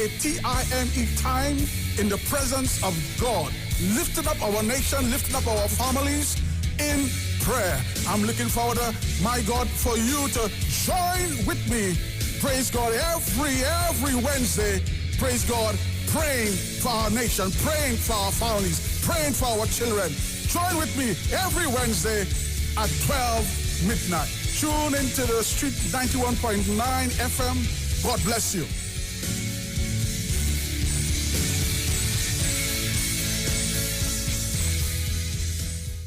a time in the presence of God, lifting up our nation, lifting up our families in prayer. I'm looking forward, my God, for you to join with me. Praise God, every Wednesday, praise God, praying for our nation, praying for our families, praying for our children. Join with me every Wednesday at 12 midnight. Tune into the Street 91.9 FM. God bless you.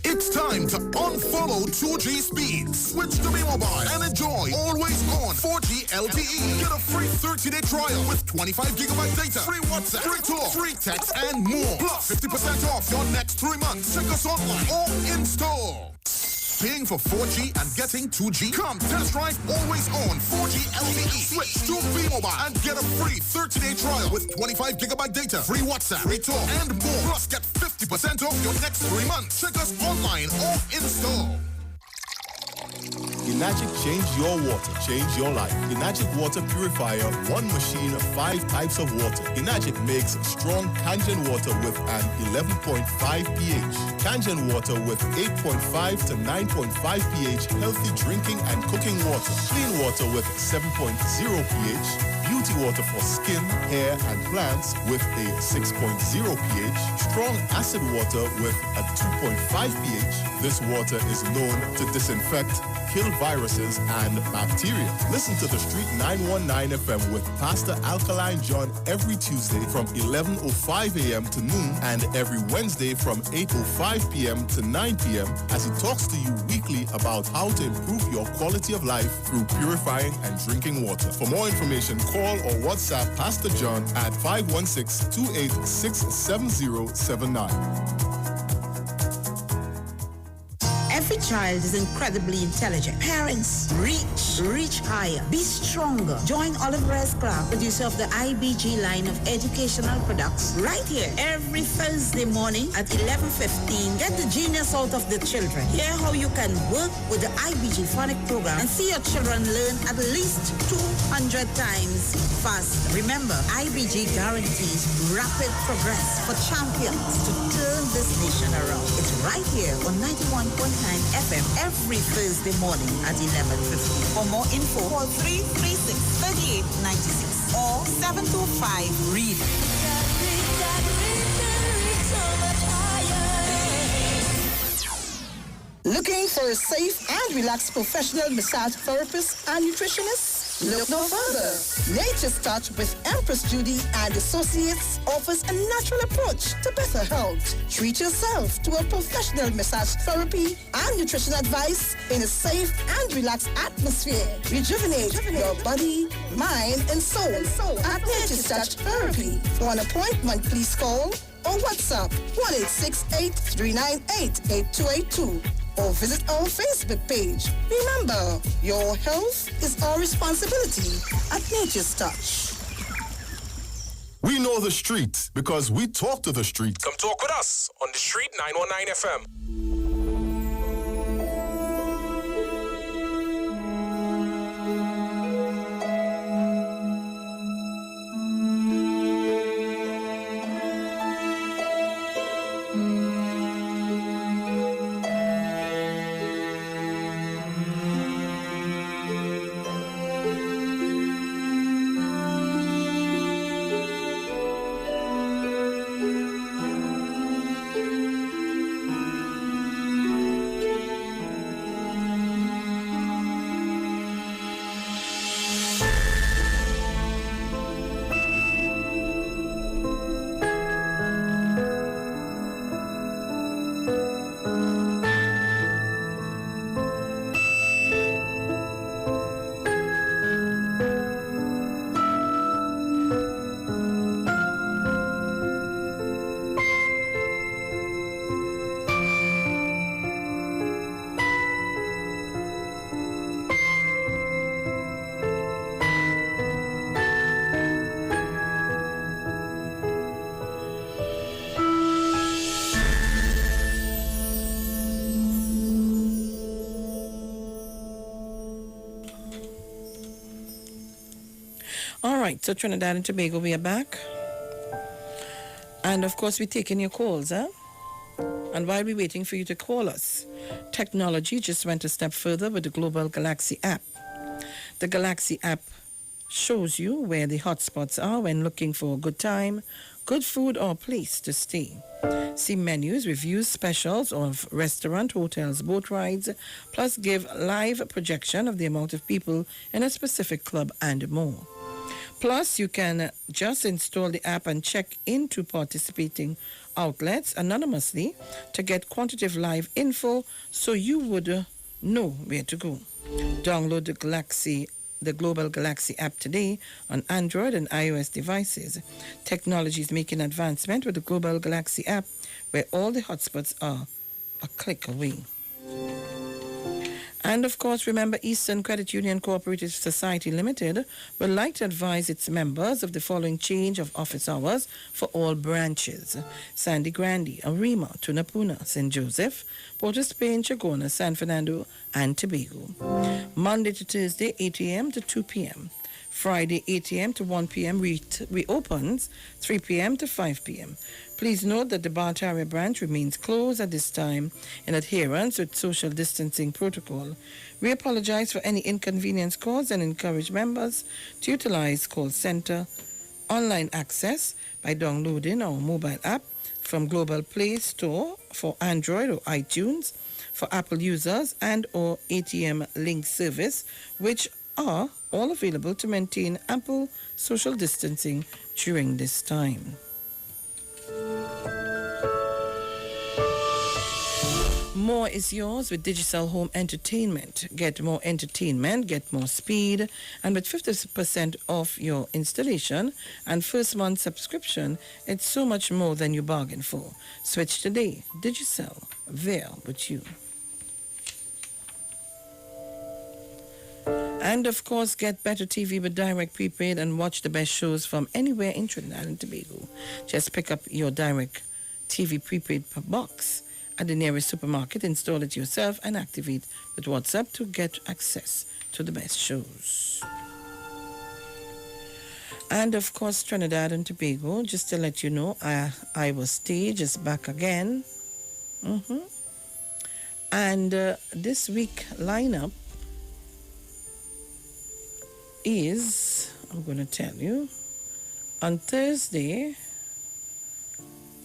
It's time to unfollow 2G speeds. Switch to Be-Mobile and enjoy always on 4G LTE. Get a free 30-day trial with 25 gigabyte data, free WhatsApp, free talk, free text, and more. Plus 50% off your next 3 months. Check us online or in store. Paying for 4G and getting 2G? Come test drive always on 4G LTE. Switch to Be-Mobile and get a free 30-day trial with 25 gigabyte data, free WhatsApp, free talk, and more. Plus get 50% off your next 3 months. Check us online or in store. Enagic change your water, change your life. Enagic water purifier, one machine, 5 types of water. Enagic makes strong Kangen water with an 11.5 pH. Kangen water with 8.5 to 9.5 pH, healthy drinking and cooking water. Clean water with 7.0 pH. Beauty water for skin, hair, and plants with a 6.0 pH. Strong acid water with a 2.5 pH. This water is known to disinfect, kill viruses and bacteria. Listen to the Street 919 FM with Pastor Alkaline John every Tuesday from 11:05 a.m. to noon and every Wednesday from 8:05 p.m. to 9 p.m. as he talks to you weekly about how to improve your quality of life through purifying and drinking water. For more information, call or WhatsApp Pastor John at 516-286-7079. Every child is incredibly intelligent. Parents, reach higher. Be stronger. Join Oliver's Club, producer of the IBG line of educational products, right here every Thursday morning at 11:15. Get the genius out of the children. Hear how you can work with the IBG phonic program and see your children learn at least 200 times faster. Remember, IBG guarantees rapid progress for champions to turn this nation around. It's right here on 91.9 FM every Thursday morning at 11:50. For more info, call 336-3896 or 725-READ. Looking for a safe and relaxed professional massage therapist and nutritionist? Look no further. Nature's Touch with Empress Judy and Associates offers a natural approach to better health. Treat yourself to a professional massage therapy and nutrition advice in a safe and relaxed atmosphere. Rejuvenate your body, mind, and soul at Nature's Touch Therapy. For an appointment, please call or WhatsApp 1-868-398-8282. or visit our Facebook page. Remember, your health is our responsibility at Nature's Touch. We know the street because we talk to the street. Come talk with us on the Street 919 FM. Right, so Trinidad and Tobago, we are back. And of course, we're taking your calls, huh? And while we're waiting for you to call us, technology just went a step further with the Global Galaxy app. The Galaxy app shows you where the hotspots are when looking for a good time, good food, or place to stay. See menus, reviews, specials of restaurant, hotels, boat rides, plus give live projection of the amount of people in a specific club and more. Plus, you can just install the app and check into participating outlets anonymously to get quantitative live info so you would know where to go. Download the Global Galaxy app today on Android and iOS devices. Technology is making advancement with the Global Galaxy app, where all the hotspots are a click away. And of course, remember, Eastern Credit Union Cooperative Society Limited would like to advise its members of the following change of office hours for all branches: Sandy Grande, Arima, Tunapuna, St. Joseph, Port of Spain, Chagona, San Fernando, and Tobago. Monday to Thursday, 8 a.m. to 2 p.m. Friday, 8 a.m. to 1 p.m. reopens 3 p.m. to 5 p.m. Please note that the Bartaria branch remains closed at this time in adherence with social distancing protocol. We apologize for any inconvenience caused and encourage members to utilize call center online access by downloading our mobile app from Global Play Store for Android or iTunes for Apple users, and or ATM link service, which are all available to maintain ample social distancing during this time. More is yours with Digicel Home Entertainment. Get more entertainment, get more speed, and with 50% off your installation and first month subscription, it's so much more than you bargained for. Switch today. Digicel, there with you. And of course, get better TV with direct prepaid and watch the best shows from anywhere in Trinidad and Tobago. Just pick up your direct TV prepaid box at the nearest supermarket, install it yourself, and activate with WhatsApp to get access to the best shows. And of course, Trinidad and Tobago, just to let you know, Iwer Stage is back again. And this week lineup is, I'm going to tell you, on Thursday,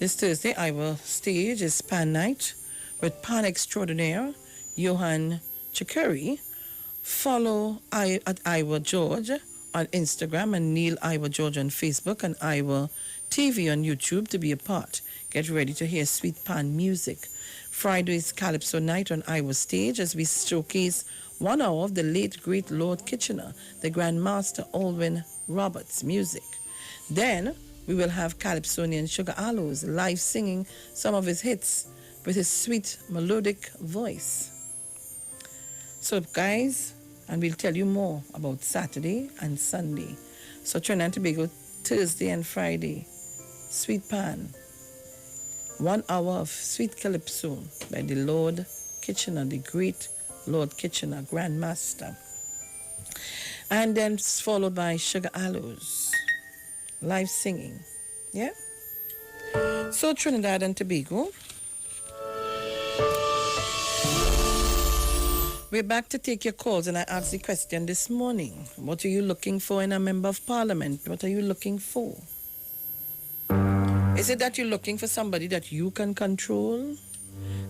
this Thursday, Iwer Stage is Pan Night with Pan Extraordinaire, Johan Chikuri. Follow at Iwer George on Instagram and Neil Iwer George on Facebook and Iwer TV on YouTube to be a part. Get ready to hear sweet pan music. Friday is Calypso Night on Iwer Stage as we showcase 1 hour of the late great Lord Kitchener, the Grand Master Alwyn Roberts music. Then we will have Calypsonian Sugar Aloes live singing some of his hits with his sweet melodic voice. So guys, and we'll tell you more about Saturday and Sunday. So Trinidad and Tobago, Thursday and Friday, Sweet Pan. 1 hour of sweet calypso by the Lord Kitchener, the great Lord Kitchener, Grand Master. And then followed by Sugar Aloes, live singing. Yeah? So Trinidad and Tobago, we're back to take your calls, and I asked the question this morning. What are you looking for in a member of parliament? What are you looking for? Is it that you're looking for somebody that you can control?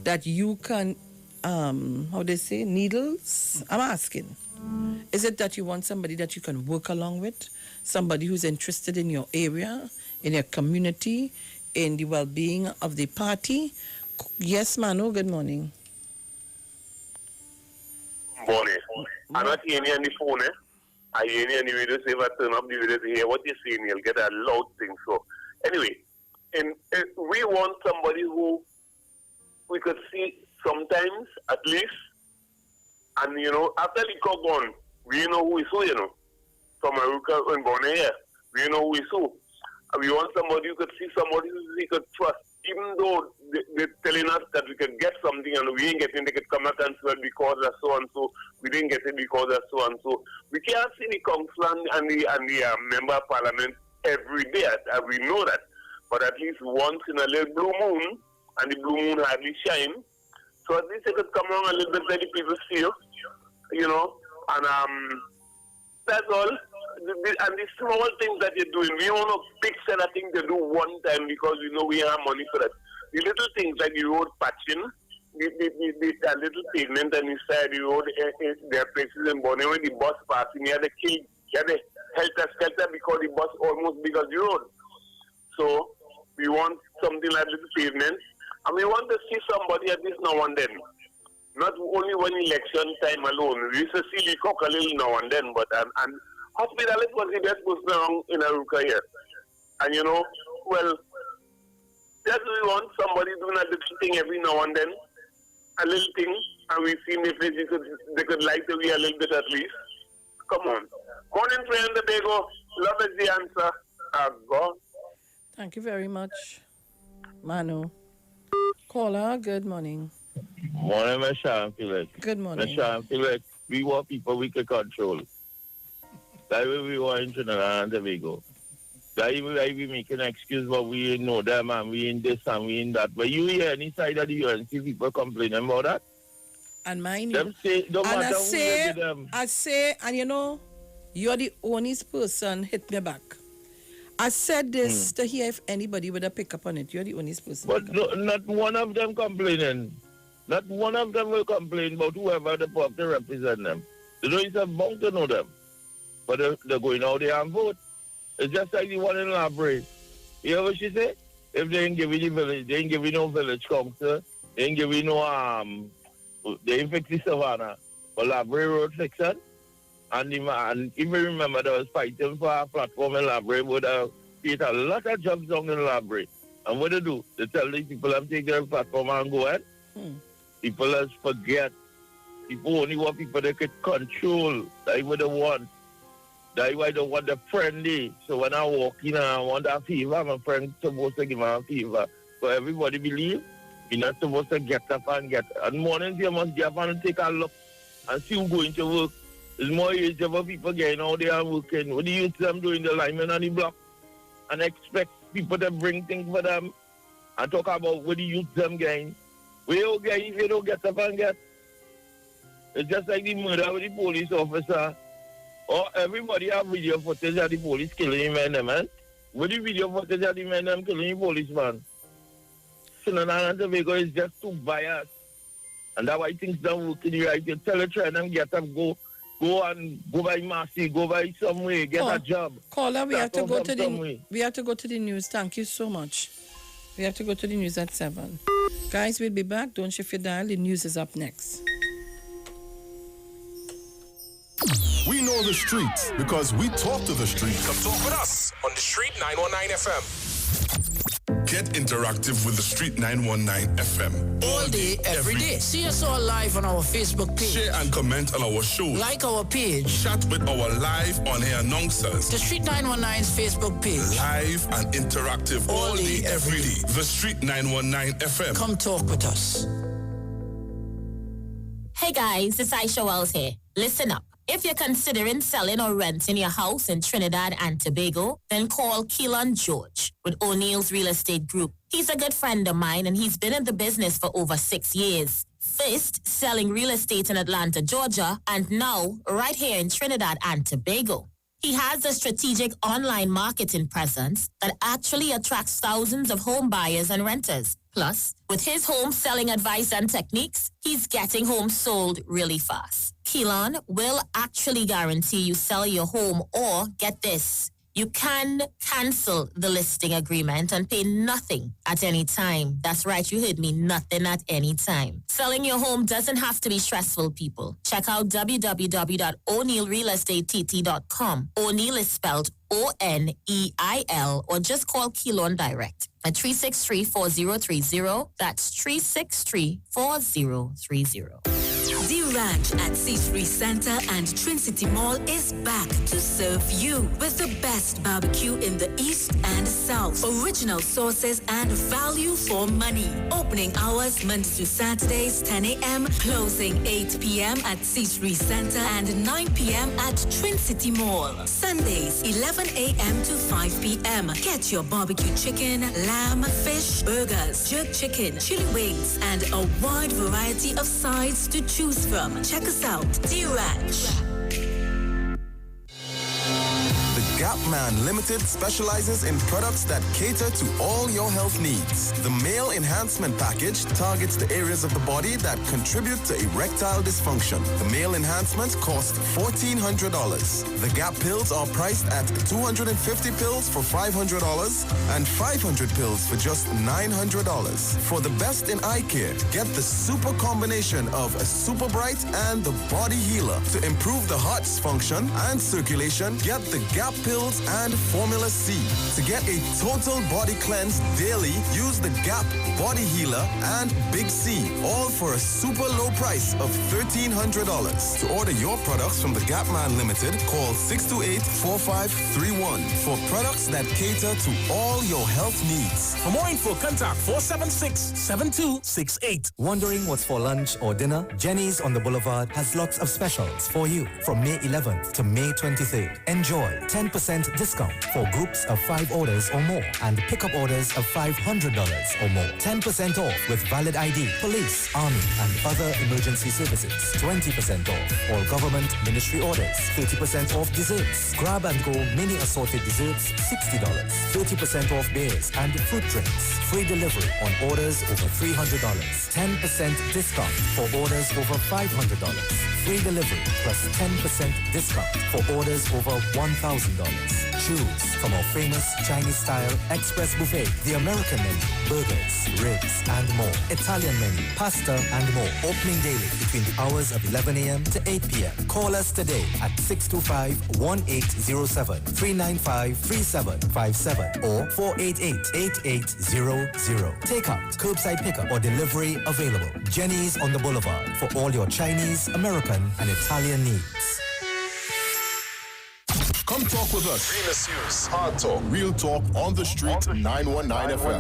That you can, how they say, needles? I'm asking. Is it that you want somebody that you can work along with? Somebody who's interested in your area, in your community, in the well-being of the party? Yes, Manu, good morning. Morning. I'm not hearing you on the phone, eh? I hear you on the radio, so if I turn up the radio to hear what you're saying, you'll get a loud thing. So, anyway, we want somebody who we could see sometimes, at least, and, you know, after the cock gone, we know who is who, you know. From America and born here, we know who is who. And we want somebody who could see somebody who we could trust. Even though they're telling us that we can get something and we ain't getting, they could come out and say because of so and so, we didn't get it because of so and so. We can't see the council and the member of parliament every day, we know that. But at least once in a little blue moon, and the blue moon hardly shine. So at least they could come along a little bit, let the people see you know, and that's all. And the small things that you're doing, we don't want a big set of things to do one time because we know we have money for that. The little things like the road patching, that little pavement on the side of the road, there are places in Borneo when the bus passing, you had to helter-skelter because the bus almost big as the road. So we want something like little pavement, and we want to see somebody at least now and then. Not only when election time alone. We used to see the cock a little now and then, but and hospitalist was the best person around in Aruka here. And you know, well, just we want somebody doing a little thing every now and then, a little thing, and we see if they could like to be a little bit at least. Come on. Morning, friend, the Bego. Love is the answer. God. Thank you very much, Manu. Caller, good morning. Morning, Miss Sharon, Felix. Good morning. Miss Sharon, Felix, we want people we can control. That way we want in Trinidad and Tobago. That way we make an excuse, but we ain't know them and we ain't this and we ain't that. But you hear any side of the UNC people complaining about that? And mind them you, say, don't and matter who them. I say, and you know, you're the honest person hit me back. I said this to hear if anybody would have picked up on it. You're the honest person. But no, not one of them complaining. Not one of them will complain about whoever the party represent them. They don't even bound to know them. But they're going out there and vote. It's just like the one in Labray. You hear what she said? If they ain't give you the village, they ain't give you no village council, they ain't give you no, they ain't fix the Savannah. But Labray Road fix it. And if you remember, there was fighting for a platform in Labray, would have created a lot of jobs down in Labray. And what they do? They tell these people to take their platform and go ahead. People just forget. People only want people they could control. That's what they want. That's why they want the friendly. So when I walk in and I want a favor, my friend's supposed to give me a favor. So everybody believe you're not supposed to get up and get up. And mornings you must get up and take a look and see who's going to work. It's more easier for people getting out there and working. What do you see them doing the linemen on the block? And expect people to bring things for them and talk about what the youth them getting. We don't get if you don't get up and get. It's just like the murder with the police officer. Or everybody have video footage of the police killing the men, man. With the video footage of the men them killing the policeman. Trinidad and Tobago is just too biased. And that's why things don't work in the right. You tell a train and get up, go by Marcy, go by some way, get a job. Caller, we have to go to the news. Thank you so much. We have to go to the news at 7. Guys, we'll be back. Don't shift your dial. The news is up next. We know the streets because we talk to the streets. Come talk with us on the Street 919 FM. Get interactive with the Street 919 FM. All day, every day. See us all live on our Facebook page. Share and comment on our show. Like our page. Chat with our live on-air announcers. The Street 919's Facebook page. Live and interactive all day, every day. The Street 919 FM. Come talk with us. Hey guys, it's Aisha Wells here. Listen up. If you're considering selling or renting your house in Trinidad and Tobago, then call Keelan George with O'Neill's Real Estate Group. He's a good friend of mine and he's been in the business for over 6 years. First, selling real estate in Atlanta, Georgia, and now right here in Trinidad and Tobago. He has a strategic online marketing presence that actually attracts thousands of home buyers and renters. Plus, with his home selling advice and techniques, he's getting homes sold really fast. Keelan will actually guarantee you sell your home or, get this, you can cancel the listing agreement and pay nothing at any time. That's right, you heard me, nothing at any time. Selling your home doesn't have to be stressful, people. Check out www.o'neillrealestatetT.com. O'Neill is spelled O-N-E-I-L, or just call Keelan direct at 363-4030. That's 363-4030. branch at C3 Center and Trinity Mall is back to serve you with the best barbecue in the East and South. Original sauces and value for money. Opening hours Monday to Saturdays 10 a.m. Closing 8 p.m. at C3 Center and 9 p.m. at Trinity Mall. Sundays 11 a.m. to 5 p.m. Get your barbecue chicken, lamb, fish, burgers, jerk chicken, chili wings, and a wide variety of sides to choose from. Check us out, D-Ranch. The Gap Man Limited specializes in products that cater to all your health needs. The Male Enhancement Package targets the areas of the body that contribute to erectile dysfunction. The Male Enhancement costs $1,400. The Gap pills are priced at 250 pills for $500 and 500 pills for just $900. For the best in eye care, get the super combination of a Super Bright and the Body Healer. To improve the heart's function and circulation, get the Gap pills and Formula C. To get a total body cleanse daily, use the Gap Body Healer and Big C, all for a super low price of $1,300. To order your products from the Gap Man Limited, call 628-4531 for products that cater to all your health needs. For more info, contact 476-7268. Wondering what's for lunch or dinner? Jenny's on the Boulevard has lots of specials for you from May 11th to May 23rd. Enjoy 10% discount for groups of 5 orders or more and pickup orders of $500 or more. 10% off with valid ID, police, army, and other emergency services. 20% off all government ministry orders. 30% off desserts. Grab and go mini assorted desserts, $60. 30% off beers and fruit drinks. Free delivery on orders over $300. 10% discount for orders over $500. Free delivery plus 10% discount for orders over $1,000. Choose from our famous Chinese-style express buffet, the American menu, burgers, ribs, and more. Italian menu, pasta, and more. Opening daily between the hours of 11 a.m. to 8 p.m. Call us today at 625-1807, 395-3757, or 488-8800. Takeout, curbside pickup, or delivery available. Jenny's on the Boulevard for all your Chinese, American, and Italian needs. Come talk with us. Real news, hard talk, real talk on the street. 919 FM.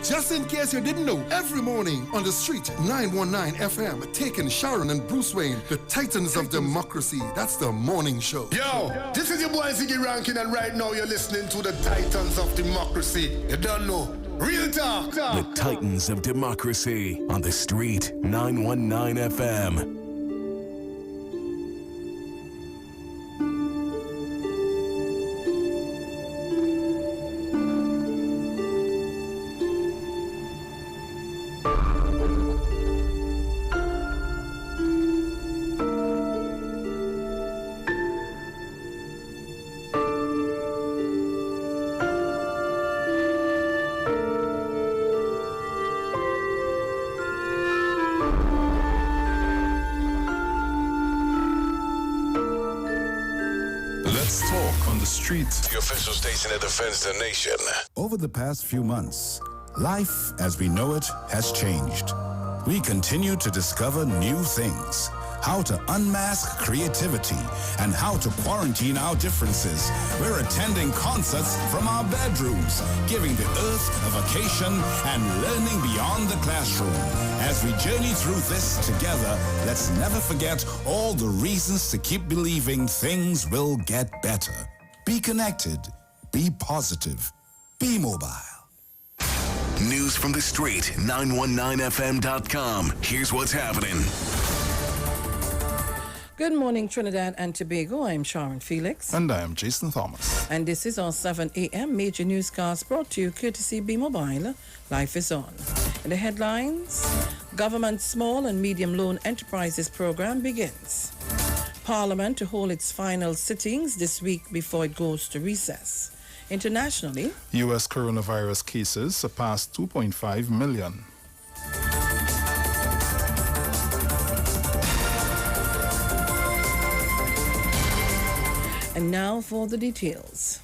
Just in case you didn't know, every morning on the street, 919 FM, taking Sharon and Bruce Wayne, the titans of democracy. That's the morning show. Yo, this is your boy Ziggy Rankin, and right now you're listening to the titans of democracy. You don't know. Real talk. The titans of democracy on the street, 919 FM. The official station that defends the nation. Over the past few months, life as we know it has changed. We continue to discover new things. how to unmask creativity, and how to quarantine our differences. We're attending concerts from our bedrooms, giving the earth a vacation and learning beyond the classroom. As we journey through this together, let's never forget all the reasons to keep believing things will get better. Be connected, be positive, be mobile. News from the street, 919fm.com. Here's what's happening. Good morning, Trinidad and Tobago. I'm Sharon Felix. And I am Jason Thomas. And this is our 7 a.m. major newscast brought to you courtesy Be Mobile. Life is on. In the headlines, Government Small and Medium Loan Enterprises Program begins. Parliament to hold its final sittings this week before it goes to recess. Internationally, U.S. coronavirus cases surpassed 2.5 million. And now for the details.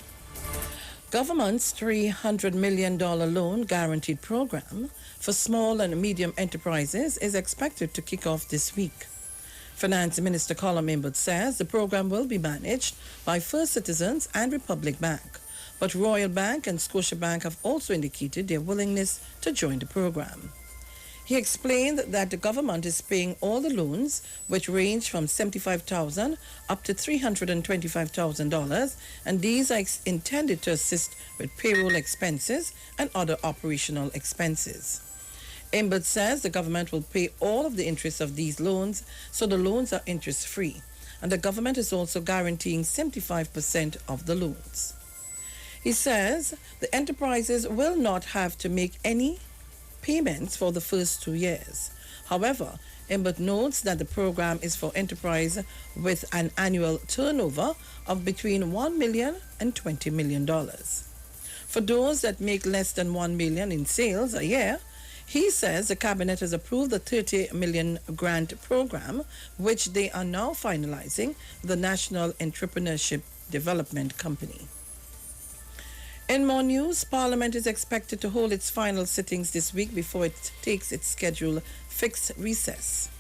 Government's $300 million loan guaranteed program for small and medium enterprises is expected to kick off this week. Finance Minister Colin Imbert says the program will be managed by First Citizens and Republic Bank, but Royal Bank and Scotiabank have also indicated their willingness to join the program. He explained that the government is paying all the loans, which range from $75,000 up to $325,000, and these are intended to assist with payroll expenses and other operational expenses. Imbert says the government will pay all of the interest of these loans, so the loans are interest-free, and the government is also guaranteeing 75% of the loans. He says the enterprises will not have to make any payments for the first 2 years. However, Imbert notes that the program is for enterprise with an annual turnover of between $1 million and $20 million. For those that make less than $1 million in sales a year, he says the cabinet has approved the $30 million grant program, which they are now finalizing with the National Entrepreneurship Development Company. In more news, Parliament is expected to hold its final sittings this week before it takes its scheduled fixed recess.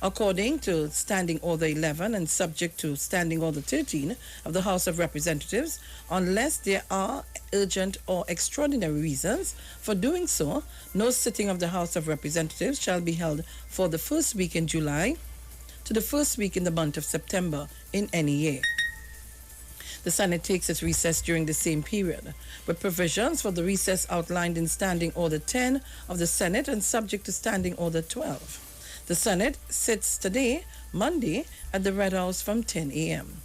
According to Standing Order 11 and subject to Standing Order 13 of the House of Representatives, unless there are urgent or extraordinary reasons for doing so, no sitting of the House of Representatives shall be held for the first week in July to the first week in the month of September in any year. The Senate takes its recess during the same period, with provisions for the recess outlined in Standing Order 10 of the Senate and subject to Standing Order 12. The Senate sits today, Monday, at the Red House from 10 a.m.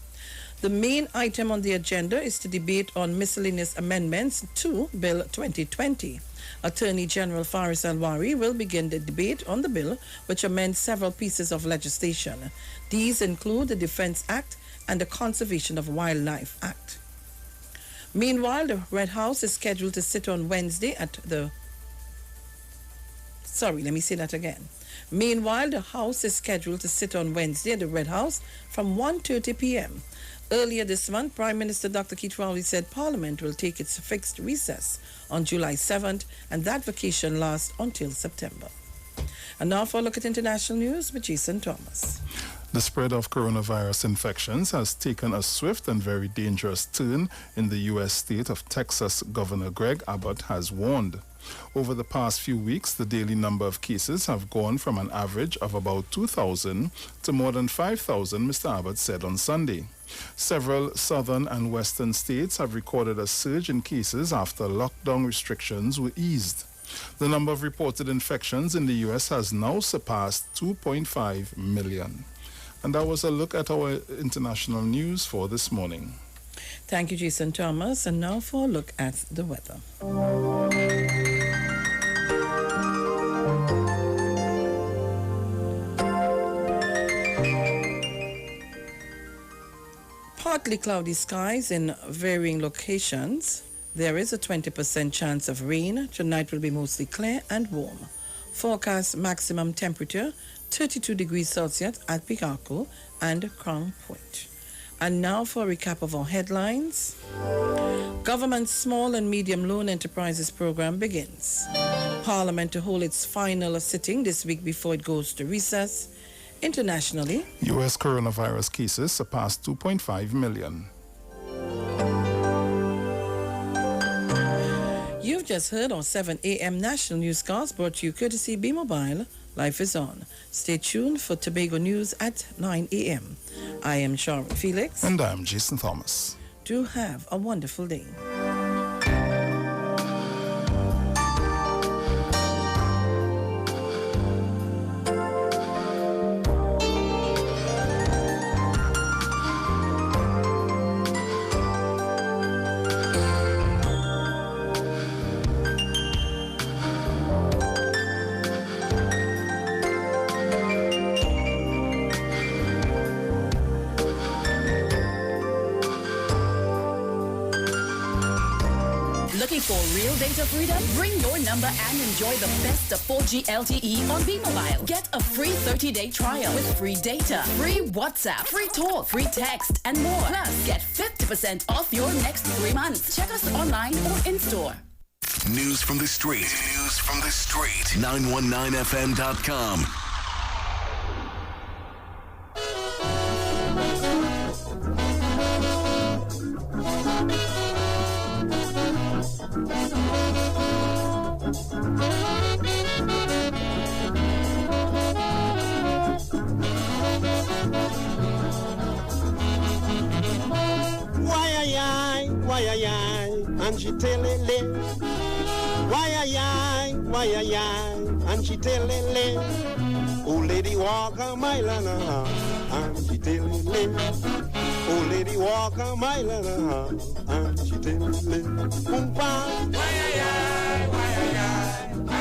The main item on the agenda is to debate on miscellaneous amendments to Bill 2020. Attorney General Faris Alwari will begin the debate on the bill, which amends several pieces of legislation. These include the Defense Act and the Conservation of Wildlife Act. Meanwhile, the Red House is scheduled to sit on Wednesday at the... Meanwhile, the House is scheduled to sit on Wednesday at the Red House from 1:30 p.m. Earlier this month, Prime Minister Dr. Keith Rowley said Parliament will take its fixed recess on July 7th, and that vacation lasts until September. And now for a look at international news with Jason Thomas. The spread of coronavirus infections has taken a swift and very dangerous turn in the U.S. state of Texas. Governor Greg Abbott has warned. Over the past few weeks, the daily number of cases have gone from an average of about 2,000 to more than 5,000, Mr. Abbott said on Sunday. Several southern and western states have recorded a surge in cases after lockdown restrictions were eased. The number of reported infections in the U.S. has now surpassed 2.5 million. And that was a look at our international news for this morning. Thank you, Jason Thomas. And now for a look at the weather. Partly cloudy skies in varying locations. There is a 20% chance of rain. Tonight will be mostly clear and warm. Forecast maximum temperature 32 degrees Celsius at Picaco and Crown Point. And now for a recap of our headlines. Government's Small and Medium Loan Enterprises Program begins. Parliament to hold its final sitting this week before it goes to recess. Internationally, U.S. coronavirus cases surpassed 2.5 million. You've just heard our 7 a.m. National Newscast brought to you courtesy B-Mobile. Life is on. Stay tuned for Tobago News at 9 a.m. I am Sharon Felix. And I'm Jason Thomas. Do have a wonderful day. Looking for real data freedom? Bring your number and enjoy the best of 4G LTE on B-Mobile. Get a free 30-day trial with free data, free WhatsApp, free talk, free text, and more. Plus, get 50% off your next 3 months. Check us online or in-store. News from the street. News from the street. 919fm.com. And she tell Lele, why and she tell Lele, old lady walk a mile and a half, and she tell Lele, old lady walk a mile and a half, and she tell Lele, boom bam, and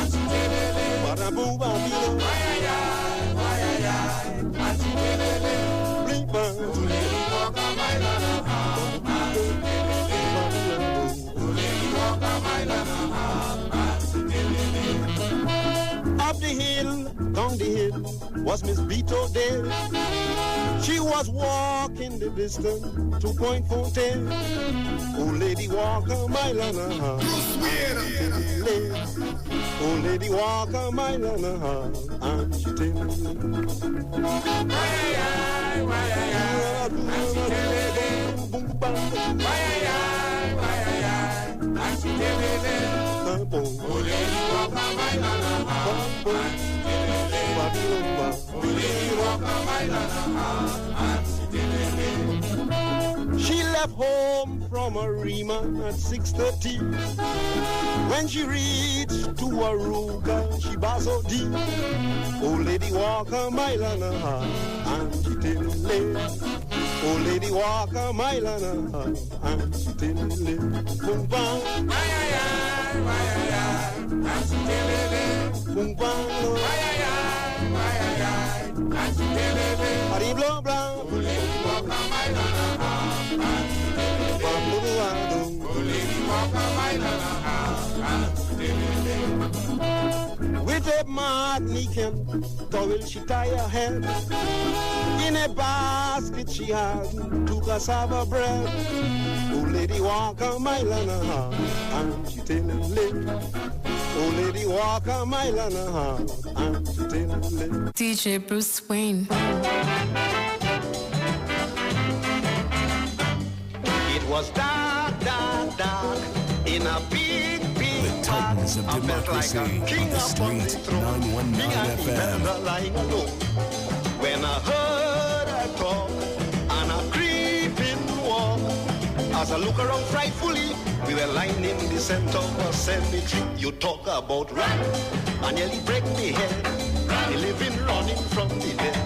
she tell Lele, bada boom bam, and she tell Lele, bling bam, old lady walk a mile and a half, and she tell Lele. Up the hill, down the hill, was Miss Beto there. She was walking the distance, 2.14. Old lady walk a mile and a half. Old lady walk a mile and a half, and she tell me, and she tell me, old lady walk a mile and a half, and she tell me, old lady walk a mile and a half, and she tell me. She left home from Arima at 6:30. When she reached to Aruga, she basso deep. Old lady walk a mile and a half, and she tell me. Old lady walk a mile and a half, and she tell me. Boom bang, and she tell me. Boom bang, and she tell me. Hurry blah blah. Old lady walk a mile and a half, and she tell me. Old lady walk a mile and a half, and she tell me. With a magnican towel she tie her head. In a basket she had 2 cassava bread. Old lady walk a mile and a half, and she tell me. Old lady walk a mile and a half, and she tell me. DJ Bruce Wayne. It was dark, dark, dark in a big, big park. Titans of Democracy like a king on the street. 919 FM. Lying alone. When I heard her talk and a creeping walk, as I look around frightfully, we were lying in the center of a cemetery. You talk about rat, and nearly break me head. The living running from the dead.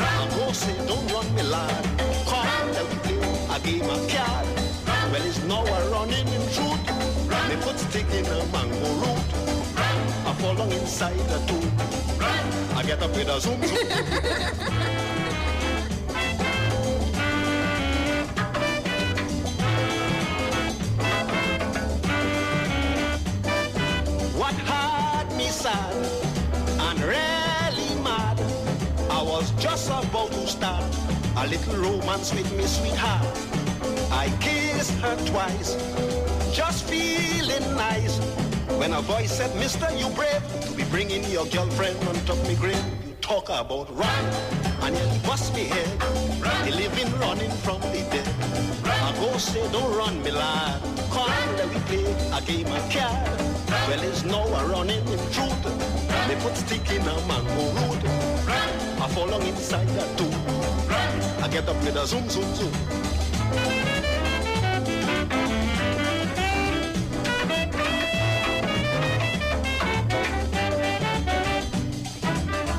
I go say, don't run me lad. Come, let me play a game of card. Well, it's now a running in truth. Me put stick in a mango root. I fall down inside the tube. I get up with a zoom zoom. What had me sad and really mad, I was just about to start a little romance with me sweetheart. I kissed her twice, just feeling nice, when a voice said, Mister, you brave to be bringing your girlfriend on top me grave. You talk about run, and you bust me head. The living running from the dead. I go say, don't run me lad. Come let we play a game of card. Well, it's now a running in truth. They put stick in a mango root. I fall along inside that too. I get up with a zoom, zoom, zoom.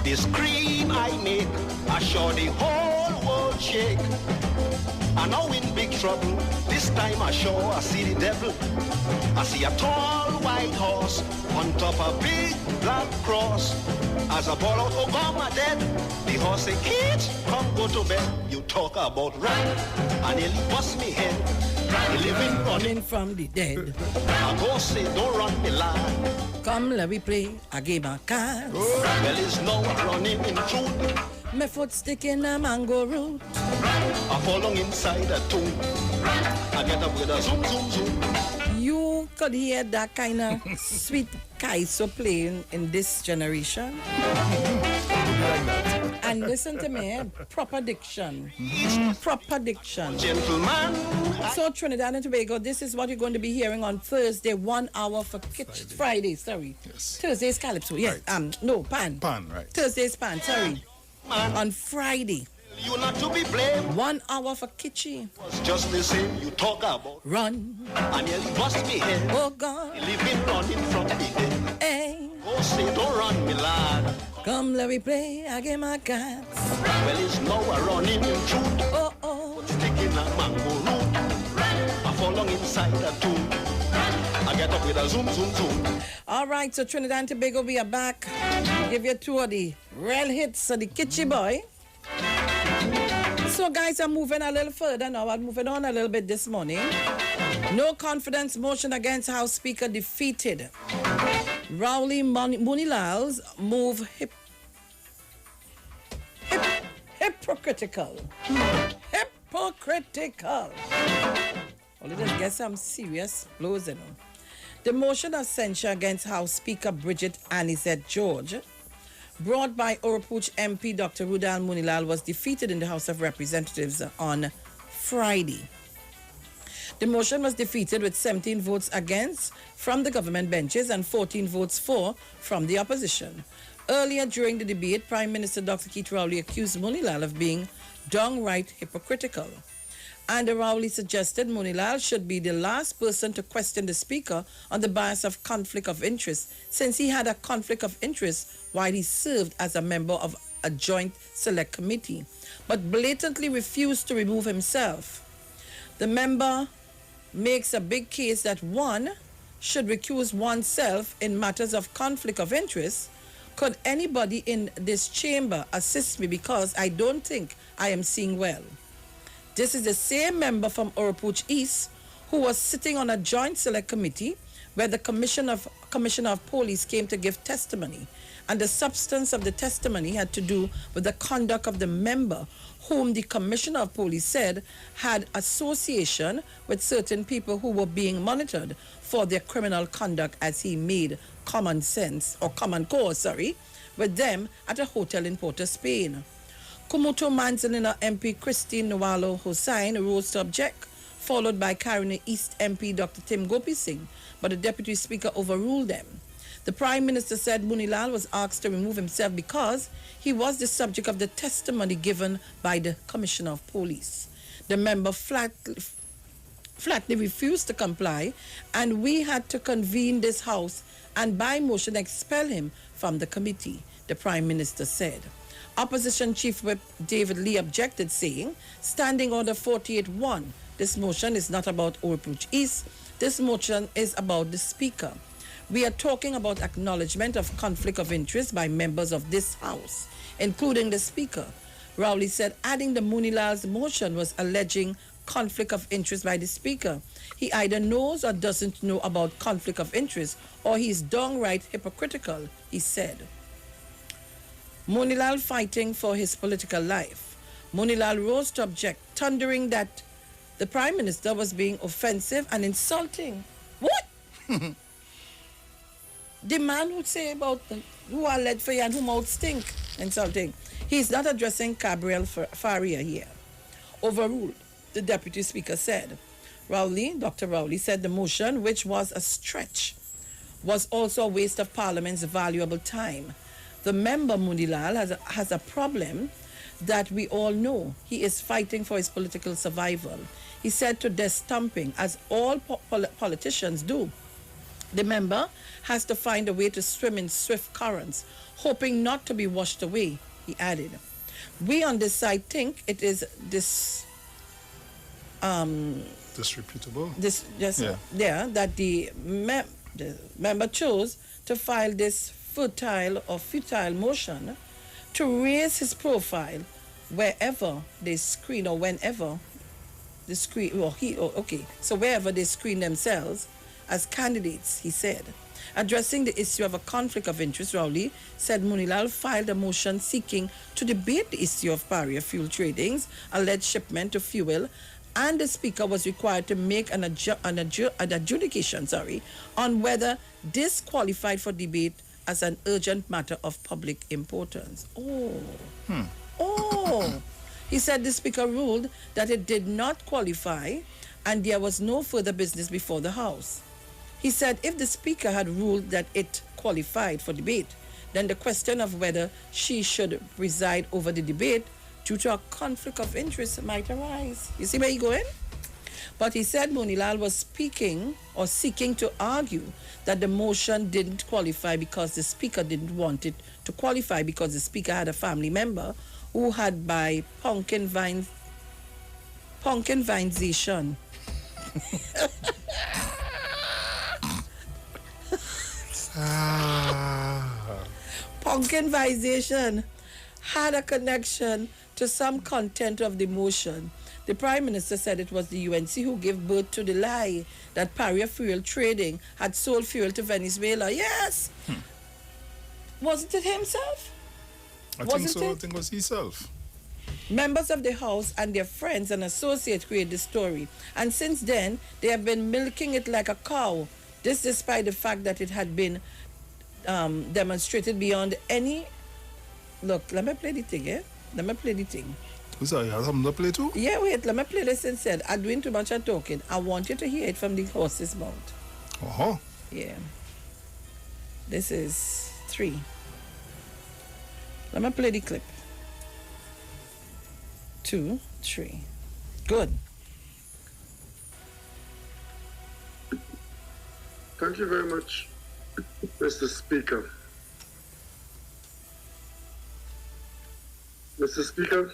The scream I make, I show the whole world shake. I know in big trouble, this time I see the devil. I see a tall white horse on top a big black cross. As I ball out Obama dead, the horse say, kids, come go to bed. You talk about run, and nearly bust me head. The living running from the dead. I go say, don't run me lad. Come let me play a game of cards. Well, it's no running in truth. My foot stick in a mango root. I fall along inside a tomb. I get up with a zoom, zoom, zoom. You could hear that kind of sweet kaiso playing in this generation. And listen to me, proper diction. Proper diction. Gentlemen. So Trinidad and Tobago, this is what you're going to be hearing on Thursday, 1 hour for Friday, sorry. Yes. Thursday's Calypso, yes. Right. No, Pan. Pan, right. Thursday's Pan, sorry. On Friday. You not to be blamed. 1 hour for Kitchi. Just the same you talk about. Run. And nearly bust me head. Oh God. Living running from the dead. Hey. Oh say don't run me lad. Come let me play a game of cards. Well it's now a running in truth. Oh oh. Sticking a mango root. I fall along inside a tomb. I get up with a zoom, zoom, zoom. All right, so Trinidad and Tobago, we are back. Give you two of the real hits of the Kitchi Boy. So guys, I'm moving a little further now. I'm moving on a little bit this morning. No confidence motion against House Speaker defeated. Rowley Munilal's move hypocritical. Hypocritical. Well, let's get some serious blows, you know. The motion of censure against House Speaker Bridget Anizet George, brought by Oropuch MP Dr. Rudal Munilal, was defeated in the House of Representatives on Friday. The motion was defeated with 17 votes against from the government benches and 14 votes for from the opposition. Earlier during the debate, Prime Minister Dr. Keith Rowley accused Munilal of being downright hypocritical. And Rowley suggested Munilal should be the last person to question the Speaker on the bias of conflict of interest, since he had a conflict of interest while he served as a member of a joint select committee, but blatantly refused to remove himself. The member makes a big case that one should recuse oneself in matters of conflict of interest. Could anybody in this chamber assist me, because I don't think I am seeing well? This is the same member from Oropuch East who was sitting on a joint select committee where the Commissioner of Police came to give testimony, and the substance of the testimony had to do with the conduct of the member whom the Commissioner of Police said had association with certain people who were being monitored for their criminal conduct, as he made common cause with them at a hotel in Port of Spain. Kumuto Manzanina MP Christine Nwalo Hossain rose to object, followed by Carina East MP Dr. Tim Gopi Singh, but the Deputy Speaker overruled them. The Prime Minister said Munilal was asked to remove himself because he was the subject of the testimony given by the Commissioner of Police. The member flatly refused to comply, and we had to convene this House and by motion expel him from the committee, the Prime Minister said. Opposition Chief Whip David Lee objected, saying, Standing Order 48-1, this motion is not about Oropuch East, this motion is about the Speaker. We are talking about acknowledgement of conflict of interest by members of this House, including the Speaker. Rowley said, adding the Munilal's motion was alleging conflict of interest by the Speaker. He either knows or doesn't know about conflict of interest, or he is downright hypocritical, he said. Munilal fighting for his political life. Munilal rose to object, thundering that the Prime Minister was being offensive and insulting. What? The man would say about who are led for you and who mouth stink. Insulting. He's not addressing Gabriel Faria here. Overruled, the Deputy Speaker said. Dr. Rowley said the motion, which was a stretch, was also a waste of Parliament's valuable time. The member, Munilal, has a problem that we all know. He is fighting for his political survival. He said to desk stumping, as all politicians do. The member has to find a way to swim in swift currents, hoping not to be washed away, he added. We on this side think it is disreputable. That the member chose to file this futile motion to raise his profile wherever they screen or whenever they screen, so wherever they screen themselves as candidates, he said. Addressing the issue of a conflict of interest, Rowley said Munilal filed a motion seeking to debate the issue of Paria Fuel Trading's alleged shipment of fuel, and the Speaker was required to make an adjudication on whether this qualified for debate as an urgent matter of public importance. He said the Speaker ruled that it did not qualify and there was no further business before the House. He said if the Speaker had ruled that it qualified for debate, then the question of whether she should preside over the debate due to a conflict of interest might arise. You see where he's going? But he said Munilal was seeking to argue that the motion didn't qualify because the Speaker didn't want it to qualify because the Speaker had a family member who had by pumpkinvinization pumpkinvinization had a connection to some content of the motion. The Prime Minister said it was the UNC who gave birth to the lie that Paria Fuel Trading had sold fuel to Venezuela. Yes! Wasn't it himself? I think it was himself. Members of the House and their friends and associates created the story. And since then, they have been milking it like a cow. This despite the fact that it had been demonstrated beyond any... Look, let me play the thing, eh? Let me play the thing. Sorry, you have something to play too? Yeah, wait, let me play this instead. I'm doing too much of talking. I want you to hear it from the horse's mouth. Uh-huh. Yeah. This is 3. Let me play the clip. 2, 3. Good. Thank you very much, Mr. Speaker. Mr. Speaker,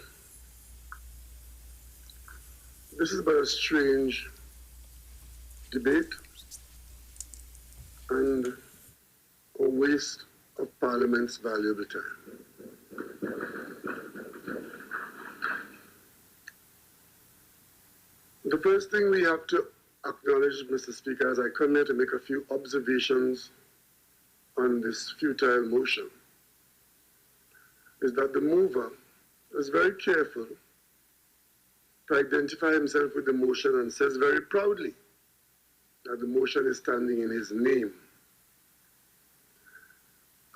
this is but a strange debate and a waste of Parliament's valuable time. The first thing we have to acknowledge, Mr. Speaker, as I come here to make a few observations on this futile motion, is that the mover is very careful to identify himself with the motion and says very proudly that the motion is standing in his name.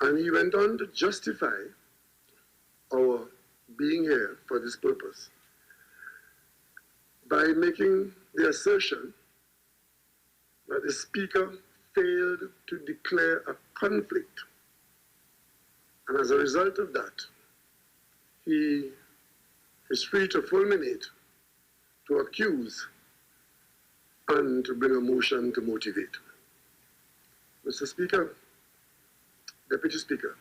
And he went on to justify our being here for this purpose by making the assertion that the Speaker failed to declare a conflict. And as a result of that, he is free to fulminate, to accuse, and to bring a motion to motivate. Mr. Speaker, Deputy Speaker,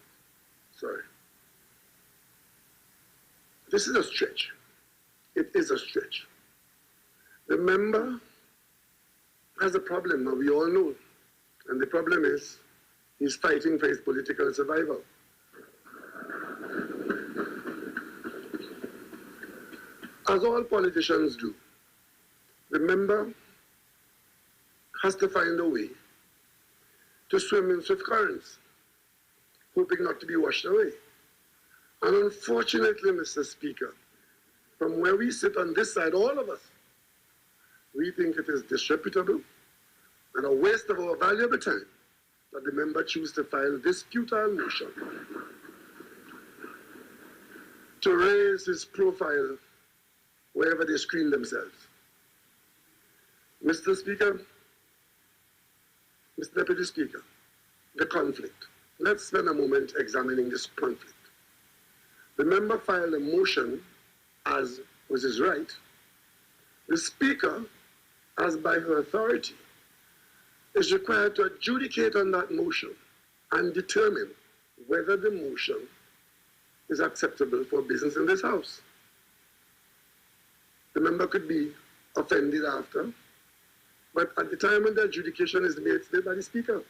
sorry. This is a stretch. It is a stretch. The member has a problem, and we all know. And the problem is he's fighting for his political survival. As all politicians do, the member has to find a way to swim in swift currents, hoping not to be washed away. And unfortunately, Mr. Speaker, from where we sit on this side, all of us, we think it is disreputable and a waste of our valuable time that the member choose to file this futile motion. to raise his profile wherever they screen themselves. Mr. Speaker, Mr. Deputy Speaker, the conflict. Let's spend a moment examining this conflict. The member filed a motion, as was his right. The Speaker, as by her authority, is required to adjudicate on that motion and determine whether the motion is acceptable for business in this House. The member could be offended after, but at the time when the adjudication is made, it's made by the Speaker.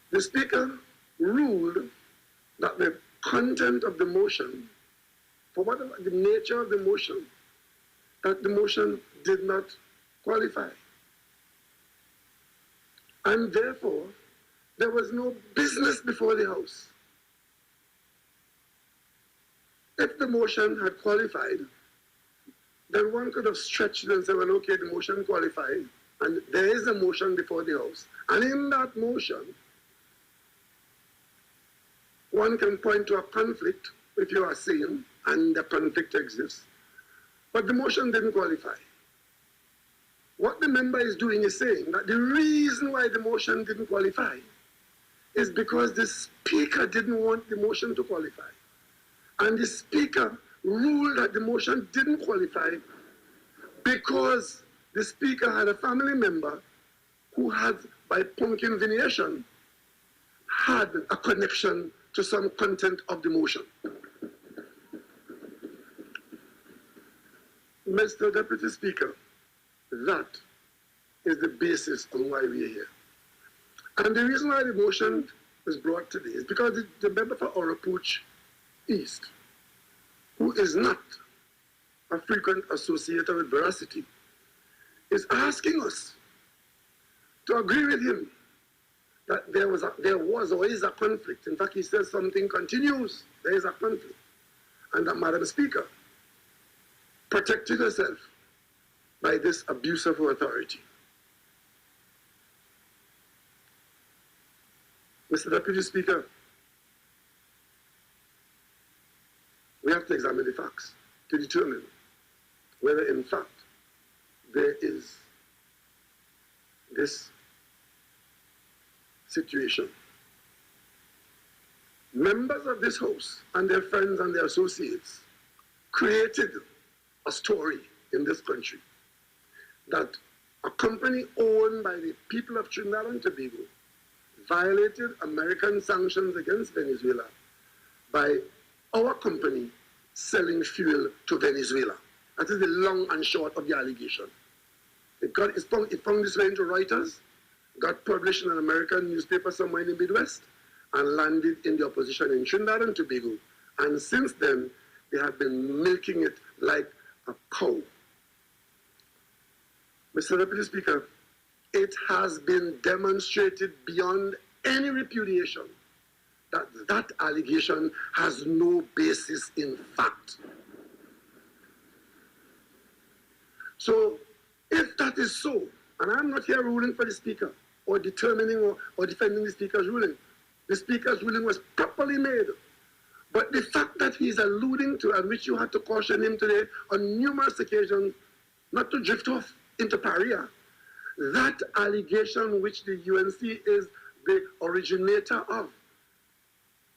The Speaker ruled that the content of the motion, for whatever the nature of the motion, that the motion did not qualify. And therefore, there was no business before the House. If the motion had qualified, then one could have stretched it and said, well, okay, the motion qualified, and there is a motion before the House. And in that motion, one can point to a conflict, if you are saying, and the conflict exists. But the motion didn't qualify. What the member is doing is saying that the reason why the motion didn't qualify is because the Speaker didn't want the motion to qualify. And the Speaker ruled that the motion didn't qualify because the Speaker had a family member who had, by concatenation, had a connection to some content of the motion. Mr. Deputy Speaker, that is the basis on why we are here. And the reason why the motion was brought today is because the member for Orapooch East, who is not a frequent associator with Veracity, is asking us to agree with him that there was or is a conflict. In fact, he says something continues. There is a conflict. And that, Madam Speaker, protected herself by this abuse of her authority. Mr. Deputy Speaker, we have to examine the facts to determine whether, in fact, there is this situation. Members of this House and their friends and their associates created a story in this country that a company owned by the people of Trinidad and Tobago violated American sanctions against Venezuela by our company selling fuel to Venezuela. That is the long and short of the allegation. It found its way into Reuters, got published in an American newspaper somewhere in the Midwest, and landed in the opposition in Trinidad and Tobago. And since then, they have been milking it like a cow. Mr. Deputy Speaker, it has been demonstrated beyond any repudiation that that allegation has no basis in fact. So, if that is so, and I'm not here ruling for the Speaker or determining or defending the Speaker's ruling. The Speaker's ruling was properly made. But the fact that he's alluding to, and which you had to caution him today on numerous occasions, not to drift off into Paria, that allegation which the UNC is the originator of,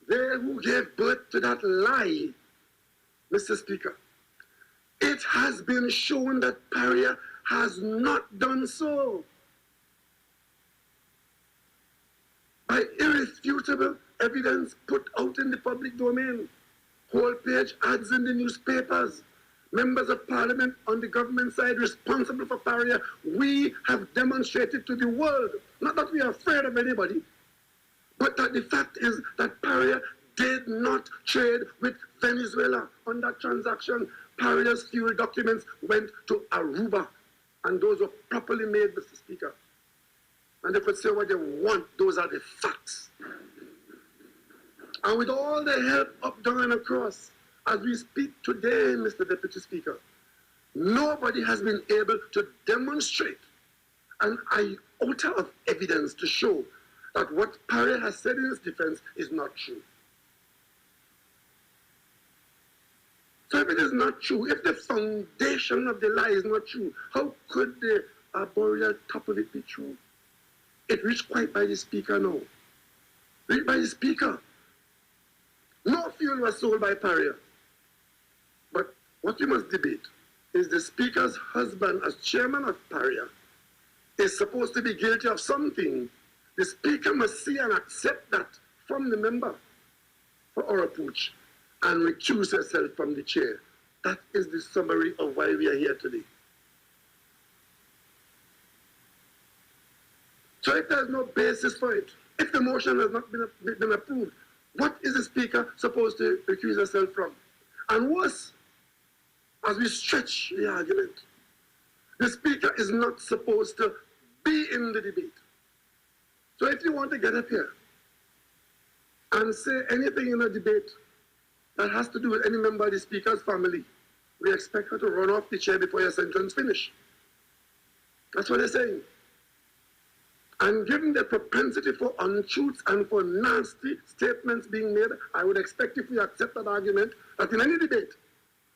they who gave birth to that lie, Mr. Speaker, it has been shown that Paria has not done so. By irrefutable evidence put out in the public domain, whole-page ads in the newspapers, members of parliament on the government side responsible for Paria, we have demonstrated to the world, not that we are afraid of anybody, but that the fact is that Paria did not trade with Venezuela on that transaction. Paria's fuel documents went to Aruba, and those were properly made, Mr. Speaker. And they could say what they want, those are the facts. And with all the help up, down, and across, as we speak today, Mr. Deputy Speaker, nobody has been able to demonstrate an iota of evidence to show that what Paria has said in his defense is not true. if it is not true, if the foundation of the lie is not true, how could the arboreal top of it be true? It reached quite by the speaker now. Reached by the speaker. No fuel was sold by Paria. But what we must debate is the speaker's husband, as chairman of Paria, is supposed to be guilty of something. The speaker must see and accept that from the member for Orapooch and recuse herself from the chair. That is the summary of why we are here today. So if there's no basis for it, if the motion has not been approved, what is the speaker supposed to recuse herself from? And worse, as we stretch the argument, the speaker is not supposed to be in the debate. So if you want to get up here and say anything in a debate that has to do with any member of the speaker's family, we expect her to run off the chair before your sentence finish. That's what they're saying. And given the propensity for untruths and for nasty statements being made, I would expect, if we accept that argument, that in any debate,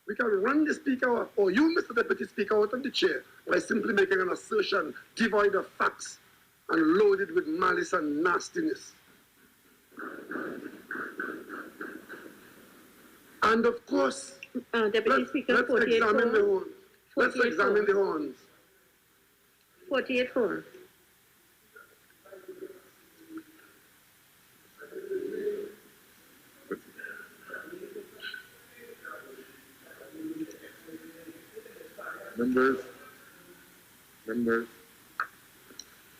we can run the speaker off, or you, Mr. Deputy Speaker, out of the chair by simply making an assertion devoid of facts and loaded with malice and nastiness. And of course, Deputy Speaker, let's examine the horns. Let's examine the horns. 48-4. Members,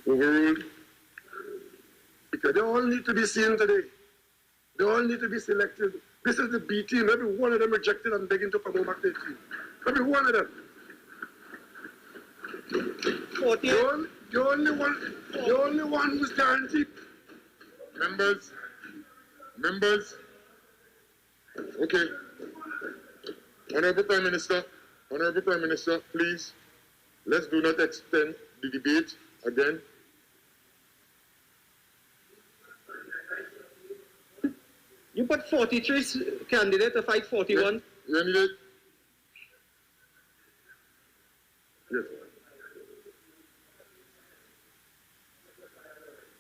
overruled. Because they all need to be seen today. They all need to be selected. This is the B team. Every one of them rejected and begging to come home back to the team. Every one of them. The only one who's guaranteed. Members. Okay. Honorable Prime Minister, please, let's do not extend the debate again. You put 43 candidates to fight 41. Candidate? Yes.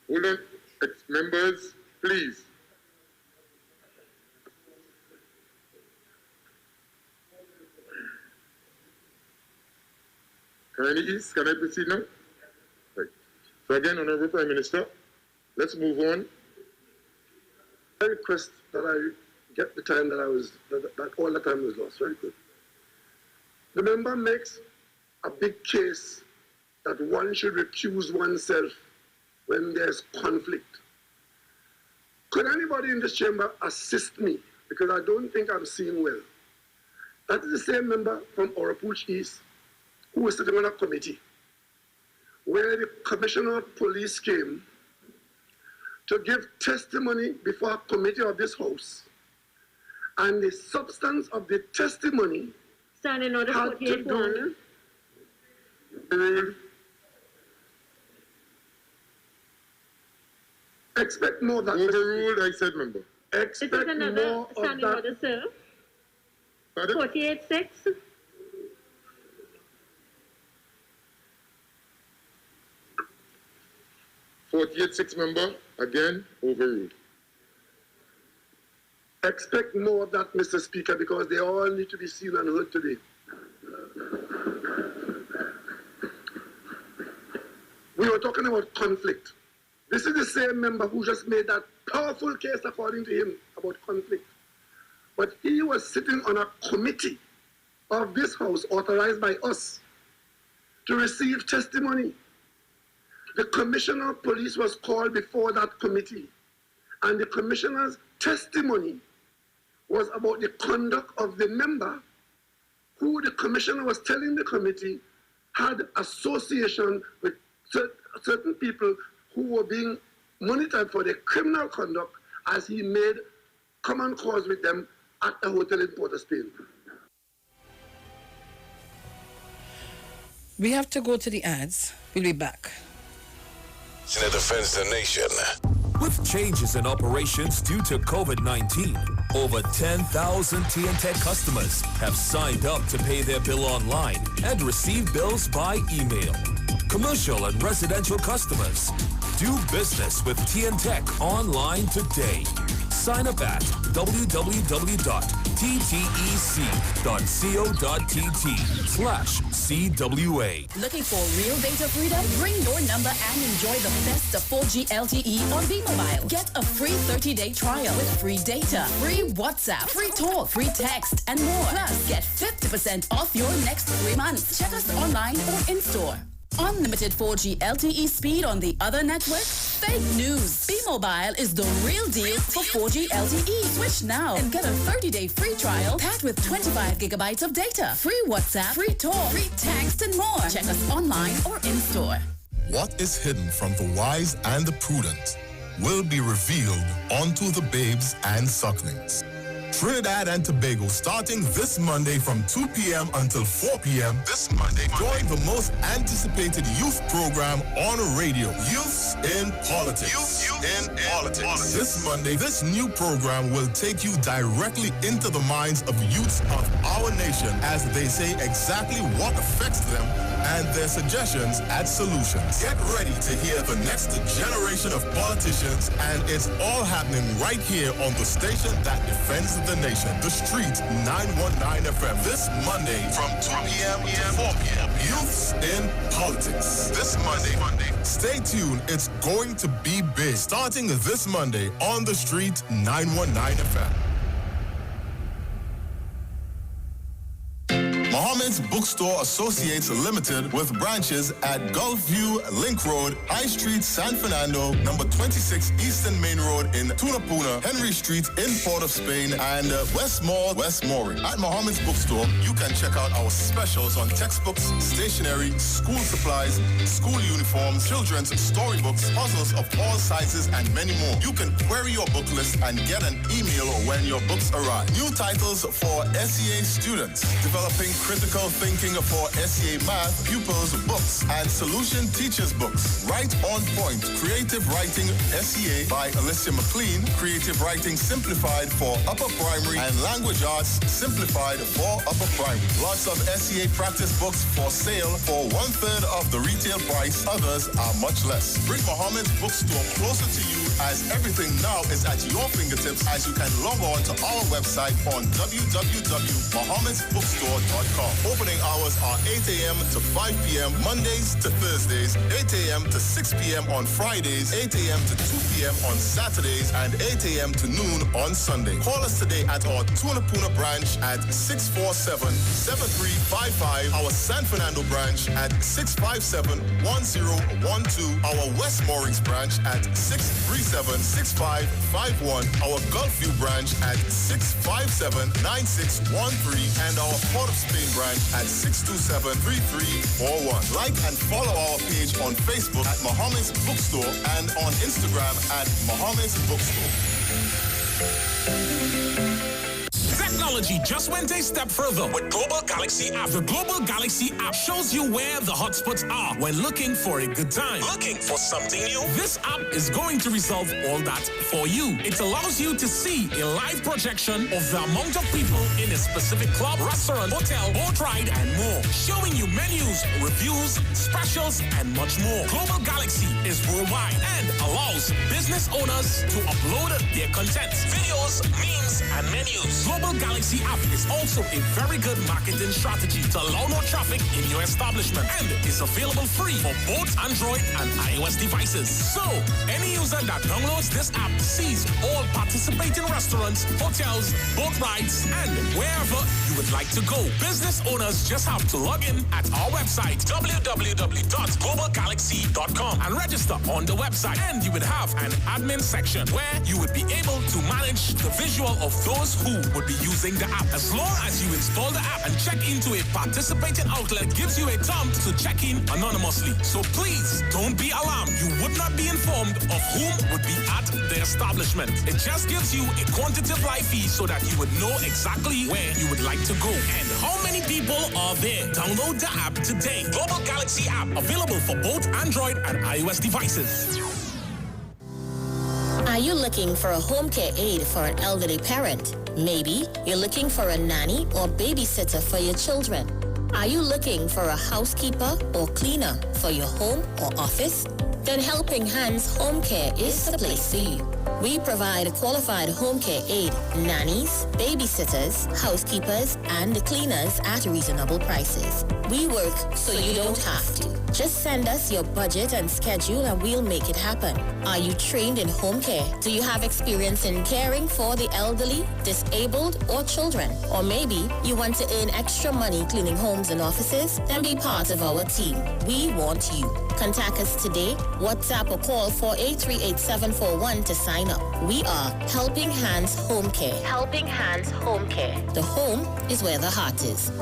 Hold on. Members, please. Can I proceed now? Right. So again, Honorable Prime Minister, let's move on. I request that I get the time that all the time was lost. Very good. The member makes a big case that one should recuse oneself when there's conflict. Could anybody in this chamber assist me? Because I don't think I'm seeing well. That is the same member from Orapooch East who was sitting on a committee where the Commissioner of Police came to give testimony before a committee of this House. And the substance of the testimony Standing order had to do. Expect more of that. Overruled, I said, member. Expect this is another more of standing that. order, sir. Pardon? 48-6. 48-6 member, again, overruled. Expect more of that, Mr. Speaker, because they all need to be seen and heard today. We were talking about conflict. This is the same member who just made that powerful case, according to him, about conflict. But he was sitting on a committee of this House, authorized by us, to receive testimony. The Commissioner of Police was called before that committee, and the Commissioner's testimony was about the conduct of the member who the Commissioner was telling the committee had association with certain people who were being monitored for their criminal conduct as he made common cause with them at a hotel in Port of Spain. We have to go to the ads. We'll be back. Defends the nation. With changes in operations due to COVID-19, Over 10,000 TNTech customers have signed up to pay their bill online and receive bills by email. Commercial and residential customers, do business with TNTech online today. Sign up at www.ttec.co.tt/CWA. Looking for real data freedom? Bring your number and enjoy the best of 4G LTE on B-Mobile. Get a free 30-day trial with free data, free WhatsApp, free talk, free text, and more. Plus, get 50% off your next 3 months. Check us online or in-store. Unlimited 4G LTE speed on the other network? Fake news. B-Mobile is the real deal for 4G LTE. Switch now and get a 30-day free trial packed with 25 gigabytes of data, free WhatsApp, free talk, free text, and more. Check us online or in-store. What is hidden from the wise and the prudent will be revealed unto the babes and sucklings. Trinidad and Tobago starting this Monday from 2 p.m. until 4 p.m. This Monday, join the most anticipated youth program on radio, Youths in Politics. Youth in Politics. This Monday, this new program will take you directly into the minds of youths of our nation as they say exactly what affects them and their suggestions and solutions. Get ready to hear the next generation of politicians, and it's all happening right here on the station that defends the nation, The Street 919 FM. This Monday from 2 p.m. to 4 p.m. Youths in Politics. This Monday. Stay tuned. It's going to be big. Starting this Monday on The Street 919 FM. Mohammed's Bookstore Associates Limited with branches at Gulfview, Link Road, High Street, San Fernando, number 26 Eastern Main Road in Tunapuna, Henry Street in Port of Spain, and West Mall, West Mooring. At Mohammed's Bookstore, you can check out our specials on textbooks, stationery, school supplies, school uniforms, children's storybooks, puzzles of all sizes, and many more. You can query your book list and get an email when your books arrive. New titles for SEA students, developing critical thinking for SEA math pupils books and solution teachers books. Right on point. Creative writing SEA by Alicia McLean. Creative writing simplified for upper primary and language arts simplified for upper primary. Lots of SEA practice books for sale for 1/3 of the retail price. Others are much less. Bring Mohammed's Bookstore closer to you as everything now is at your fingertips as you can log on to our website on www.mohammedsbookstore.com. Opening hours are 8 a.m. to 5 p.m. Mondays to Thursdays, 8 a.m. to 6 p.m. on Fridays, 8 a.m. to 2 p.m. on Saturdays, and 8 a.m. to noon on Sunday. Call us today at our Tunapuna branch at 647-7355, our San Fernando branch at 657-1012, our West Moorings branch at 637-6551, our Gulfview branch at 657-9613, and our Port of Spain branch at 627-3341. Like and follow our page on Facebook at Mohammed's Bookstore and on Instagram at Mohammed's Bookstore. Technology just went a step further with Global Galaxy app. The Global Galaxy app shows you where the hotspots are when looking for a good time. Looking for something new? This app is going to resolve all that for you. It allows you to see a live projection of the amount of people in a specific club, restaurant, hotel, boat ride, and more. Showing you menus, reviews, specials, and much more. Global Galaxy is worldwide and allows business owners to upload their content, videos, memes, and menus. Global Galaxy app is also a very good marketing strategy to allow more traffic in your establishment and is available free for both Android and iOS devices. So, any user that downloads this app sees all participating restaurants, hotels, boat rides, and wherever you would like to go. Business owners just have to log in at our website, www.globalgalaxy.com, and register on the website. And you would have an admin section where you would be able to manage the visual of those who would be using the app. As long as you install the app and check into a participating outlet, gives you a prompt to check in anonymously. So please don't be alarmed. You would not be informed of whom would be at the establishment. It just gives you a quantitative live feed so that you would know exactly where you would like to go and how many people are there. Download the app today. Global Galaxy app available for both Android and iOS devices. Are you looking for a home care aide for an elderly parent? Maybe you're looking for a nanny or babysitter for your children. Are you looking for a housekeeper or cleaner for your home or office? Then Helping Hands Home Care is the place for you. We provide qualified home care aid, nannies, babysitters, housekeepers, and cleaners at reasonable prices. We work so you don't have to. Just send us your budget and schedule and we'll make it happen. Are you trained in home care? Do you have experience in caring for the elderly, disabled, or children? Or maybe you want to earn extra money cleaning homes and offices? Then be part of our team. We want you. Contact us today, WhatsApp or call 4838741 to sign up. We are Helping Hands Home Care. Helping Hands Home Care. The home is where the heart is.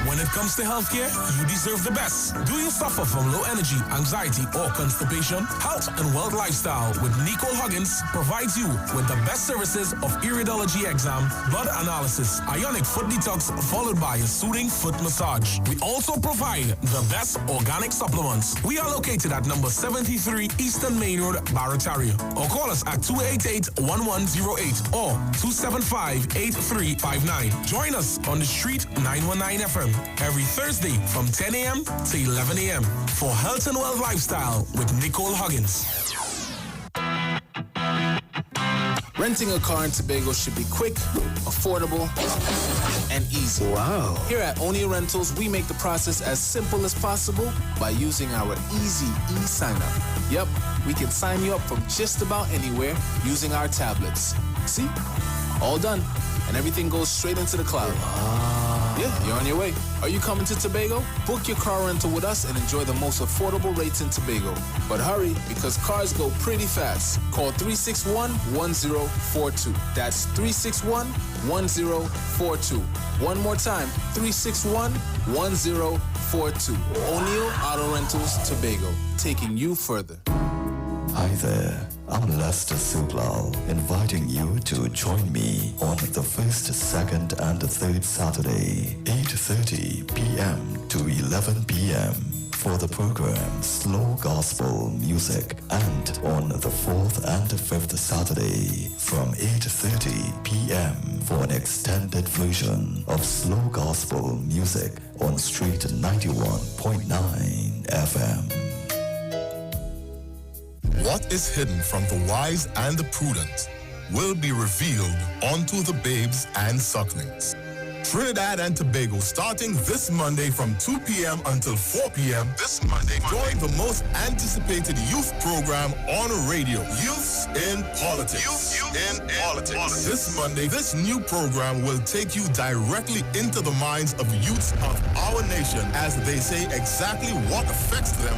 When it comes to healthcare, you deserve the best. Do you suffer from low energy, anxiety, or constipation? Health and Wealth Lifestyle with Nicole Huggins provides you with the best services of iridology exam, blood analysis, ionic foot detox, followed by a soothing foot massage. We also provide the best organic supplements. We are located at number 73 Eastern Main Road, Barrataria. Or call us at 288-1108 or 275-8359. Join us on the street 919 FM. Every Thursday from 10 a.m. to 11 a.m. for Health and Wealth Lifestyle with Nicole Huggins. Renting a car in Tobago should be quick, affordable, and easy. Wow. Here at O'Neill Rentals, we make the process as simple as possible by using our easy e-sign-up. Yep, we can sign you up from just about anywhere using our tablets. See? All done. And everything goes straight into the cloud. Yeah, you're on your way. Are you coming to Tobago? Book your car rental with us and enjoy the most affordable rates in Tobago. But hurry, because cars go pretty fast. Call 361-1042. That's 361-1042. One more time, 361-1042. O'Neill Auto Rentals, Tobago, taking you further. Hi there, I'm Lester Suglal, inviting you to join me on the first, second, and third Saturday, 8:30 p.m. to 11 p.m. for the program Slow Gospel Music, and on the fourth and fifth Saturday from 8:30 p.m. for an extended version of Slow Gospel Music on Street 91.9 FM. What is hidden from the wise and the prudent will be revealed unto the babes and sucklings. Trinidad and Tobago, starting this Monday from 2 p.m. until 4 p.m. This Monday, join the most anticipated youth program on radio, Youths in Politics. Youth in Politics. This Monday, this new program will take you directly into the minds of youths of our nation as they say exactly what affects them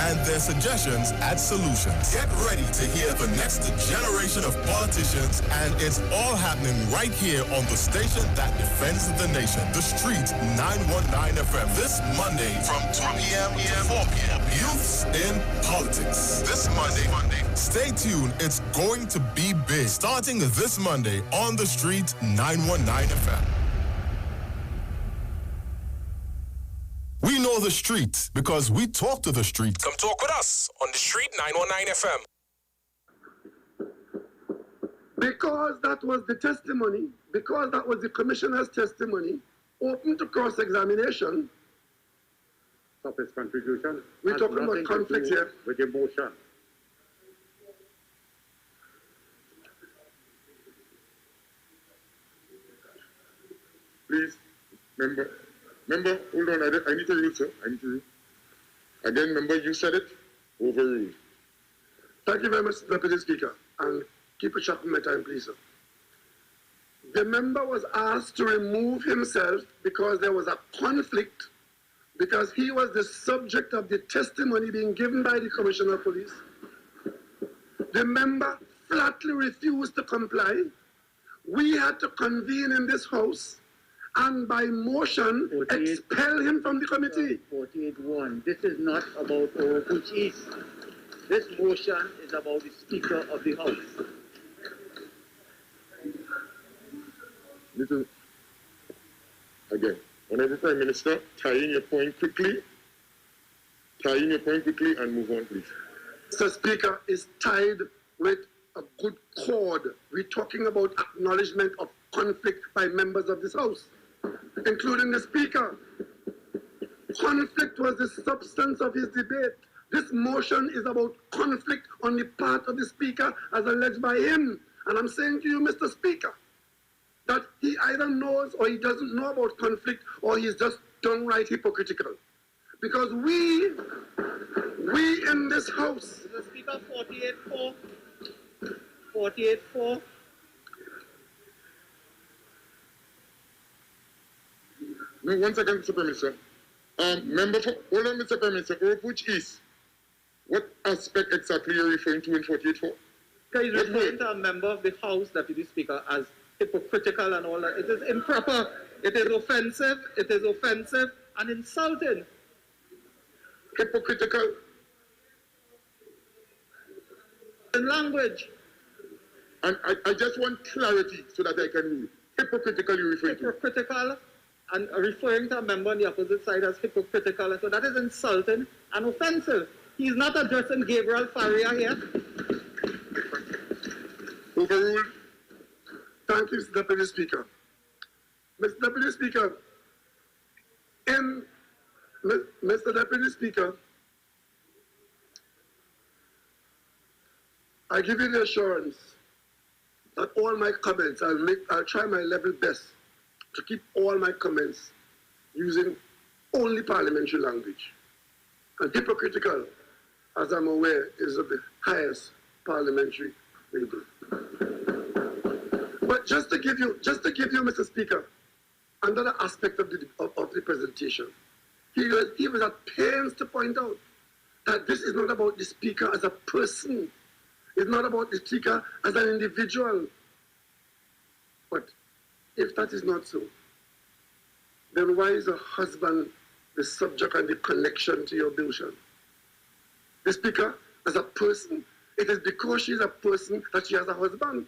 and their suggestions and solutions. Get ready to hear the next generation of politicians, and it's all happening right here on the station that defends the nation. The Street 919 FM. This Monday from 2 p.m. to 4 p.m. Youths in Politics. This Monday. Stay tuned. It's going to be big. Starting this Monday on the Street 919 FM. We know the street because we talk to the street. Come talk with us on the Street 919 FM. Because that was the testimony, because that was the commissioner's testimony, open to cross-examination. Stop his contribution. We're talking about conflict here. With your motion. Please, member, hold on, I need to rule, sir. I need to rule. Again, member, you said it, overruled. Thank you very much, Deputy Speaker. And keep a check on my time, please, sir. The member was asked to remove himself because there was a conflict, because he was the subject of the testimony being given by the Commissioner of Police. The member flatly refused to comply. We had to convene in this House and by motion expel him from the committee. 48-1. This is not about which is. This motion is about the Speaker of the House. Listen, again, Honorable Prime Minister, tying your point quickly. tie in your point quickly and move on, please. Mr. Speaker, is tied with a good chord. We're talking about acknowledgement of conflict by members of this House, including the Speaker. Conflict was the substance of his debate. This motion is about conflict on the part of the Speaker as alleged by him. And I'm saying to you, Mr. Speaker, that he either knows or he doesn't know about conflict, or he's just downright hypocritical. Because we in this House... Mr. Speaker, 48-4. 48-4. No, 1 second, Mr. Prime Minister. Member for... Hold on, Mr. Prime Minister. Which is... What aspect exactly are you referring to in 48-4? He's referring to a member of the House, Deputy Speaker, as hypocritical and all that. It is improper. It is offensive. It is offensive and insulting. Hypocritical. In language. And I just want clarity so that I can rule. Hypocritical you refer to? Hypocritical and referring to a member on the opposite side as hypocritical. So that is insulting and offensive. He's not addressing Gabriel Faria here. Overruled. Thank you, Mr. Deputy Speaker. Mr. Deputy Speaker, Mr. Deputy Speaker, I give you the assurance that all my comments, I'll try my level best to keep all my comments using only parliamentary language. And hypocritical, as I'm aware, is of the highest parliamentary label. But just to give you, Mr. Speaker, another aspect of the presentation, he was at pains to point out that this is not about the Speaker as a person. It's not about the Speaker as an individual. But if that is not so, then why is a husband the subject and the connection to your motion? The Speaker as a person, it is because she is a person that she has a husband.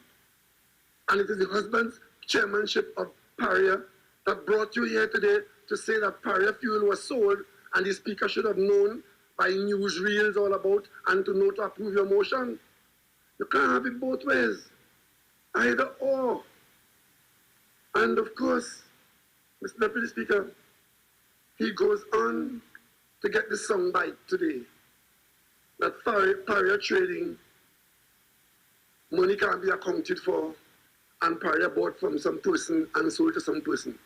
And it is the husband's chairmanship of Paria that brought you here today to say that Paria fuel was sold, and the Speaker should have known by newsreels all about and to know to approve your motion. You can't have it both ways, either or. And of course, Mr. Deputy Speaker, he goes on to get the soundbite today that Paria trading money can't be accounted for, and Paria bought from some person and sold to some person.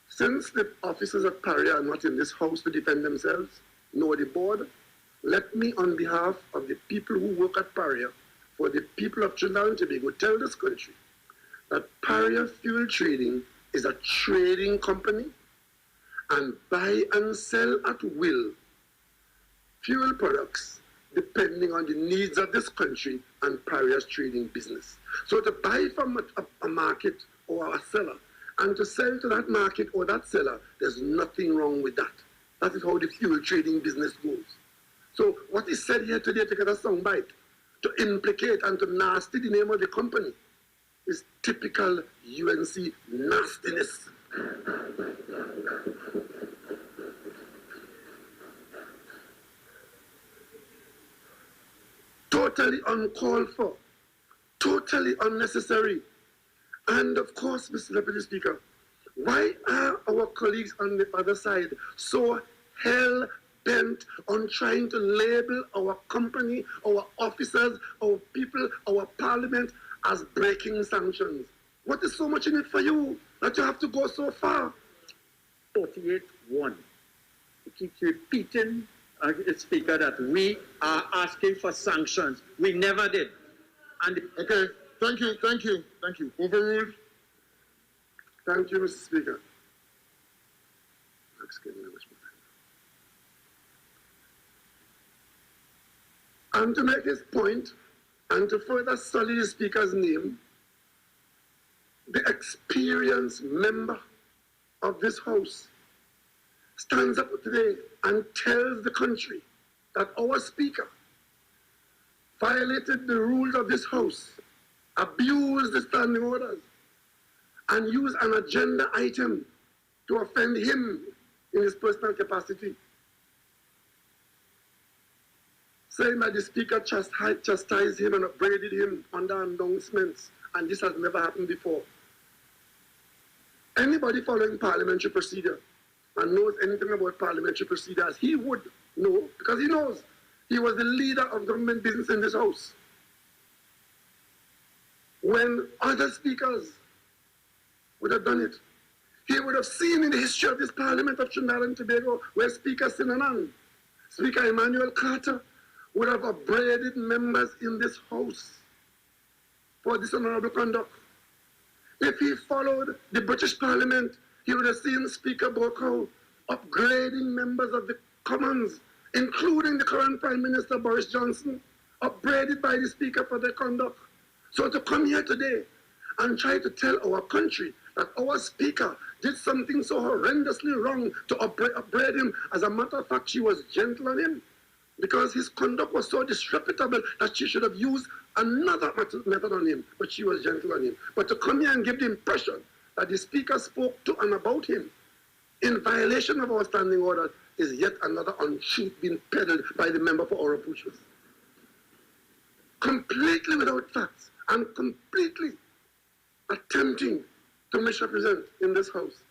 Since the officers at Paria are not in this House to defend themselves, nor the board, let me, on behalf of the people who work at Paria, for the people of Trinidad and Tobago, tell this country that Paria Fuel Trading is a trading company and buy and sell at will fuel products depending on the needs of this country and Paria's trading business. So to buy from a market or a seller and to sell to that market or that seller, there's nothing wrong with that. That is how the fuel trading business goes. So what is said here today to get a soundbite, to implicate and to nasty the name of the company, is typical UNC nastiness. Totally uncalled for, totally unnecessary. And of course, Mr. Deputy Speaker, why are our colleagues on the other side so hell-bent on trying to label our company, our officers, our people, our parliament as breaking sanctions? What is so much in it for you that you have to go so far? 48-1. He keeps repeating, Speaker, that we are asking for sanctions. We never did. And okay, thank you. Overruled. Thank you, Mr. Speaker. And to make his point, and to further sully the Speaker's name, the experienced member of this House stands up today and tells the country that our Speaker violated the rules of this House, abused the standing orders, and used an agenda item to offend him in his personal capacity. saying that the Speaker chastised him and upbraided him under announcements, and this has never happened before. Anybody following parliamentary procedure and knows anything about parliamentary procedures, he would know, because he knows he was the leader of government business in this House. When other speakers would have done it, he would have seen in the history of this Parliament of Trinidad and Tobago where Speaker Sinanan, Speaker Emmanuel Carter would have upbraided members in this House for dishonorable conduct. If he followed the British Parliament, he would have seen Speaker Borkow upgrading members of the Commons, including the current Prime Minister Boris Johnson, upbraided by the Speaker for their conduct. So to come here today and try to tell our country that our Speaker did something so horrendously wrong to upbraid him, as a matter of fact, she was gentle on him, because his conduct was so disreputable that she should have used another method on him, but she was gentle on him. But to come here and give the impression that the Speaker spoke to and about him in violation of our standing order is yet another untruth being peddled by the member for Oropuchus. Completely without facts and completely attempting to misrepresent in this House.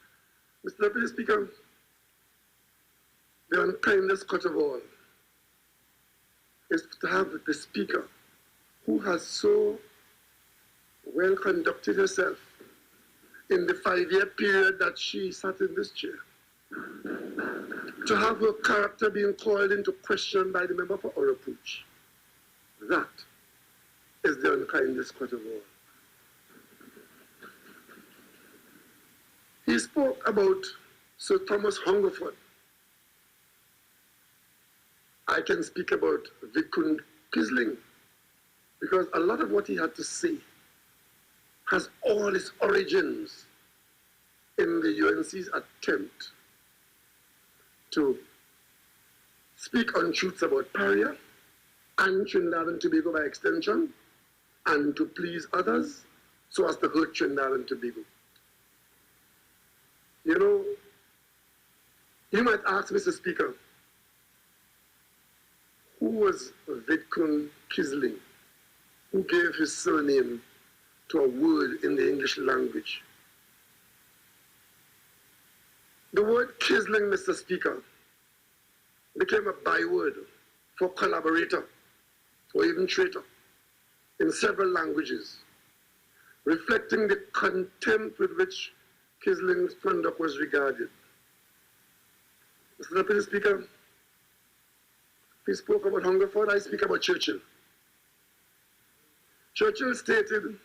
Mr. Deputy Speaker, the unkindest cut of all is to have the Speaker, who has so well conducted herself in the 5-year period that she sat in this chair, to have her character being called into question by the member for Oropuch. That is the unkindest cut of all. He spoke about Sir Thomas Hungerford. I can speak about Vikund Kisling, because a lot of what he had to say has all its origins in the UNC's attempt to speak untruths about Paria and Trinidad and Tobago by extension, and to please others so as to hurt Trinidad and Tobago. You know, you might ask, Mr. Speaker, who was Vidkun Kisling, who gave his surname to a word in the English language? The word Kisling, Mr. Speaker, became a byword for collaborator or even traitor in several languages, reflecting the contempt with which Kisling's conduct was regarded. Mr. Deputy Speaker, he spoke about Hungerford, I speak about Churchill. Churchill stated,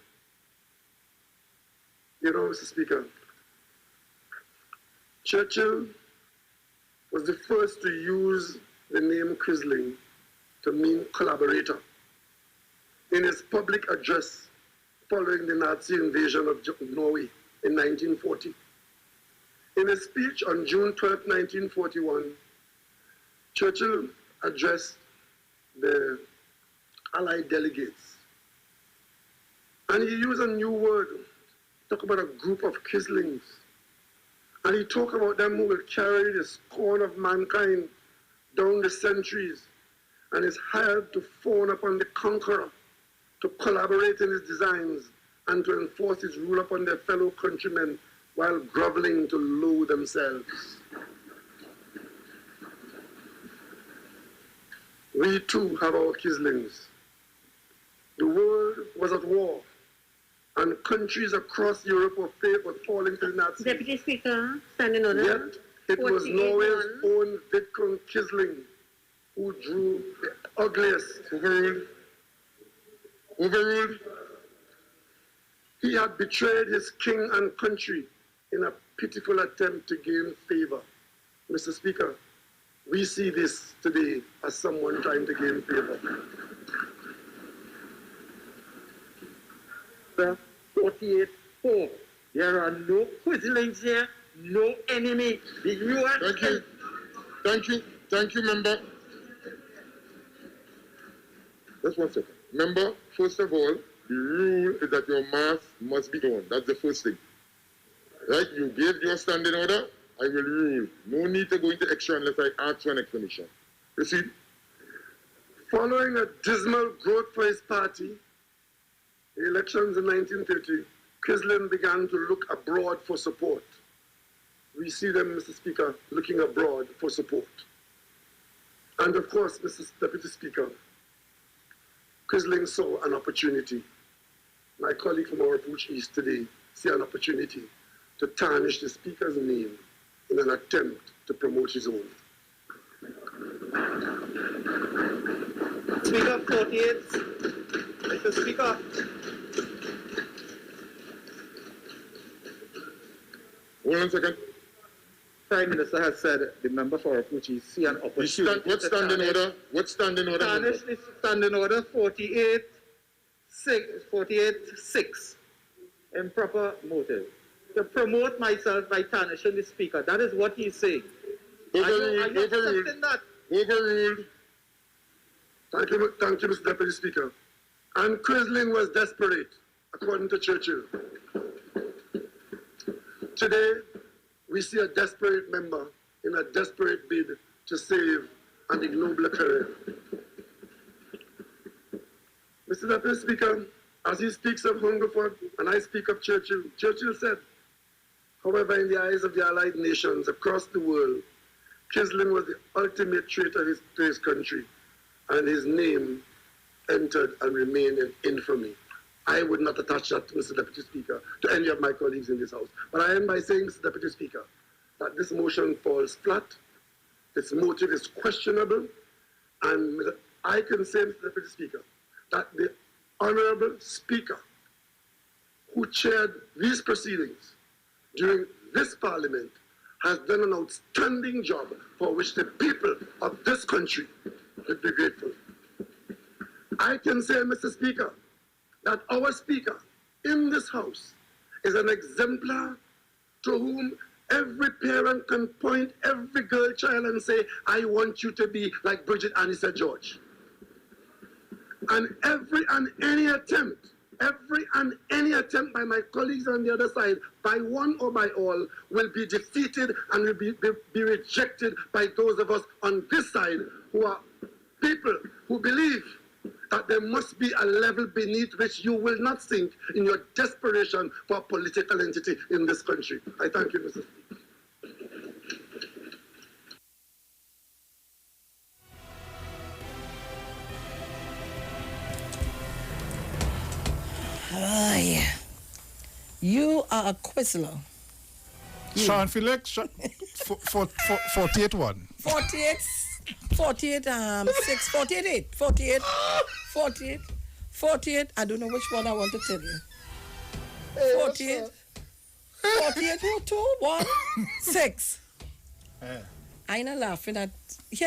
you know, Mr. Speaker, Churchill was the first to use the name Kisling to mean collaborator in his public address following the Nazi invasion of Norway in 1940. In a speech on June 12, 1941, Churchill addressed the Allied delegates. And he used a new word, talk about a group of Kislings. And he talked about them who will carry the scorn of mankind down the centuries and is hired to fawn upon the conqueror, to collaborate in his designs and to enforce his rule upon their fellow countrymen while groveling to low themselves. We too have our Kislings. The world was at war, and countries across Europe were falling to the Nazis. Deputy Speaker, stand in order. Yet it was Norway's own Vidkun Kisling who drew the ugliest. Overruled. He had betrayed his king and country in a pitiful attempt to gain favor. Mr. Speaker, we see this today as someone trying to gain favor. 48-4. There are no Quislings here, no enemy. The US. Thank you, member. Just 1 second. Member, first of all, the rule is that your math must be done. That's the first thing. Right? You gave your standing order, I will rule. No need to go into extra unless I ask for an explanation. Proceed. Following a dismal growth for his party, the elections in 1930, Quisling began to look abroad for support. We see them, Mr. Speaker, looking abroad for support. And of course, Mr. Deputy Speaker, Quisling saw an opportunity. My colleague from our Puch East today see an opportunity to tarnish the Speaker's name in an attempt to promote his own. Speaker 48, Mr. Speaker. Hold on a second. Prime Minister has said the member for Apuchi see an opportunity. What standing order? What standing order? Tarnish this standing order 48-6. Improper motive. To promote myself by tarnishing the Speaker. That is what he's saying. Overruled. Accepting that. Overruled. Thank you, Mr. Deputy Speaker. And Quisling was desperate, according to Churchill. Today, we see a desperate member in a desperate bid to save an ignoble career. Mr. Deputy Speaker, as he speaks of Hungerford and I speak of Churchill, Churchill said, however, in the eyes of the Allied nations across the world, Quisling was the ultimate traitor to his country, and his name entered and remained in infamy. I would not attach that to Mr. Deputy Speaker, to any of my colleagues in this House. But I end by saying, Mr. Deputy Speaker, that this motion falls flat, its motive is questionable, and I can say, Mr. Deputy Speaker, that the Honourable Speaker, who chaired these proceedings during this Parliament, has done an outstanding job for which the people of this country should be grateful. I can say, Mr. Speaker, that our Speaker in this House is an exemplar to whom every parent can point every girl child and say, I want you to be like Bridget Annie St. George. And every and any attempt by my colleagues on the other side, by one or by all, will be defeated and will be rejected by those of us on this side who are people who believe that there must be a level beneath which you will not sink in your desperation for political entity in this country. I thank you, Mr. Speaker. You are a Quisler. Sharon Felix, 48-1. 48, I don't know which one I want to tell you. 48, 2, 1, 6. I ain't laughing at,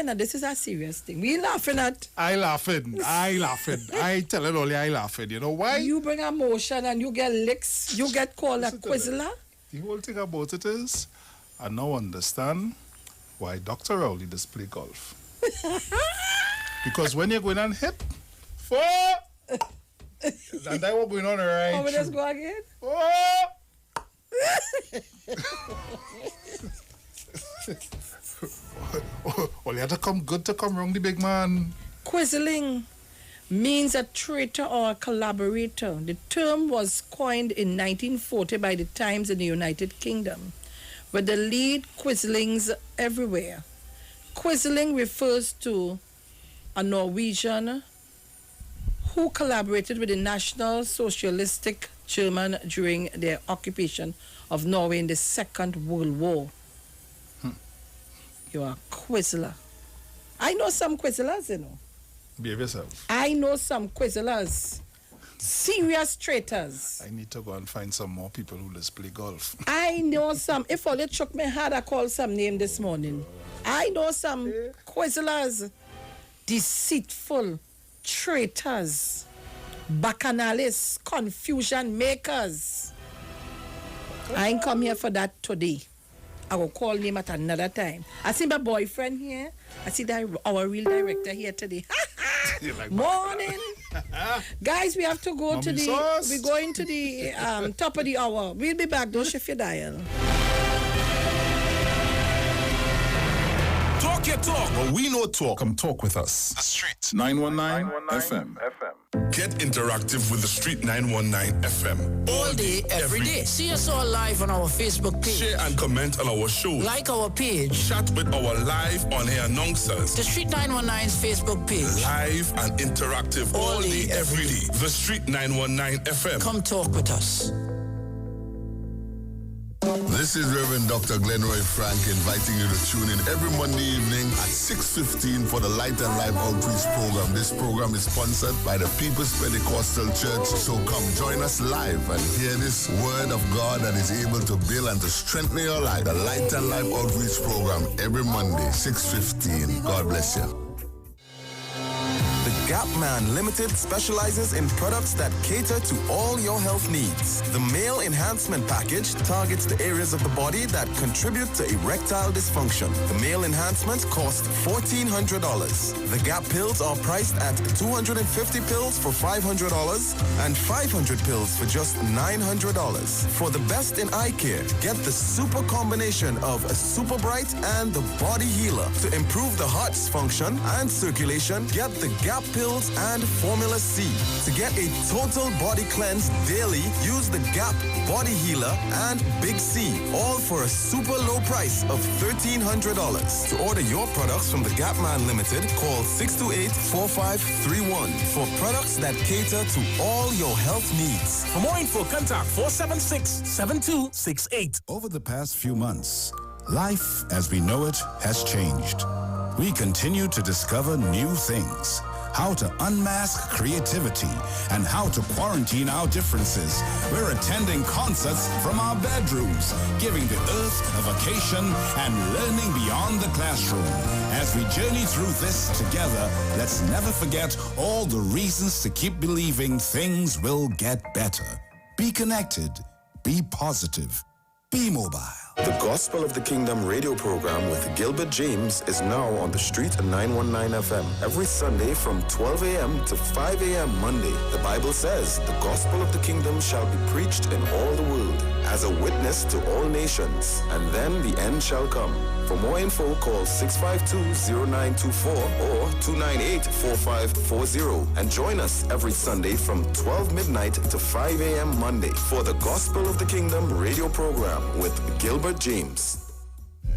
now this is a serious thing. We laughing at. I laughing. I tell it only I laughing. You know why? You bring a motion and you get licks, you get called a Quisler. The whole thing about it is, I now understand why Dr. Rowley does play golf. Because when you're going on hit, 4, and that was going on right. How many just go again? 4. Well, you have to come good to come wrong, the big man. Quisling means a traitor or a collaborator. The term was coined in 1940 by the Times in the United Kingdom, where the lead Quislings everywhere. Quisling refers to a Norwegian who collaborated with the National Socialistic German during their occupation of Norway in the Second World War. You are a Quisler. I know some Quislers, you know. Behave yourself. I know some Quislers. Serious traitors. I need to go and find some more people who just play golf. I know some. If all it shook me hard, I called some name this morning. I know some Quislers. Deceitful traitors. Bacchanalists. Confusion makers. I ain't come here for that today. I will call him at another time. I see my boyfriend here. I see our real director here today. Like morning. Guys, we have to go Mommy to the sauce. We're going to the top of the hour. We'll be back. Don't shift your dial. Talk your talk. Well, we know talk. Come talk with us. The Street 919 FM. Get interactive with the Street 919 FM. All day, every day. See us all live on our Facebook page. Share and comment on our show. Like our page. Chat with our live on-air announcers. The Street 919's Facebook page. Live and interactive all day, every day. The Street 919 FM. Come talk with us. This is Reverend Dr. Glenroy Frank inviting you to tune in every Monday evening at 6:15 for the Light and Life Outreach Program. This program is sponsored by the People's Pentecostal Church. So come join us live and hear this word of God that is able to build and to strengthen your life. The Light and Life Outreach Program every Monday, 6:15. God bless you. The Gap Man Limited specializes in products that cater to all your health needs. The Male Enhancement Package targets the areas of the body that contribute to erectile dysfunction. The Male Enhancement costs $1,400. The Gap pills are priced at 250 pills for $500 and 500 pills for just $900. For the best in eye care, get the super combination of a Super Bright and the Body Healer. To improve the heart's function and circulation, get the Gap pills and Formula C. To get a total body cleanse daily, use the Gap Body Healer and Big C, all for a super low price of $1,300. To order your products from the Gap Man Limited, call 628-4531 for products that cater to all your health needs. For more info, contact 476-7268. Over the past few months, life as we know it has changed. We continue to discover new things, how to unmask creativity, and how to quarantine our differences. We're attending concerts from our bedrooms, giving the earth a vacation and learning beyond the classroom. As we journey through this together, let's never forget all the reasons to keep believing things will get better. Be connected, be positive, be mobile. The Gospel of the Kingdom radio program with Gilbert James is now on the Street at 919 FM every Sunday from 12 a.m. to 5 a.m. Monday. The Bible says the Gospel of the Kingdom shall be preached in all the world as a witness to all nations, and then the end shall come. For more info, call 652-0924 or 298-4540 and join us every Sunday from 12 midnight to 5 a.m. Monday for the Gospel of the Kingdom radio program with Gilbert James.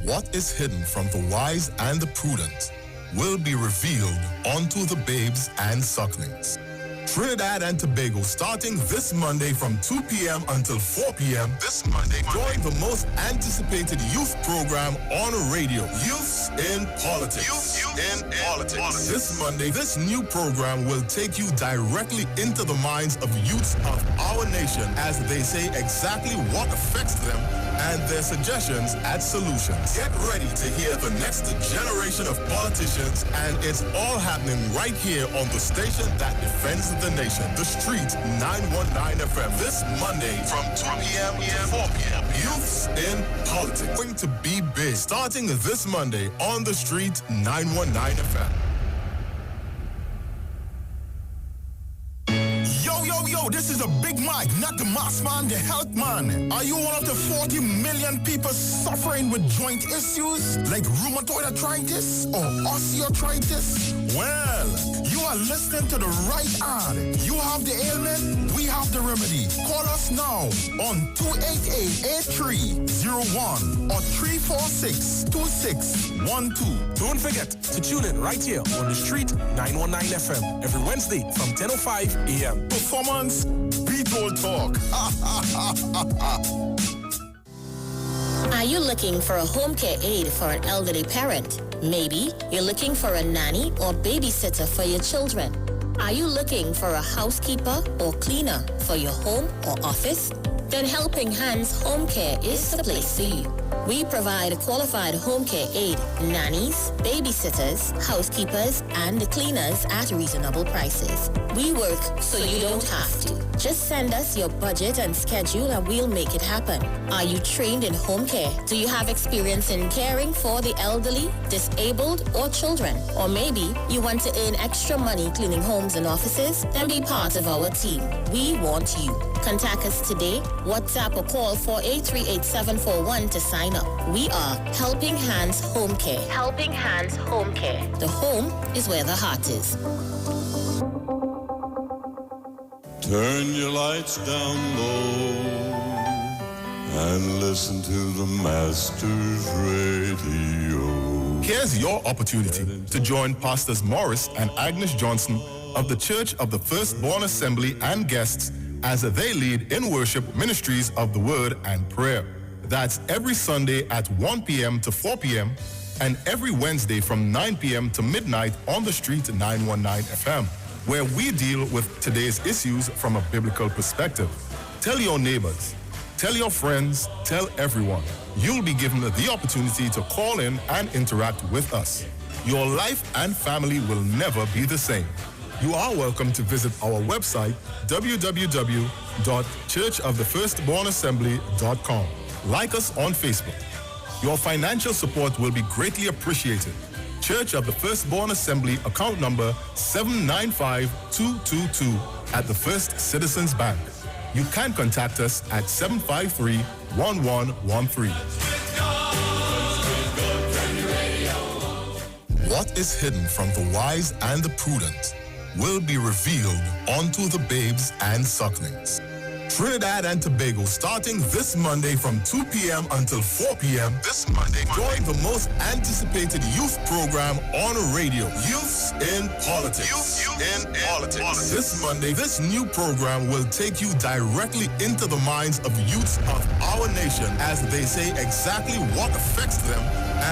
What is hidden from the wise and the prudent will be revealed unto the babes and sucklings. Trinidad and Tobago starting this Monday from 2 p.m. until 4 p.m. This Monday, join the most anticipated youth program on radio, Youths in Politics. Youth in Politics. This Monday, this new program will take you directly into the minds of youths of our nation as they say exactly what affects them and their suggestions and solutions. Get ready to hear the next generation of politicians, and it's all happening right here on the station that defends the nation, the Street 919 FM. This Monday from 2 p.m. to 4 p.m. Youths in Politics. Going to be big. Starting this Monday on the Street 919 FM. Yo, this is a Big Mike, not the mass man, the health man. Are you one of the 40 million people suffering with joint issues like rheumatoid arthritis or osteoarthritis? Well, you are listening to the right ad. You have the ailment, we have the remedy. Call us now on 288-8301 or 346-2612. Don't forget to tune in right here on the Street 919 FM every Wednesday from 10:05 a.m. Performance, beat all talk. Are you looking for a home care aide for an elderly parent? Maybe you're looking for a nanny or babysitter for your children. Are you looking for a housekeeper or cleaner for your home or office? Then Helping Hands Home Care is the place for you. We provide qualified home care aid, nannies, babysitters, housekeepers, and cleaners at reasonable prices. We work so you don't have to. Just send us your budget and schedule and we'll make it happen. Are you trained in home care? Do you have experience in caring for the elderly, disabled, or children? Or maybe you want to earn extra money cleaning homes and offices? Then be part of our team. We want you. Contact us today, WhatsApp or call 4838741 to sign up. We are Helping Hands Home Care. Helping Hands Home Care. The home is where the heart is. Turn your lights down low and listen to the Master's Radio. Here's your opportunity to join Pastors Morris and Agnes Johnson of the Church of the Firstborn Assembly and guests as they lead in worship ministries of the Word and Prayer. That's every Sunday at 1 p.m. to 4 p.m. and every Wednesday from 9 p.m. to midnight on the street 919 FM, where we deal with today's issues from a biblical perspective. Tell your neighbors, tell your friends, tell everyone. You'll be given the opportunity to call in and interact with us. Your life and family will never be the same. You are welcome to visit our website, www.churchofthefirstbornassembly.com. Like us on Facebook. Your financial support will be greatly appreciated. Church of the Firstborn Assembly, account number 795222 at the First Citizens Bank. You can contact us at 753-1113. What is hidden from the wise and the prudent will be revealed unto the babes and sucklings. Trinidad and Tobago starting this Monday from 2 p.m. until 4 p.m. This Monday, join the most anticipated youth program on radio, Youths in Politics. Youth in Politics. This Monday, this new program will take you directly into the minds of youths of our nation as they say exactly what affects them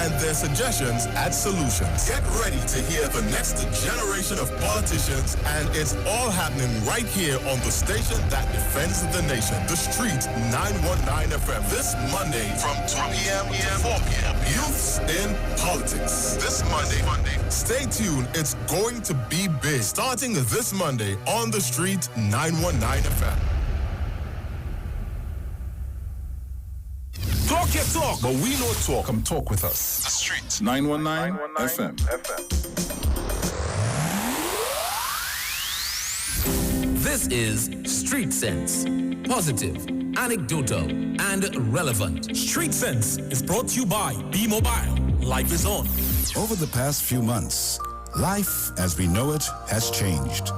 and their suggestions and solutions. Get ready to hear the next generation of politicians, and it's all happening right here on the station that defends the nation, the street 919 FM. This Monday from 2 p.m. to 4 p.m. Youths in Politics. This Monday. Stay tuned. It's going to be big. Starting this Monday on the street 919 FM. Talk your talk, but we know talk. Come talk with us. The Street 919 FM. This is Street Sense. Positive, anecdotal, and relevant. Street Sense is brought to you by B-Mobile. Life is on. Over the past few months, life as we know it has changed.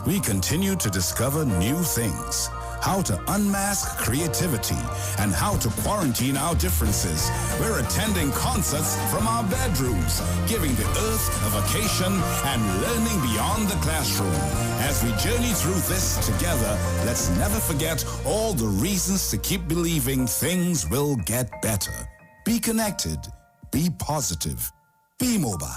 We continue to discover new things. How to unmask creativity and how to quarantine our differences. We're attending concerts from our bedrooms, giving the earth a vacation and learning beyond the classroom. As we journey through this together, let's never forget all the reasons to keep believing things will get better. Be connected, be positive, be mobile.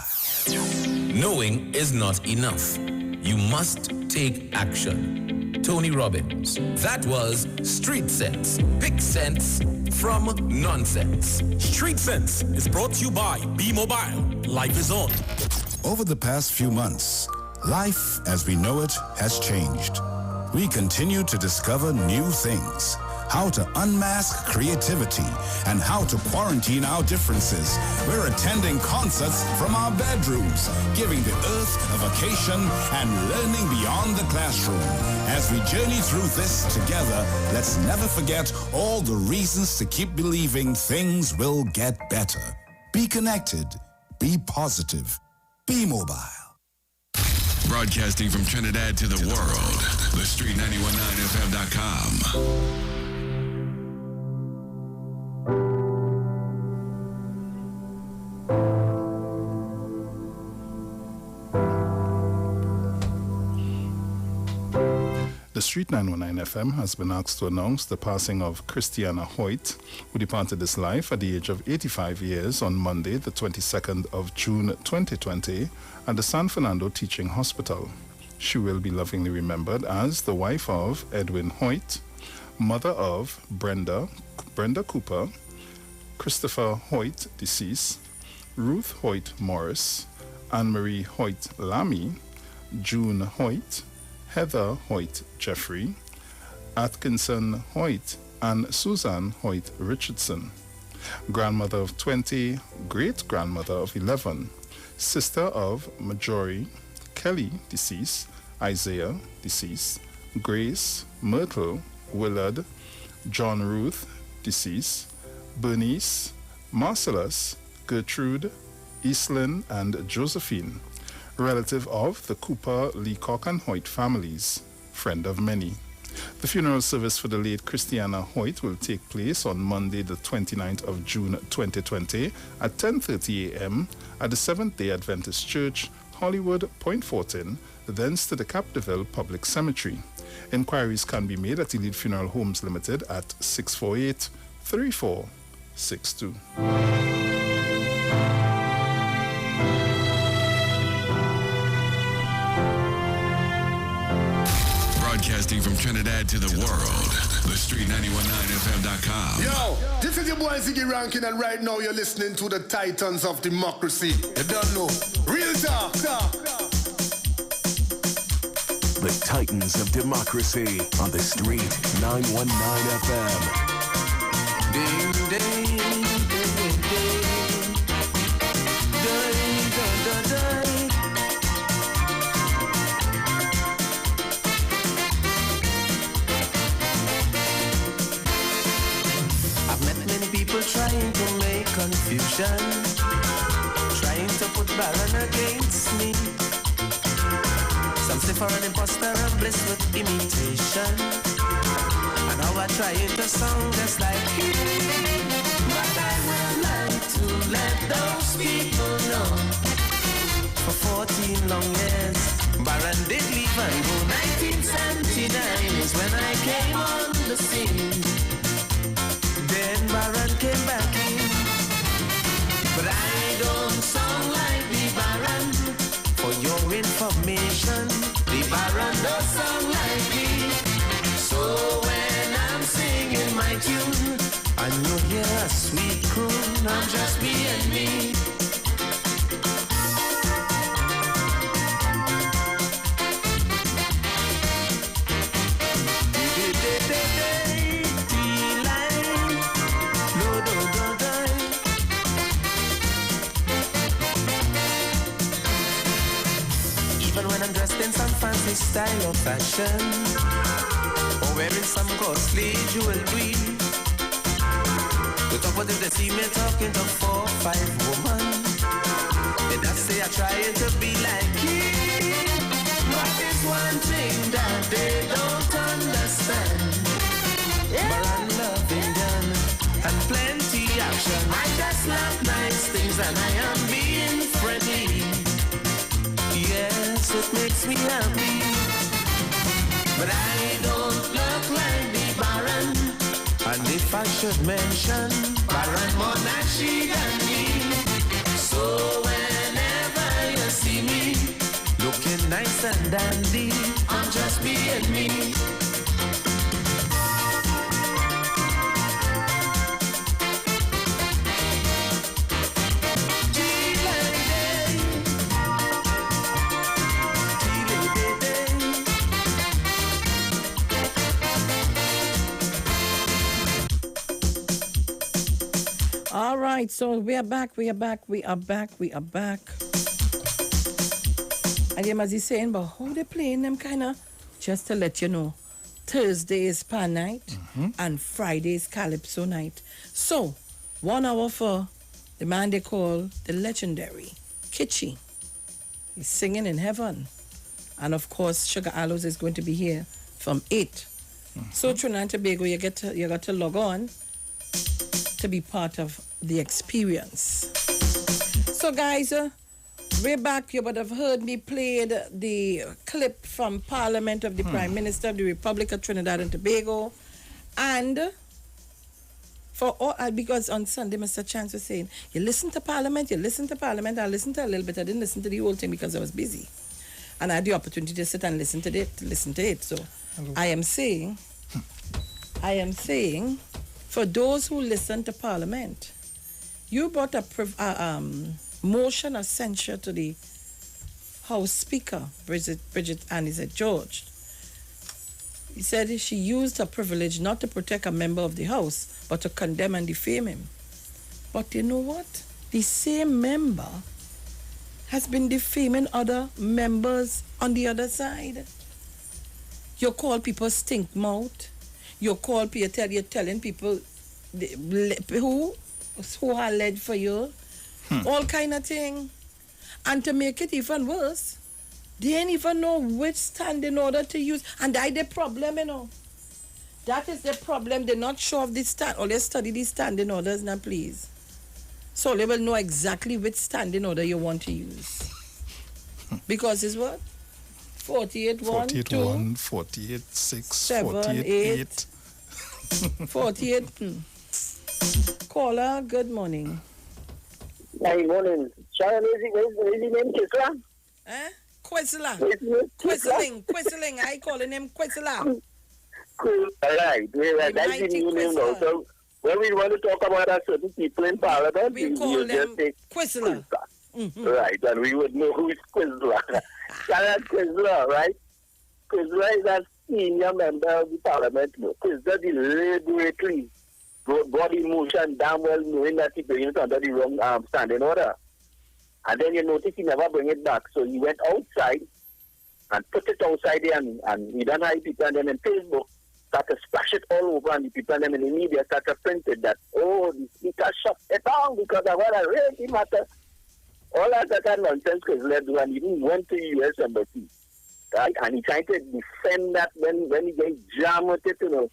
Knowing is not enough. You must take action. Tony Robbins. That was Street Sense. Pick sense from nonsense. Street Sense is brought to you by B-Mobile. Life is on. Over the past few months, life as we know it has changed. We continue to discover new things. How to unmask creativity and how to quarantine our differences. We're attending concerts from our bedrooms, giving the earth a vacation and learning beyond the classroom. As we journey through this together, let's never forget all the reasons to keep believing things will get better. Be connected, be positive, be mobile. Broadcasting from Trinidad to the world, the Street919FM.com. The Street 919 FM has been asked to announce the passing of Christiana Hoyt, who departed this life at the age of 85 years on Monday, the 22nd of June 2020, at the San Fernando Teaching Hospital. She will be lovingly remembered as the wife of Edwin Hoyt, mother of Brenda Cooper, Christopher Hoyt, deceased, Ruth Hoyt Morris, Anne-Marie Hoyt Lamy, June Hoyt, Heather Hoyt Jeffrey, Atkinson Hoyt and Susan Hoyt Richardson. Grandmother of 20, great-grandmother of 11, sister of Marjorie, Kelly, deceased, Isaiah, deceased, Grace, Myrtle, Willard, John Ruth, deceased, Bernice, Marcellus, Gertrude, Eastlyn, and Josephine, relative of the Cooper, Leacock, and Hoyt families, friend of many. The funeral service for the late Christiana Hoyt will take place on Monday, the 29th of June 2020 at 10:30 a.m. at the Seventh-day Adventist Church, Hollywood, Point Fortin, thence to the Capdeville Public Cemetery. Inquiries can be made at Elite Funeral Homes Limited at 648-3462. Broadcasting from Trinidad to the world, the Street 919FM.com. Yo, this is your boy Ziggy Rankin, and right now you're listening to the Titans of Democracy. You don't know. Real talk. The Titans of Democracy on the Street 919 FM. Ding, ding, ding, ding, ding. Ding, ding, ding, ding. I've met many people trying to make confusion, trying to put Baron against me. Some say for an imposter and bliss with imitation, and how I trying to sound just like him. But I would like to let those people know, for 14 long years, Baron did leave and go. 1979 is when I came on the scene. Then Baron came back in, but I don't sound like the Baron. For your information, the Baron does sound like me. So when I'm singing my tune, and you hear a sweet croon, I'm just being me. In some fancy style or fashion, or wearing some costly jewelry. To talk about if they see me talking to 4 or 5 women, they just say I'm trying to be like him. But there's one thing that they don't understand. Baron loving gun and plenty action. I just love nice things and I am being friendly. Yes, it makes me happy, but I don't look like the Baron. And if I should mention, Baron more nasty than me. So whenever you see me looking nice and dandy, I'm just being me. All right, so we are back. And you must be saying, but how they playing them kind of? Just to let you know, Thursday is Pan Night and Friday is Calypso Night. So, 1 hour for the man they call the legendary Kitchi. He's singing in heaven. And of course, Sugar Aloes is going to be here from 8. So Trinidad and Tobago, you got to log on to be part of the experience. So guys, way back you would have heard me played the clip from Parliament of the Prime Minister of the Republic of Trinidad and Tobago. And for all, because on Sunday Mr. Chance was saying, you listen to Parliament. I listened to a little bit. I didn't listen to the whole thing because I was busy. And I had the opportunity to sit and listen to it. So I am saying, for those who listen to Parliament, you brought a motion of censure to the House Speaker, Bridget Annie George. He said she used her privilege not to protect a member of the House, but to condemn and defame him. But you know what? The same member has been defaming other members on the other side. You call people stink mouth. You call people, you're telling people who are led for you. All kind of thing. And to make it even worse, they ain't even know which standing order to use. And that's the problem, you know. That is the problem. They're not sure of the stand. Or they study these standing orders now, please. So they will know exactly which standing order you want to use. Because it's what? 48, 1, 48, 2, 1, 48, 6, 7, 48, 8. 48. Caller, good morning. Good morning. Sharon, is his name Kisla? Eh? Quisla. Quisling. I calling him Quisla. Cool. All right. That's the new name now. So when we want to talk about a certain people in Parliament, we call them Quisla. Right, and we would know who is Quisla. Sharon Quisla, right? Quisla is a senior member of the Parliament. Quisla deliberately brought in motion damn well knowing that he bring it under the wrong standing order. And then you notice he never bring it back. So he went outside and put it outside there and he done high people and then in Facebook started to splash it all over and the people and then in the media started printed that, oh, the speaker shut it down because of what I really matter. All that nonsense was led to and he even went to the U.S. Embassy. Right? And he tried to defend that when he got jammed with it, you know.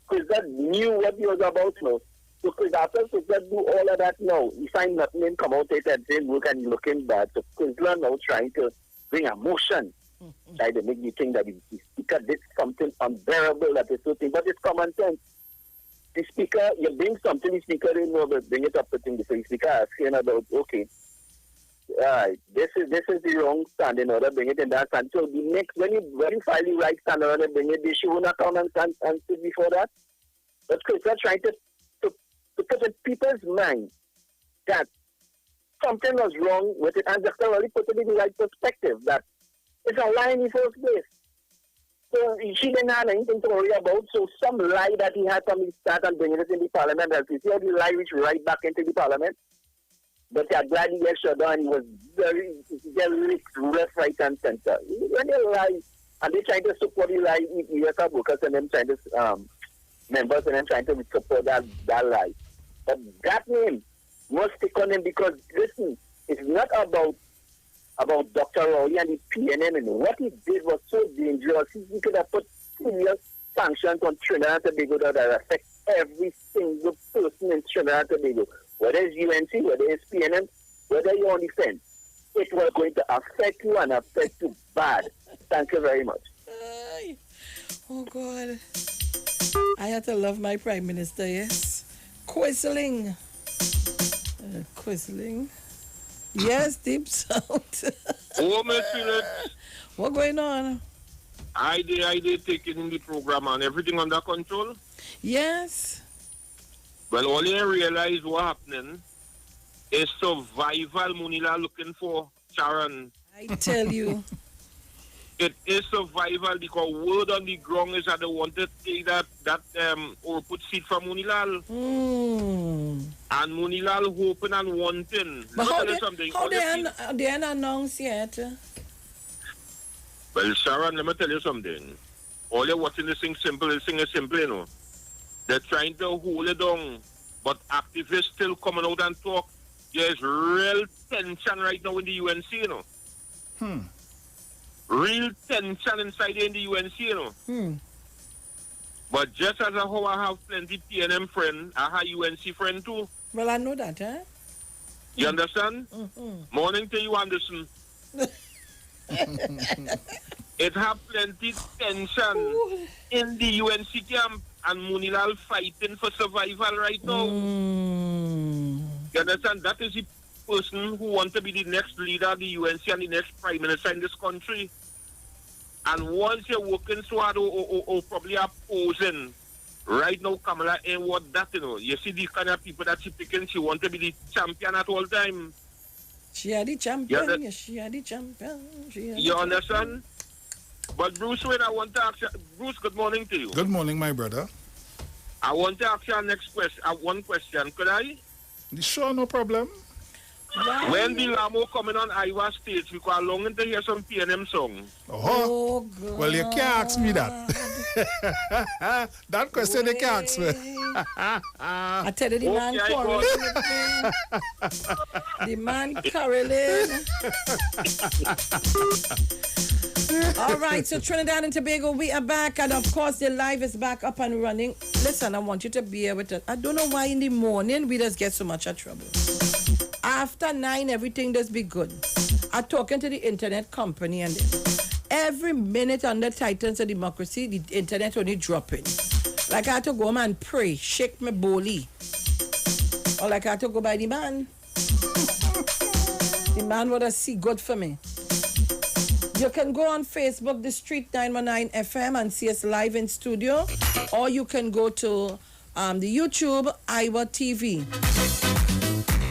Because that knew what he was about, you know. So Chris after do all of that now, he signed nothing and come out and say, look, and he's looking bad. So Quisla now trying to bring a motion, trying to make me think that the speaker did something unbearable that is so thing. But it's common sense. The speaker, you bring something, the speaker didn't know, but bring it up to things. The speaker asking about, okay, this is the wrong standing order, bring it in that stand. So the next, when you file the right standing order, bring it, she will not come and sit before that. But Quisla trying to put in people's mind that something was wrong with it and just really put it in the right perspective, that it's a lie in the first place. So she didn't have anything to worry about. So some lie that he had from the start and bringing it in the parliament, as you see how the lie reached right back into the parliament. But I'm glad he got shut down. He was very left, right, and center. When they lie, and they trying to support the lie, US workers and them trying to members and them trying to support that lie. But that name must stick on him because, listen, it's not about Dr. Rowley and the PNM. And what he did was so dangerous. He could have put serious sanctions on Trinidad and Tobago that affect every single person in Trinidad and Tobago. Whether it's UNC, whether it's PNM, whether you're on the fence. It was going to affect you and affect you bad. Thank you very much. Oh, God. I had to love my Prime Minister, yes. Quisling. Quisling. Yes, deep south. Oh, Miss Felix. What going on? I did taking in the program and everything under control. Yes. Well, all you realize what happening is survival Munila looking for Sharon. I tell you. It is survival because word on the ground is that they want to take that or put seat from Munilal. And Munilal hoping and wanting. But how they ain't announced yet? Well, Sharon, let me tell you something. All you're watching this thing simple, you know. They're trying to hold it down, but activists still coming out and talk. There's real tension right now in the UNC, you know. Real tension inside in the UNC, you know. But just as how I have plenty PNM friend, I have UNC friend too. Well, I know that, eh? You understand? Morning to you, Anderson. It have plenty tension in the UNC camp and Munilal fighting for survival right now. You understand? That is the person who wants to be the next leader of the UNC and the next prime minister in this country. And once you're working so hard or probably opposing, right now Kamala ain't what that, you know. You see the kind of people that she picking, she wants to be the champion at all time. She had the champion, she had the champion. You understand? But Bruce Wayne, I want to ask you, Bruce, good morning to you. Good morning, my brother. I want to ask you next question. One question, could I? Sure, no problem. Wow. When the Lamo coming on Iwer stage, we are longing to hear some P&M song. Oh, God. Well, you can't ask me that. That question you can't ask me. I tell you, the man quarreling. The man quarreling. All right, so Trinidad and Tobago, we are back. And of course, the live is back up and running. Listen, I want you to bear with us. I don't know why in the morning we just get so much of trouble. After 9, everything does be good. I'm talking to the internet company and every minute under Titans of Democracy, the internet only dropping. Like I had to go home and pray, shake my boli. Or like I had to go by the man. The man would have see good for me. You can go on Facebook, The Street 919 FM, and see us live in studio. Or you can go to the YouTube, Iwer TV.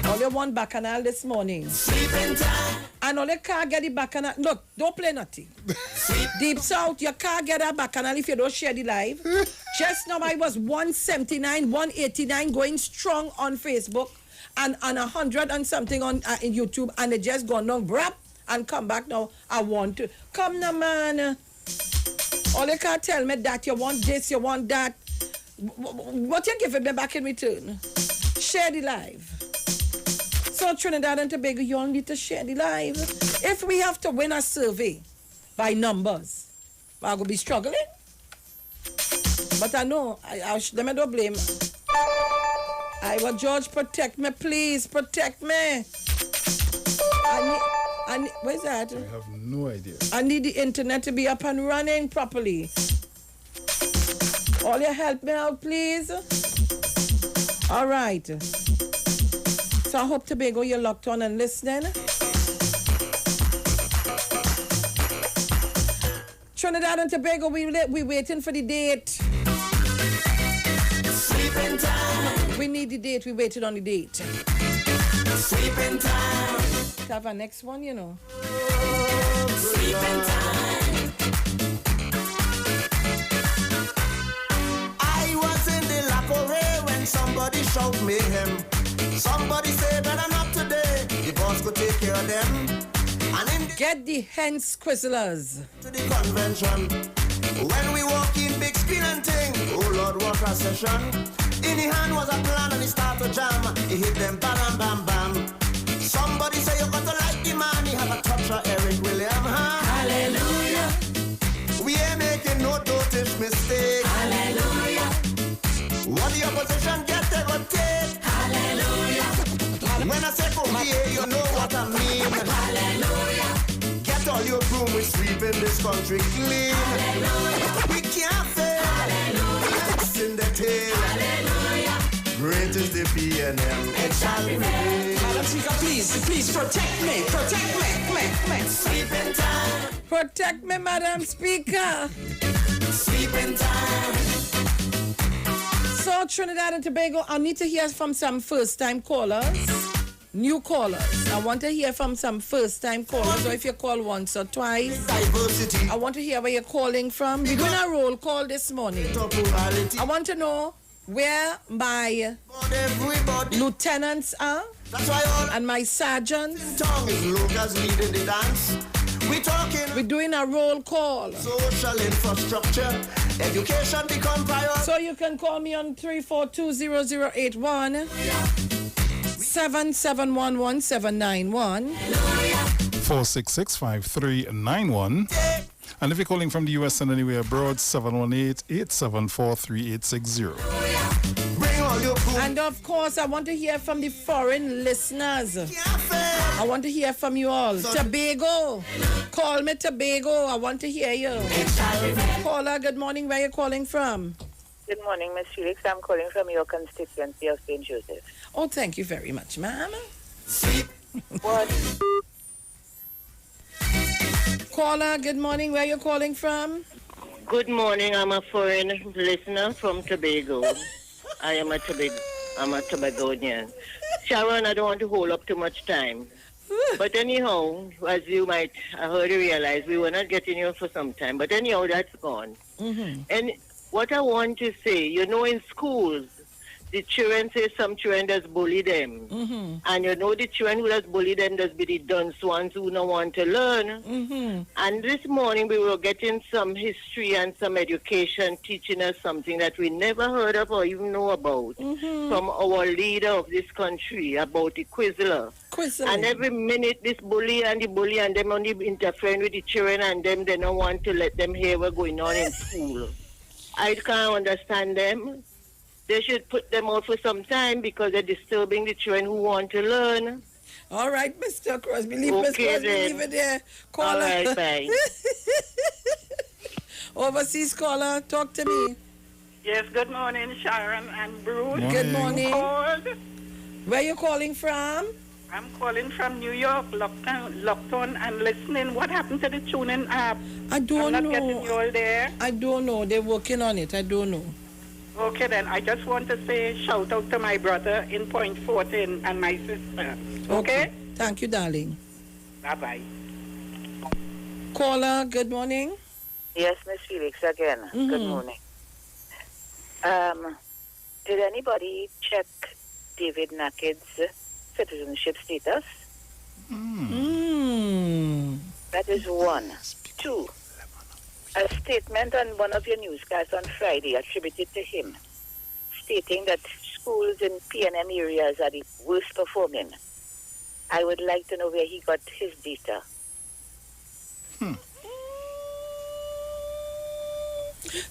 All you want bacchanal this morning. Sleeping time. And all you can't get the bacchanal. Look, don't play nothing. Deep South, you can't get a bacchanal if you don't share the live. Just now I was 179, 189 going strong on Facebook and 100 and something on in YouTube, and it just gone down, brap, and come back now. I want to. Come now, man. All you can't tell me that you want this, you want that. What you giving me back in return? Share the live. So Trinidad and Tobago, you all need to share the live. If we have to win a survey by numbers, I'm going to be struggling. But I know, let me don't blame. Iwer George, protect me, please, protect me. I need, where's that? I have no idea. I need the internet to be up and running properly. All you help me out, please. All right. So I hope Tobago you're locked on and listening. Trinidad and Tobago, we waiting for the date. Sleeping time. We need the date. We waited on the date. Sleeping time. To have our next one, you know. Sleeping time. I was in the Lacore when somebody showed me him. Somebody say better not today. The boss could take care of them. And in get the hen squizzlers to the convention. When we walk in big screen and thing, oh Lord, what a session. In the hand was a plan and he start to jam. He hit them bam bam bam. Somebody say you got to like the man. He have a touch of Eric William. Hallelujah. We ain't making no dotish mistake. Hallelujah. What the opposition get, they go take. Hallelujah. When I say go here, you know what I mean. Hallelujah. Get all your broom, we sweeping this country clean. Hallelujah. We can't fail. Hallelujah. Next in the tail. Hallelujah. Great is the P&M. It shall be made. Madam Speaker, please protect me. Protect me. Sleeping time. Protect me, Madam Speaker. Sleeping time. So Trinidad and Tobago, I need to hear from some first-time callers, new callers. I want to hear from some first-time callers, or if you call once or twice. Diversity. I want to hear where you're calling from. We're doing a roll call this morning. I want to know where my lieutenants are. That's why and my sergeants. Tongue is Lucas leading the dance. We're doing a roll call. Social infrastructure, education become priority. So you can call me on 342-0081, 7711791, 466-5391. And if you're calling from the U.S. and anywhere abroad, 718-874-3860. And of course, I want to hear from the foreign listeners. I want to hear from you all. Tobago. Call me Tobago. I want to hear you. Caller, good morning. Where are you calling from? Good morning, Miss Felix. I'm calling from your constituency of St. Joseph. Oh, thank you very much, ma'am. What? Caller, good morning. Where are you calling from? Good morning. I'm a foreign listener from Tobago. I'm a Tobagonian. Sharon, I don't want to hold up too much time. But anyhow, as you might have already realized, we were not getting you for some time. But anyhow, that's gone. Mm-hmm. And what I want to say, in schools, the children say some children just bully them. Mm-hmm. And the children who just bully them just be the dunce ones who don't want to learn. Mm-hmm. And this morning we were getting some history and some education teaching us something that we never heard of or even know about from our leader of this country about the Quizler. And every minute this bully and them only interfering with the children and them, they don't want to let them hear what's going on in school. I can't understand them. They should put them out for some time because they're disturbing the children who want to learn. All right, Mr. Crosby. Leave it there. Caller. All right, bye. Overseas caller, talk to me. Yes, good morning, Sharon and Bruce. Good morning. Called. Where you calling from? I'm calling from New York, Lockton, and listening. What happened to the tuning app? I don't know. I'm not getting you all there. I don't know. They're working on it. I don't know. Okay, then. I just want to say shout out to my brother in Point 14 and my sister. Okay? Thank you, darling. Bye-bye. Caller, good morning. Yes, Miss Felix again. Mm-hmm. Good morning. Did anybody check David Naked's citizenship status? That is one. Two, a statement on one of your newscasts on Friday attributed to him, stating that schools in PNM areas are the worst performing. I would like to know where he got his data.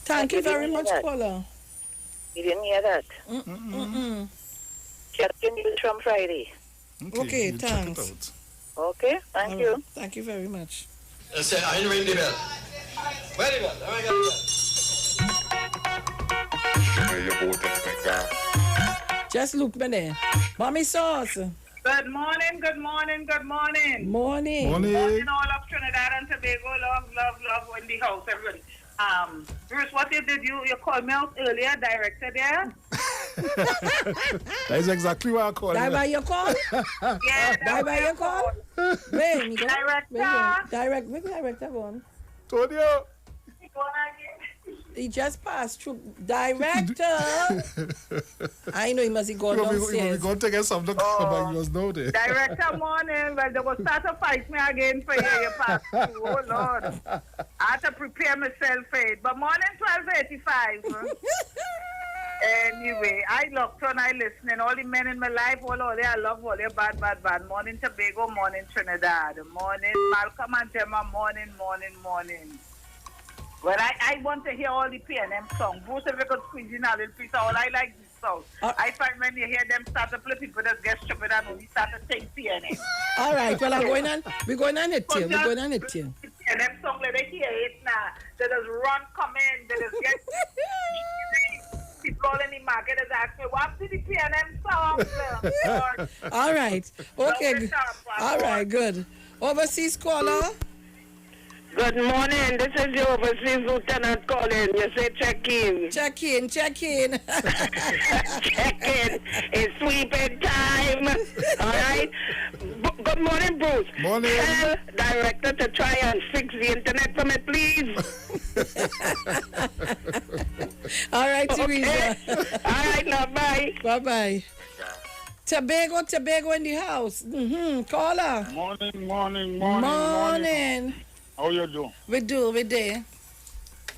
Thank you very much, caller. You didn't hear that? Check the news from Friday. Okay, thanks. Okay, thank you. Thank you very much. Say, I ring the bell. Where the bell? I got the bell. Just look me there. Mommy sauce. Good morning, good morning, good morning. Morning. Morning all of Trinidad and Tobago. Love in the house, everybody. Bruce, what you did, you called me out earlier, director there? That is exactly what I called. That by your call? Yeah, that by your call? Wait, me go. Director. Director go on. Told you. He just passed through. Director. I know he must go downstairs. We're going to get something but he was no there. Director, morning. Well, they will start to fight me again for you pass through. Oh, Lord. I have to prepare myself for it. But morning, 12:85. Anyway, I looked on, I listening. All the men in my life, all they, I love all they bad. Morning Tobago, morning Trinidad. Morning Malcolm and Tema, morning. Well, I want to hear all the PNM songs. Both of you could squeeze in a little piece. All I like this song. I find when you hear them start to play, people just get stupid and only start to sing PNM. All right, well, we're going on it here. PNM song, let them hear it now. They just run, come in, they just get... People in the market is asking, what's the PNM song? All right. Okay. All right, good. Overseas caller. Good morning. This is your overseas lieutenant calling. You say check in. Check in. Check in. It's sweeping time. All right. Good morning, Bruce. Morning. Tell director to try and fix the internet for me, please. All right, Teresa. All right, now bye. Bye. Tobago in the house. Caller. Morning. How you doing? We there.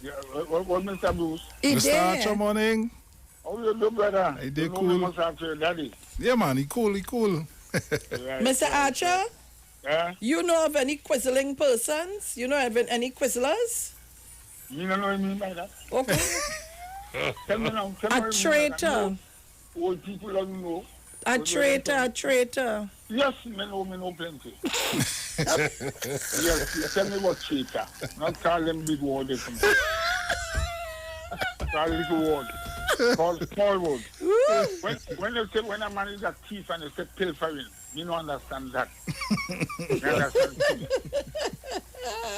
Yeah, what Mr. Bruce? Mr. Archer, morning. How you do, brother? He did cool. You must ask your daddy. Yeah, man, he cool. Right. Mr. Archer? Yeah? You know of any quizzling persons? You know of any quizzlers? You don't know what I mean by that? Okay. Tell me now. A traitor. Old people don't know. A traitor. Yes, me know plenty. Yes, tell me what traitor. Not call them big words. Call little words. Call small words. When they say when a man is a thief and they say pilfering, you don't understand that. You understand?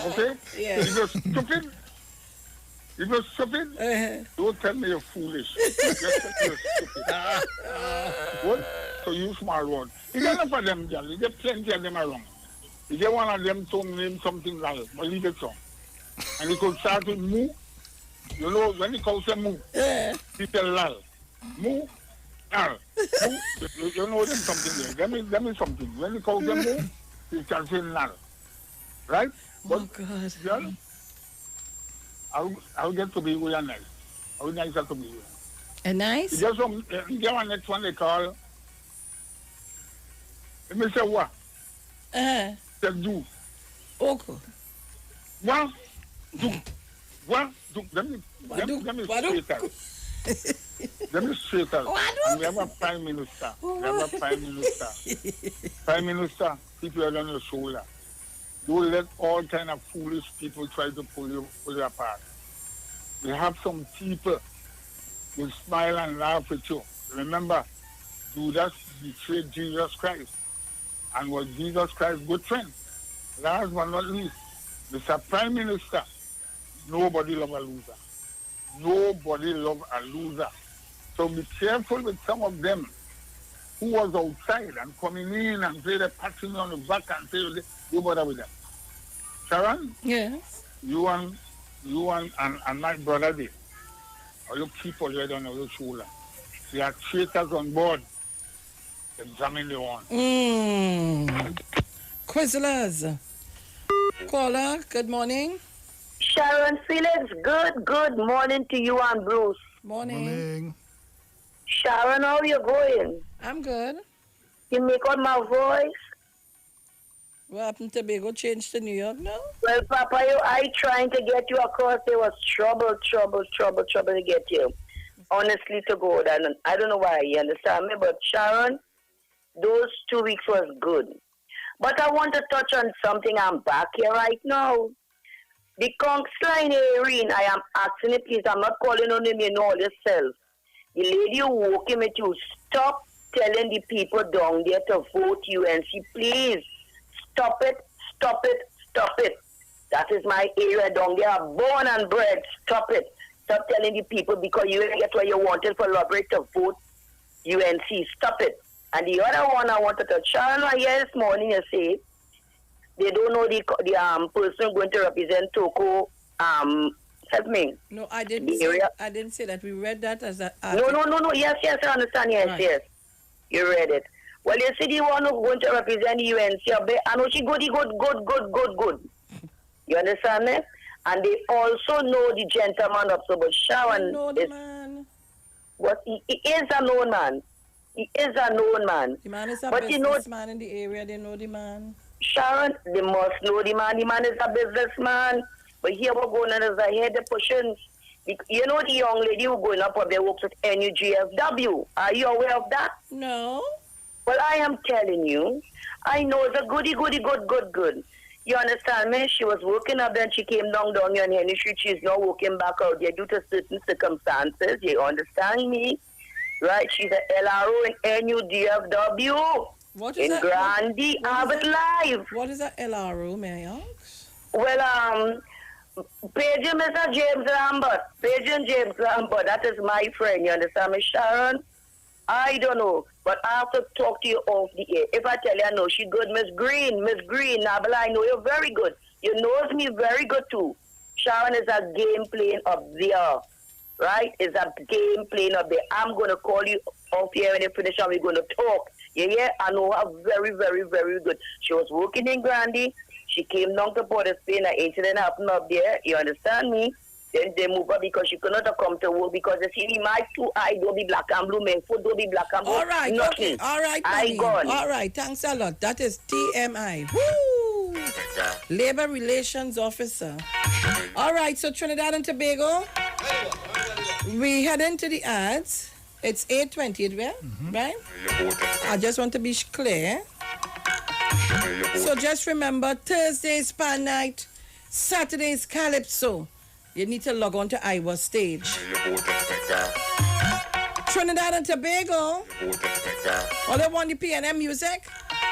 Okay? Yeah. If you're stupid, don't tell me you're foolish. Just tell me you're stupid. What? So you small one. You get enough of them, girl. You get plenty of them around. You get one of them to name something like, but leave it so. And you could start with moo. You know, when you call them moo, you tell lal. Moo, lal. Moo. You know them something there. Give me something. When you call them moo, you can say lal. Right? Oh, God. Girl, I'll get to be with you nice. I'll nice to be with you. And nice? You get one next one they call. Let me say what? Say do. Okay. What? Do. What? Do. Let me straight out. Let me straight out. And we have a prime minister. We have a prime minister. Prime minister, people are on your shoulder. Don't let all kind of foolish people try to pull you apart. We have some people who smile and laugh with you. Remember, Judas betrayed Jesus Christ and was Jesus Christ's good friend. Last but not least, Mr. Prime Minister, nobody love a loser. Nobody love a loser. So be careful with some of them who was outside and coming in and say they're patting on the back and say, you bother with them. Sharon? Yes? You and my brother there, or you keep all your on your shoulder. There are traitors on board. Examine the one. Quizzlers. Caller, good morning. Sharon, Felix, good morning to you and Bruce. Morning. Sharon, how you going? I'm good. You make out my voice? What happened to Tobago? Changed to New York now? Well, Papa, I trying to get you across. There was trouble to get you. Honestly to God, and I don't know why, you understand me? But Sharon, those 2 weeks was good. But I want to touch on something. I'm back here right now. The Conksline Irene, I am asking it, please. I'm not calling on him, you know, yourself. The lady who woke him with you, stop telling the people down there to vote UNC. Please, stop it. That is my area down there. Born and bred. Stop it. Stop telling the people because you didn't get what you wanted for Robert to vote UNC. Stop it. And the other one I wanted to Sharon, I hear this morning you say they don't know the person going to represent Toko. Help me. No, I didn't say that. We read that as a No. Yes, I understand. Yes. You read it. Well, you see the one who's going to represent UNC. I know she good. You understand me? And they also know the gentleman of Sober Sharon. Know the man. What he is a known man. He is a known man. The man is a businessman in the area. They know the man. Sharon, they must know the man. The man is a businessman. But here we're going on as I hear the pushing. You know the young lady who going up there works with NUGFW. Are you aware of that? No. Well, I am telling you. I know it's a goody, good. You understand me? She was working up there and she came down here on Henry Street. She's now working back out there due to certain circumstances. You understand me? Right? She's an LRO in NUGFW. What is in Grandi, Harvard Live. What is that LRO, may I ask? Well, Page Mr. James Lambert. That is my friend. You understand me, Sharon? I don't know. But I have to talk to you off the air. If I tell you I know she good, Miss Green, Nabila, I know you're very good. You knows me very good too. Sharon is a game playing up there. Right? It's a game playing up there. I'm going to call you off here when you finish and we're going to talk. Yeah, I know her very, very, very good. She was working in Grandi. She came down to Port of Spain. An incident happened up there. You understand me? Then they move her because she could not have come to work because you see, my 2 eyes don't be black and blue, my foot don't be black and blue. All right, nothing. Okay. All right, I gone. All right, thanks a lot. That is TMI. Woo! Labor Relations Officer. All right, so Trinidad and Tobago. We head into the ads. It's 8:20, right? I just want to be clear. So just remember, Thursday is Pan Night, Saturday is Calypso. You need to log on to Iwer stage. Trinidad and Tobago. All they want the PNM music.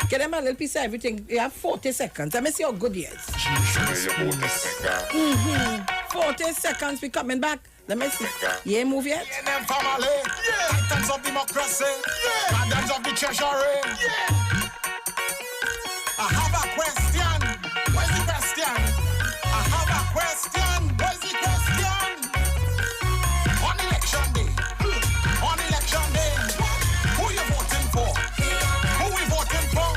Get them a little piece of everything. You have 40 seconds. Let me see how good he is. 40 seconds. We coming back Let me see. Yeah, move yet? Them family, titans of democracy, guardians of the treasury. I have a question. Where's the question? I have a question. Where's the question? On election day. On election day. Who you voting for? Who we voting for?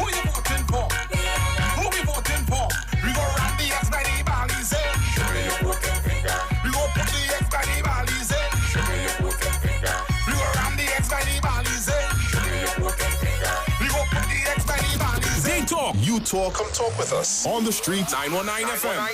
Who you voting for? Who we voting for? We go round the X by the Balize. Show me your voting finger. We go put the X by the Balize. Show me your voting finger. We go round the X by the Balize. Show me your voting finger. We go put the X by the Balize. They talk. You talk. Come talk with us on the street. 919 FM.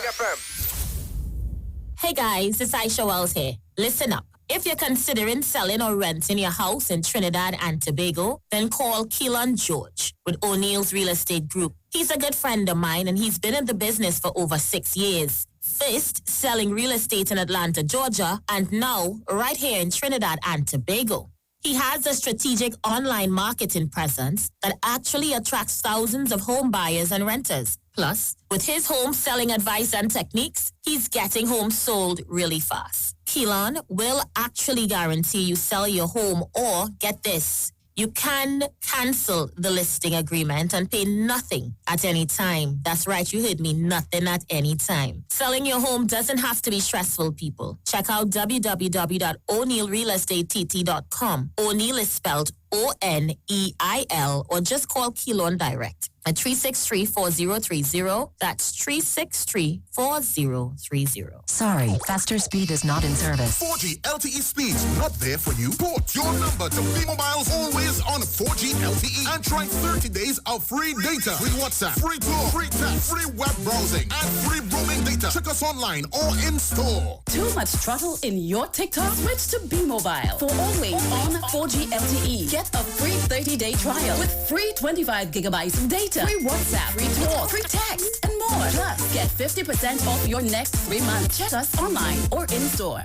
Hey guys, it's Aisha Wells here. Listen up. If you're considering selling or renting your house in Trinidad and Tobago, then call Keelan George with O'Neill's Real Estate Group. He's a good friend of mine and he's been in the business for over 6 years. First, selling real estate in Atlanta, Georgia, and now right here in Trinidad and Tobago. He has a strategic online marketing presence that actually attracts thousands of home buyers and renters. Plus, with his home selling advice and techniques, he's getting homes sold really fast. Keelan will actually guarantee you sell your home or, get this, you can cancel the listing agreement and pay nothing at any time. That's right, you heard me, nothing at any time. Selling your home doesn't have to be stressful, people. Check out www.o'neillrealestatetT.com. O'Neill is spelled O-N-E-I-L, or just call Keelan direct at 363-4030. That's 363-4030. Sorry, faster speed is not in service. 4G LTE speeds not there for you? Port your number to B-Mobile's always on 4G LTE and try 30 days of free data, free WhatsApp, free talk, free text, free web browsing, and free roaming data. Check us online or in store. Too much trouble in your TikTok? Switch to B-Mobile for always on 4G LTE. Get a free 30-day trial with free 25 gigabytes of data, free WhatsApp, free talk, free text, and more. Plus, get 50% off your next 3 months. Check us online or in store.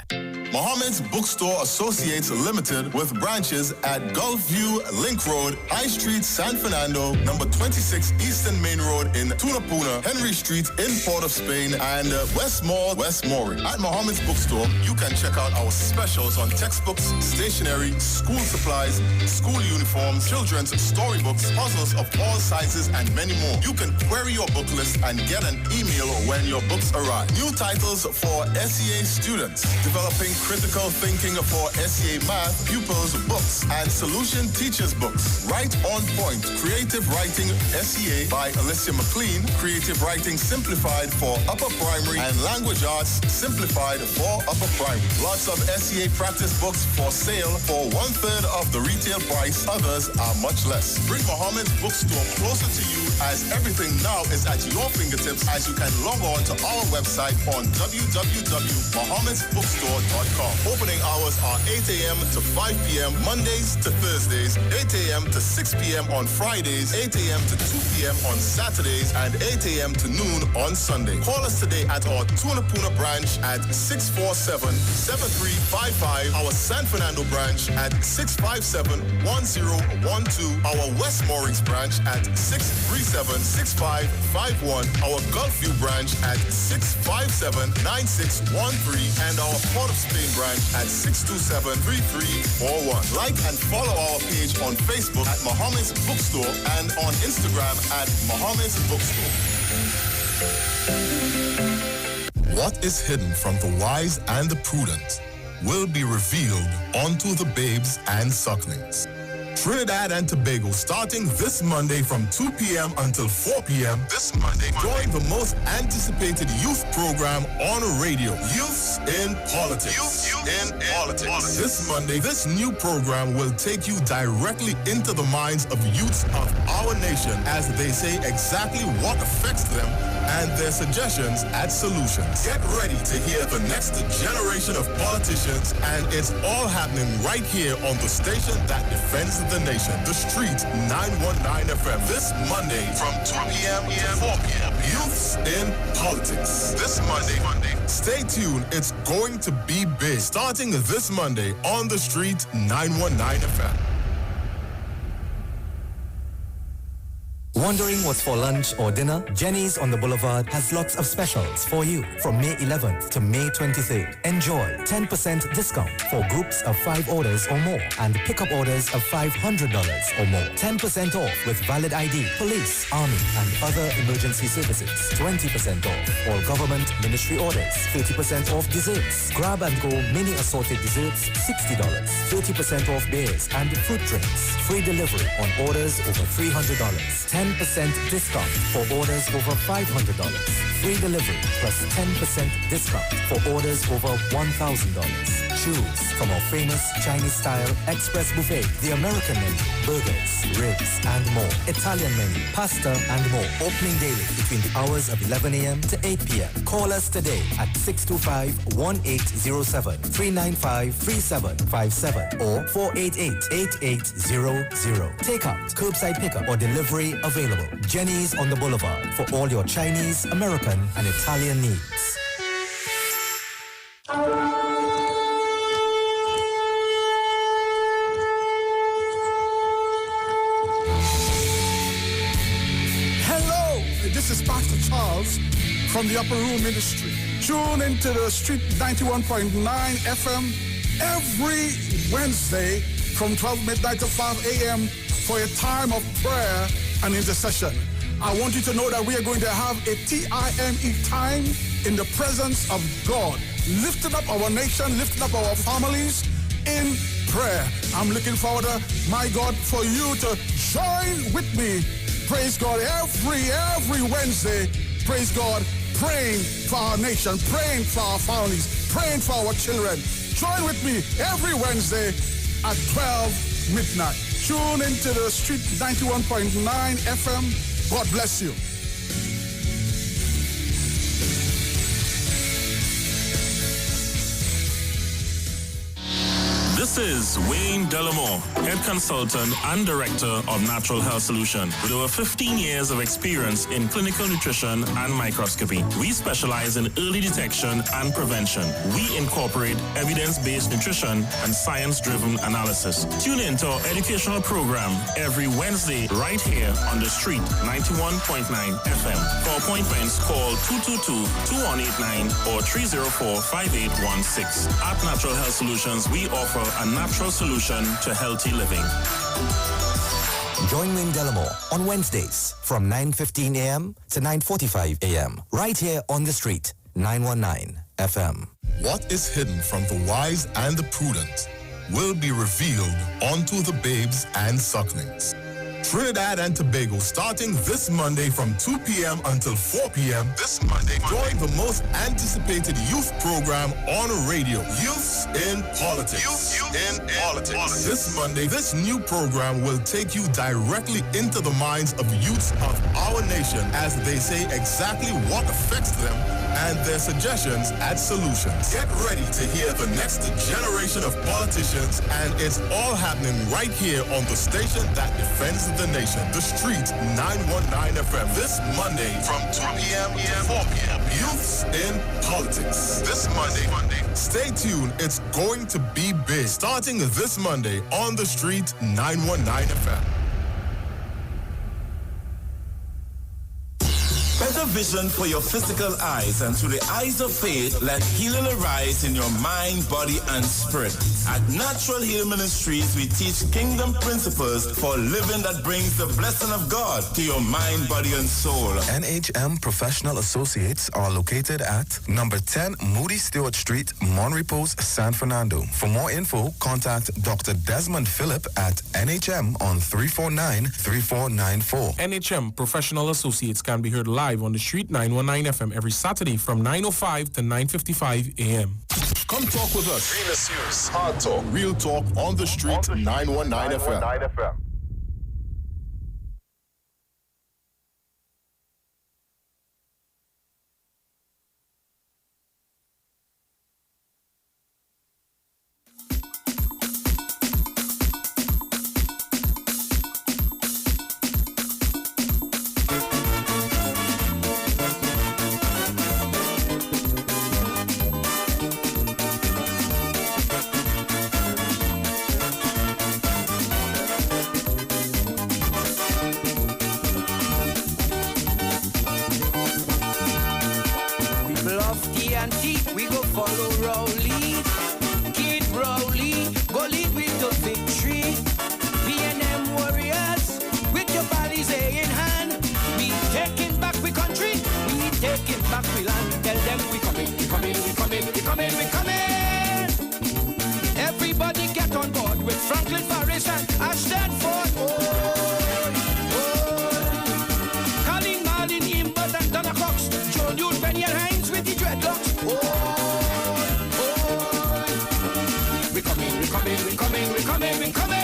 Mohammed's Bookstore Associates Limited with branches at Gulfview, Link Road, High Street, San Fernando, number 26 Eastern Main Road in Tunapuna, Henry Street in Port of Spain, and West Mall, West Maury. At Mohammed's Bookstore, you can check out our specials on textbooks, stationery, school supplies, school uniforms, children's storybooks, puzzles of all sizes, and many more. You can query your book list and get an email when your books arrive. New titles for SEA students, developing critical thinking for SEA math pupils books, and solution teachers books. Right on point, creative writing SEA by Alicia McLean, creative writing simplified for upper primary, and language arts simplified for upper primary. Lots of SEA practice books for sale for 1/3 of the retail price. Others are much less. Bring Mohammed's Bookstore closer to you, as everything now is at your fingertips, as you can log on to our website on www.mohammedsbookstore.com. Opening hours are 8 a.m. to 5 p.m. Mondays to Thursdays, 8 a.m. to 6 p.m. on Fridays, 8 a.m. to 2 p.m. on Saturdays, and 8 a.m. to noon on Sunday. Call us today at our Tunapuna branch at 647-7355, our San Fernando branch at 657-1012, our West Morris branch at 637-6551, our Gulfview branch at 657-9613, and our Port of Spain branch at 627-3341. Like and follow our page on Facebook at Mohammed's Bookstore and on Instagram at Mohammed's Bookstore. What is hidden from the wise and the prudent will be revealed unto the babes and sucklings. Trinidad and Tobago starting this Monday from 2 p.m. until 4 p.m. This Monday, join the most anticipated youth program on radio, Youths in Politics. Youth in Politics. This Monday, this new program will take you directly into the minds of youths of our nation as they say exactly what affects them and their suggestions and solutions. Get ready to hear the next generation of politicians, and it's all happening right here on the station that defends the nation. The Street 919 FM. This Monday from 2 p.m. to 4 p.m. Youths in Politics. This Monday. Stay tuned. It's going to be big. Starting this Monday on The Street 919 FM. Wondering what's for lunch or dinner? Jenny's on the Boulevard has lots of specials for you from May 11th to May 23rd. Enjoy 10% discount for groups of 5 orders or more and pickup orders of $500 or more. 10% off with valid ID, police, army and other emergency services. 20% off all government ministry orders. 30% off desserts. Grab and go mini assorted desserts, $60. 30% off beers and fruit drinks. Free delivery on orders over $300. 10% discount for orders over $500. Free delivery plus 10% discount for orders over $1,000. Choose from our famous Chinese-style express buffet, the American menu, burgers, ribs, and more. Italian menu, pasta, and more. Opening daily between the hours of 11 a.m. to 8 p.m. Call us today at 625-1807, 395-3757, or 488-8800. Takeout, curbside pickup, or delivery available. Jenny's on the Boulevard for all your Chinese, American, and Italian needs. This is Pastor Charles from the Upper Room Ministry. Tune into the Street 91.9 FM every Wednesday from 12 midnight to 5 a.m. for a time of prayer and intercession. I want you to know that we are going to have a TIME time in the presence of God, lifting up our nation, lifting up our families in prayer. I'm looking forward to, my God, for you to join with me. Praise God, every Wednesday, praise God, praying for our nation, praying for our families, praying for our children. Join with me every Wednesday at 12 midnight. Tune into the Street 91.9 FM. God bless you. This is Wayne Delamore, Head Consultant and Director of Natural Health Solution. With over 15 years of experience in clinical nutrition and microscopy, we specialize in early detection and prevention. We incorporate evidence-based nutrition and science-driven analysis. Tune in to our educational program every Wednesday right here on the Street 91.9 FM. For appointments, call 222-2189 or 304-5816. At Natural Health Solutions, we offer a natural solution to healthy living. Join Wayne Delamore on Wednesdays from 9:15 a.m. to 9:45 a.m. right here on the Street 919 FM. What is hidden from the wise and the prudent will be revealed unto the babes and sucklings. Trinidad and Tobago starting this Monday from 2 p.m. until 4 p.m. This Monday, join the most anticipated youth program on radio, Youths in Politics. Youth in Politics. This Monday, this new program will take you directly into the minds of youths of our nation as they say exactly what affects them and their suggestions and solutions. Get ready to hear the next generation of politicians, and it's all happening right here on the station that defends the nation, the Street 919 FM. This Monday from 2 p.m. to 4 p.m. Youths in Politics. This Monday. Stay tuned. It's going to be big. Starting this Monday on the Street 919 FM. Better vision for your physical eyes, and through the eyes of faith, let healing arise in your mind, body, and spirit. At Natural Healing Ministries, we teach kingdom principles for living that brings the blessing of God to your mind, body, and soul. NHM Professional Associates are located at number 10 Moody Stewart Street, Monrepos, San Fernando. For more info, contact Dr. Desmond Phillip at NHM on 349-3494. NHM Professional Associates can be heard live on the Street 919 FM every Saturday from 9:05 to 9:55 a.m. Come talk with us. Realest news, hard talk, real talk on the Street 919 FM. Everybody get on board with Franklin Paris and Ashton Ford. Colin Marlin, Imbert and Donna Cox. Joe Newt, Benny and Hines with the dreadlocks. We coming, we coming, we coming, we coming, we coming.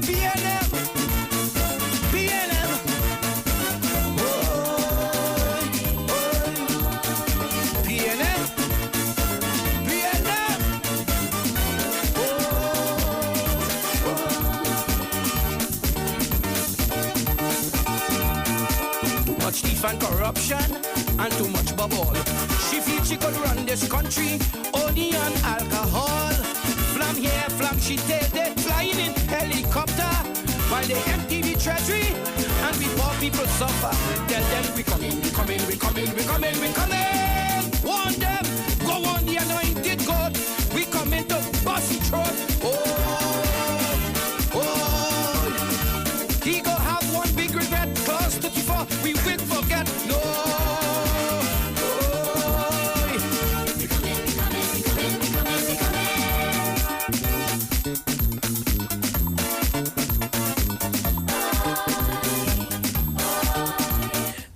BNM, BNM. BNM, BNM. Much thief and corruption and too much bubble. She feels she could run this country only on alcohol. Flam here, flam she there, they flying in helicopter while they empty the treasury and we poor people suffer. Tell them we coming, we coming, we coming, we coming, we coming. Warn them, go on the anointed God. We coming to bust the throat. He go have one big regret, clause 34, we will forget. No.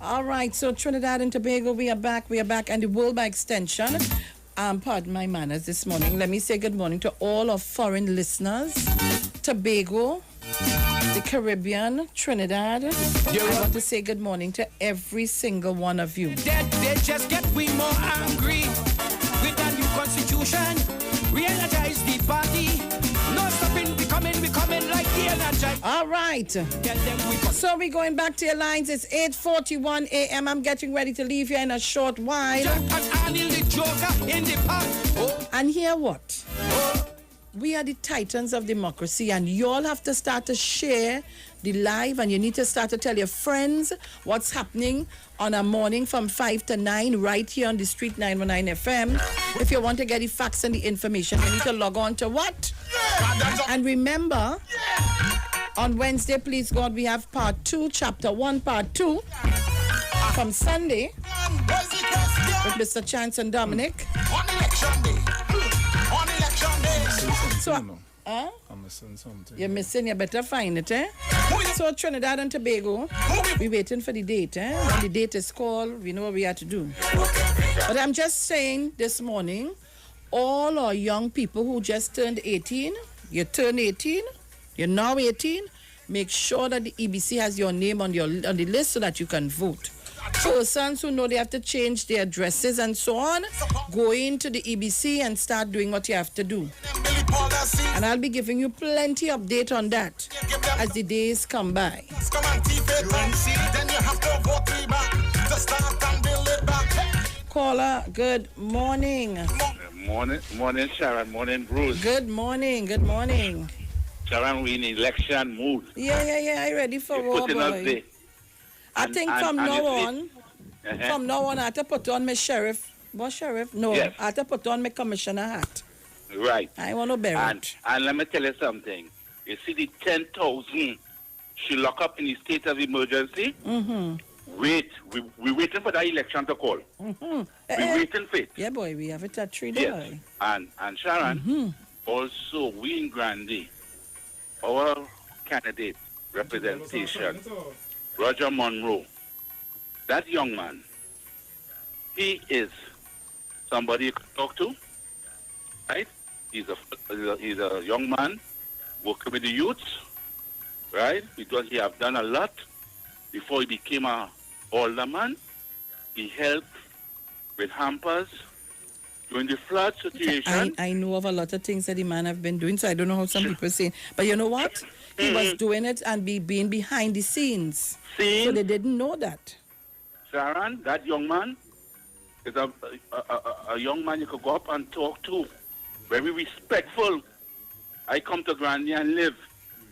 All right, so Trinidad and Tobago, we are back, and the world by extension. Pardon my manners this morning. Let me say good morning to all of foreign listeners. Tobago, the Caribbean, Trinidad. I want to say good morning to every single one of you. They just get we more angry with the new constitution. Re-energize the party. No stopping, we coming like the energize. All right. So we're going back to your lines. It's 8:41 a.m. I'm getting ready to leave here in a short while. And hear what? We are the titans of democracy, and you all have to start to share the live, and you need to start to tell your friends what's happening on a morning from 5 to 9 right here on the Street 919 FM. If you want to get the facts and the information, you need to log on to what? And remember, on Wednesday, please God, we have part 2, chapter 1, part 2 from Sunday with Mr. Chance and Dominic. On election day. On election day. So, I'm missing something. You're missing, you better find it, eh? So Trinidad and Tobago, we're waiting for the date, eh? When the date is called, we know what we have to do. But I'm just saying this morning, all our young people who just turned 18, you turn 18, you're now 18, make sure that the EBC has your name on the list so that you can vote. Persons who know they have to change their addresses and so on, go into the EBC and start doing what you have to do. And I'll be giving you plenty update on that as the days come by. Caller, good morning. Morning, Sharon. Morning, Bruce. Good morning. Good morning. Sharon, we in election mood. Yeah. I ready for war, boy. I think from now on, I have to put on my sheriff. What sheriff? No, yes. I have to put on my commissioner hat. Right. I want to bear it. And let me tell you something. You see the 10,000 she lock up in the state of emergency? Mm-hmm. Wait. We're waiting for that election to call. Mm-hmm. We're waiting for it. Yeah, boy. We have it at 3 yes. days. And Sharon, also we in Grande, our candidate representation, Roger Monroe, that young man, he is somebody you can talk to, right? He's a young man working with the youths, right? Because he have done a lot before he became a older man. He helped with hampers during the flood situation. I know of a lot of things that the man have been doing, so I don't know how some people say. But you know what? He was doing it and being behind the scenes. So they didn't know that. Sharon, that young man is a young man you could go up and talk to. Very respectful. I come to Grande and live.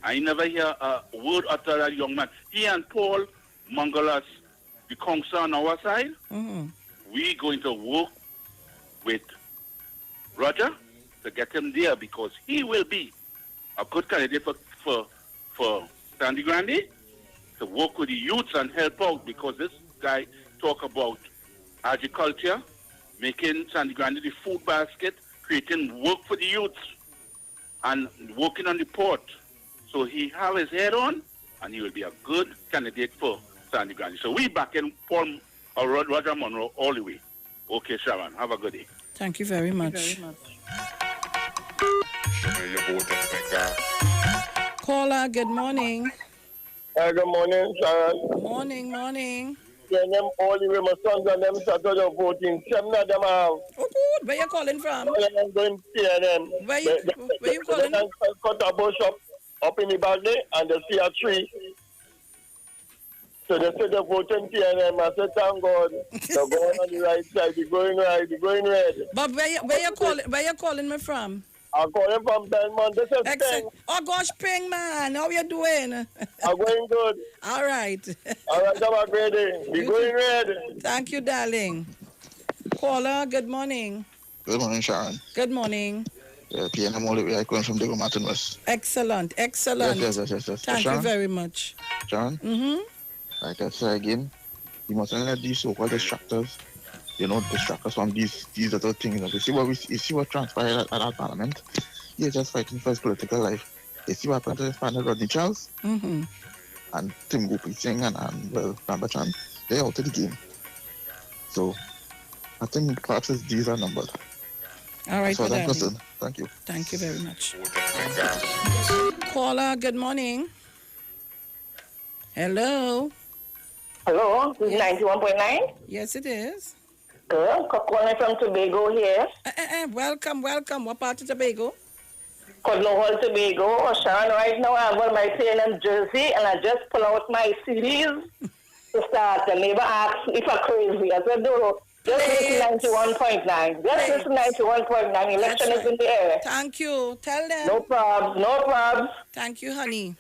I never hear a word uttered that young man. He and Paul Mangalas, the council on our side, we going to work with Roger to get him there because he will be a good candidate for Sandy Grande to work with the youths and help out because this guy talk about agriculture, making Sandy Grande the food basket, creating work for the youths. and working on the port. So he have his head on, and he will be a good candidate for Sandy Gandhi. So we back in Paul or Roger Monroe all the way. Okay, Sharon, have a good day. Thank you very much. Caller, good morning. Good morning, Sharon. Morning. Yeah, them all the way my sons and them started out voting. 7 of them have. Oh, good. Where you calling from? I'm going to see them. Where you calling? They cut a bush up in the Bagley and they see a tree. So they said they're voting TNM. I said, thank God. They're going on the right side. They're going right. They're going red. But where you calling me from? I'm calling from Belmont. This is Ping. Oh gosh, Ping, man. How you doing? I'm going good. All right. All right, have a great day. We're going red. Thank you, darling. Caller, good morning. Good morning, Sharon. Good morning. PNM all the way. I come from Diego Martin West. Excellent. Yes. Thank Sharon? you very much. Sharon? Like I say again, you mustn't let these so-called distractors, distract us from these little things. You see what transpired at our parliament. You're just fighting for his political life. You see what happened to his partner Rodney Charles and Tim Gopi Singh and Rambachan. They're out of the game. So I think perhaps his days are numbered. All right, so I'm concerned. Thank you. Thank you very much. Caller, good morning. Hello. Hello, this is 91.9? Yes, it is. Good. Calling from Tobago here. Welcome. What part of Tobago? Codlow Hall, Tobago. Oh, Sharon, right now I have on my TNM jersey and I just pull out my CDs to start. The neighbor asks if I'm crazy. I said, no, just listen 91.9. Just listen 91.9. Election is in the air. Thank you. Tell them. No problems. Thank you, honey.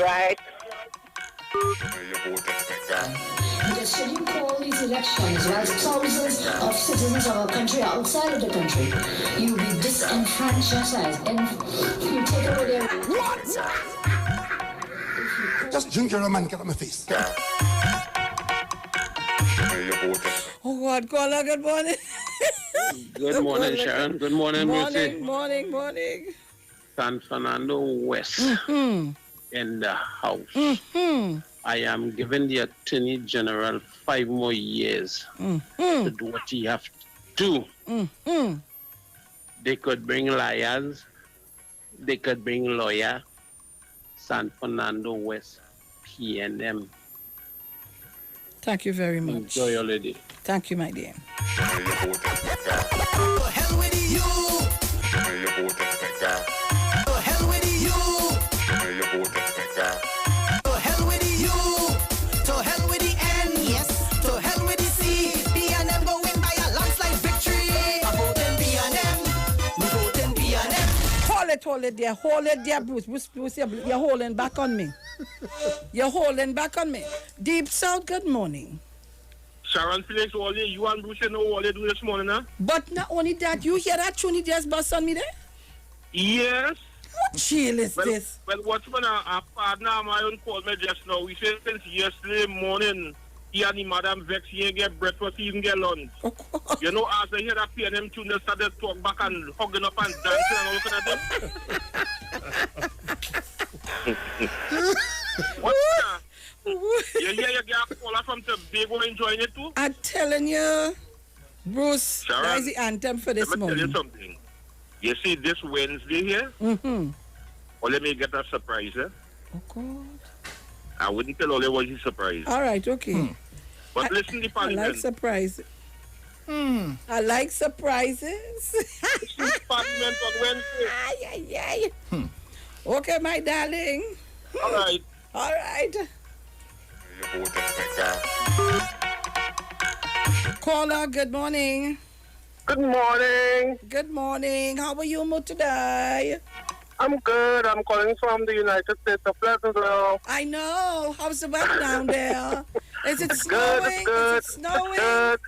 Right. Because should you call these elections whilst thousands of citizens of our country are outside of the country, you will be disenfranchised and you take away their... What? Just drink your rum and get on my face. Oh, God, caller, good morning. Good morning, Sharon. Good morning, Mercy. Morning. San Fernando West in the house. I am giving the Attorney General 5 more years to do what he has to do. They could bring liars. They could bring lawyer. San Fernando West, PNM. Thank you very much. Enjoy your lady. Thank you, my dear. To hell with you. To hell with you. To hell with you. To hell with the N. Yes. To hell with the C. PNM go win by a landslide victory. I'm voting PNM. We voting PNM. Hold it there, Bruce. Bruce, you're holding back on me. Deep South, good morning. Sharon, Felix, you and Bruce know what they do this morning, huh? But not only that, you hear that tune he just bust on me there? Yes. What chill is this? Well, what's when a partner of mine called me just now? We said since yesterday morning, he and the madam vex, he ain't get breakfast, he even get lunch. You know, as I hear that PNM tune, they started talk back and hugging up and dancing and looking at them. What's that? You hear you get a caller from Tobago enjoying it too? I'm telling you, Bruce, Sharon, that is the anthem for this morning. Let me tell you something. You see this Wednesday here? Well, let me get a surprise, eh? Oh, God. I wouldn't tell all what is surprise. All right, okay. But listen to Parliament. I like surprises. I like surprises. Listen to Parliament on Wednesday. Okay, my darling. All right. All right. Caller, good morning. Good morning. Good morning. How are you today? I'm good. I'm calling from the United States of Pleasantville. I know. How's the weather down there? Is it It's snowing? good. It's good. Is it snowing? It's good.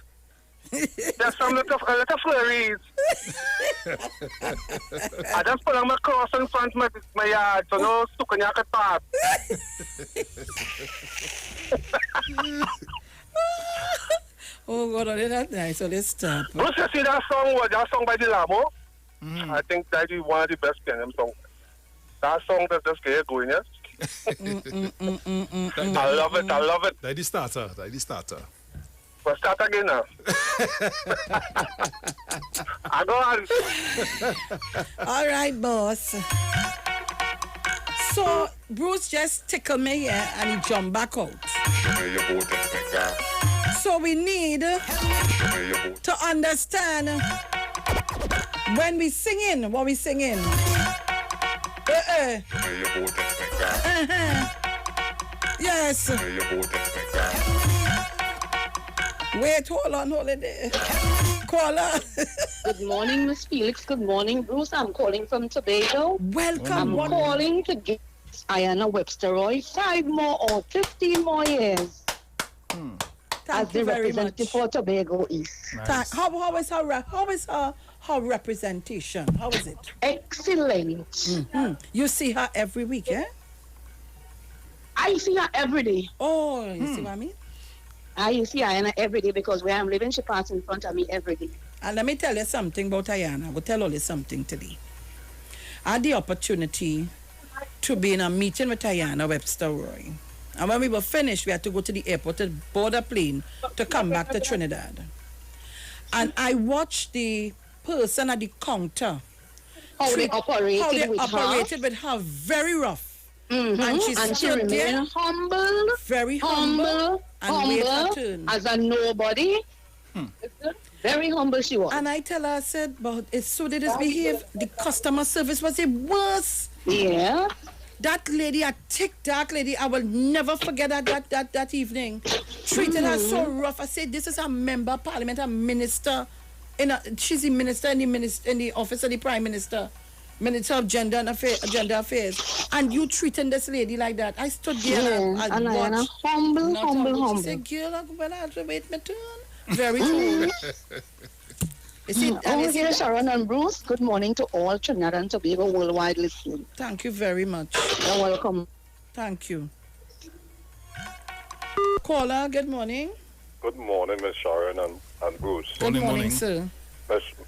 There's some little flurries. I just put on my cross in front of my yard, so no sukanya can pass. Oh, God, that's nice. So let's stop. Bruce, you see that song? What that song by the Lamo? I think that is one of the best PNM songs. That song that just get going, yes? I love it. That's the starter. But start again now. I go on. All right, boss. So, Bruce just tickled me here and he jumped back out. So we need to understand when we singing, what we singing. Yes. Wait, hold on there. Caller. Good morning, Miss Felix. Good morning, Bruce. I'm calling from Tobago. Welcome. I'm calling to give Ayanna Webster Roy 5 more or 15 more years as the representative for Tobago East. Nice. How is her representation? How is it? Excellent. Mm-hmm. You see her every week, eh? I see her every day. Oh, you see what I mean? I see Ayanna every day because where I'm living, she passes in front of me every day. And let me tell you something about Ayanna. I will tell you something today. I had the opportunity to be in a meeting with Ayanna Webster Roy. And when we were finished, we had to go to the airport to board a plane to come back to Trinidad. And I watched the person at the counter. How they operated with her. Very rough. Mm-hmm. And she remained humble. Very humble. And as a nobody. Very humble she was. And I tell her, I said, but it's so they just behave. The customer service was the worst. Yeah. That lady, a thick, dark lady, I will never forget that evening. Treated her so rough. I said, this is a member of parliament, a minister. She's the minister in the office of the prime minister. Minister of Gender Affairs. And you treating this lady like that. I stood there and watched. Humble. She said, girl, I have to wait my turn. Very cool. Here, Sharon and Bruce. Good morning to all Trinidad and Tobago worldwide listening. Thank you very much. You're welcome. Thank you. Caller, good morning. Good morning, Miss Sharon and Bruce. Good morning, sir.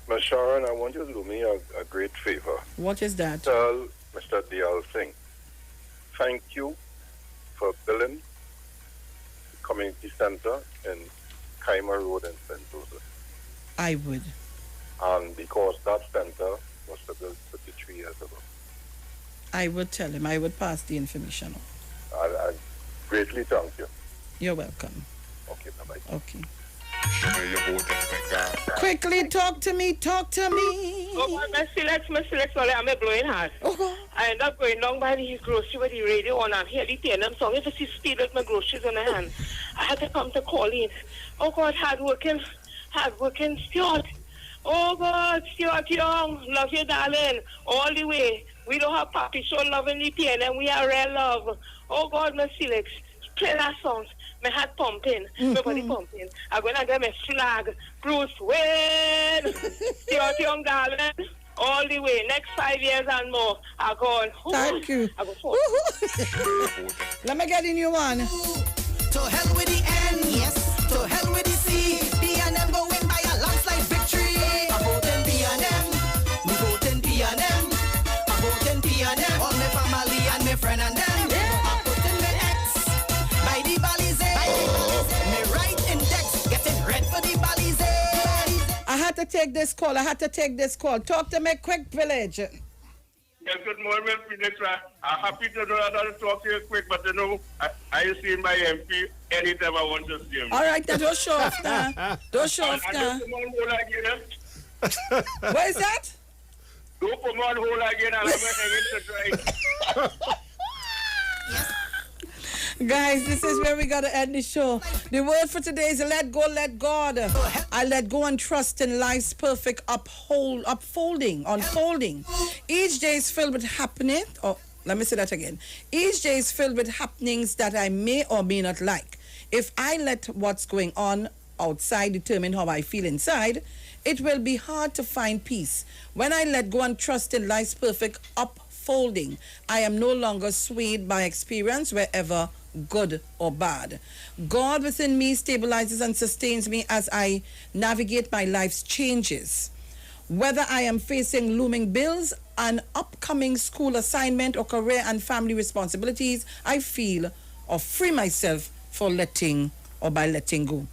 Miss Sharon, I want you to do me a great favor. What is that? Tell Mr. Dial Singh, thank you for building the community center in Kaima Road in St. Joseph. I would. And because that center was built 53 years ago. I would tell him. I would pass the information on. I greatly thank you. You're welcome. Okay, bye-bye. Okay. Quickly, talk to me. Oh, Miss Felix, I'm a blowing heart. I end up going down by the grocery with the radio on and hear the PNM song. If I see speed with my groceries on my hand, I had to come to call in. Oh, God, hard-working Stuart. Oh, God, Stuart Young, love you, darling, all the way. We don't have Papi so loving the PNM. We are real love. Oh, God, Miss Felix, play that song. My heart pumping, my body pumping. I'm going to get my flag. Bruce Wayne, Stuart Young, darling, all the way. Next 5 years and more. I'm going. Thank you. Let me get a new one. To hell with the N, yes. To hell with the C. PNM going by a landslide victory. I vote in PNM. We vote in PNM. I vote in PNM. All my family and my friend and them. I put in the X by the Balize. My right index getting red for the Balize. I had to take this call. Talk to me quick, Village. Yes, good morning, Felix. I'm happy to know that I'll talk to you quick, but I see my MP anytime I want to see him. All right, then don't show off now. Don't show off now. What is that? Don't come on hold again, I'll have to try. Guys, this is where we got to end the show. The word for today is let go, let God. I let go and trust in life's perfect unfolding. Each day is filled with happening. Oh, let me say that again. Each day is filled with happenings that I may or may not like. If I let what's going on outside determine how I feel inside, it will be hard to find peace. When I let go and trust in life's perfect unfolding, I am no longer swayed by experience, wherever good or bad. God within me stabilizes and sustains me as I navigate my life's changes. Whether I am facing looming bills, an upcoming school assignment, or career and family responsibilities, I feel or free myself for letting go.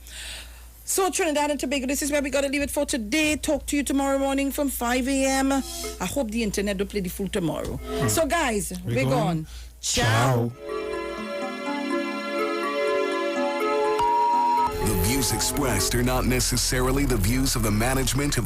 So Trinidad and Tobago, this is where we got to leave it for today. Talk to you tomorrow morning from 5 a.m. I hope the internet will play the fool tomorrow. So guys, we're gone. Ciao. The views expressed are not necessarily the views of the management of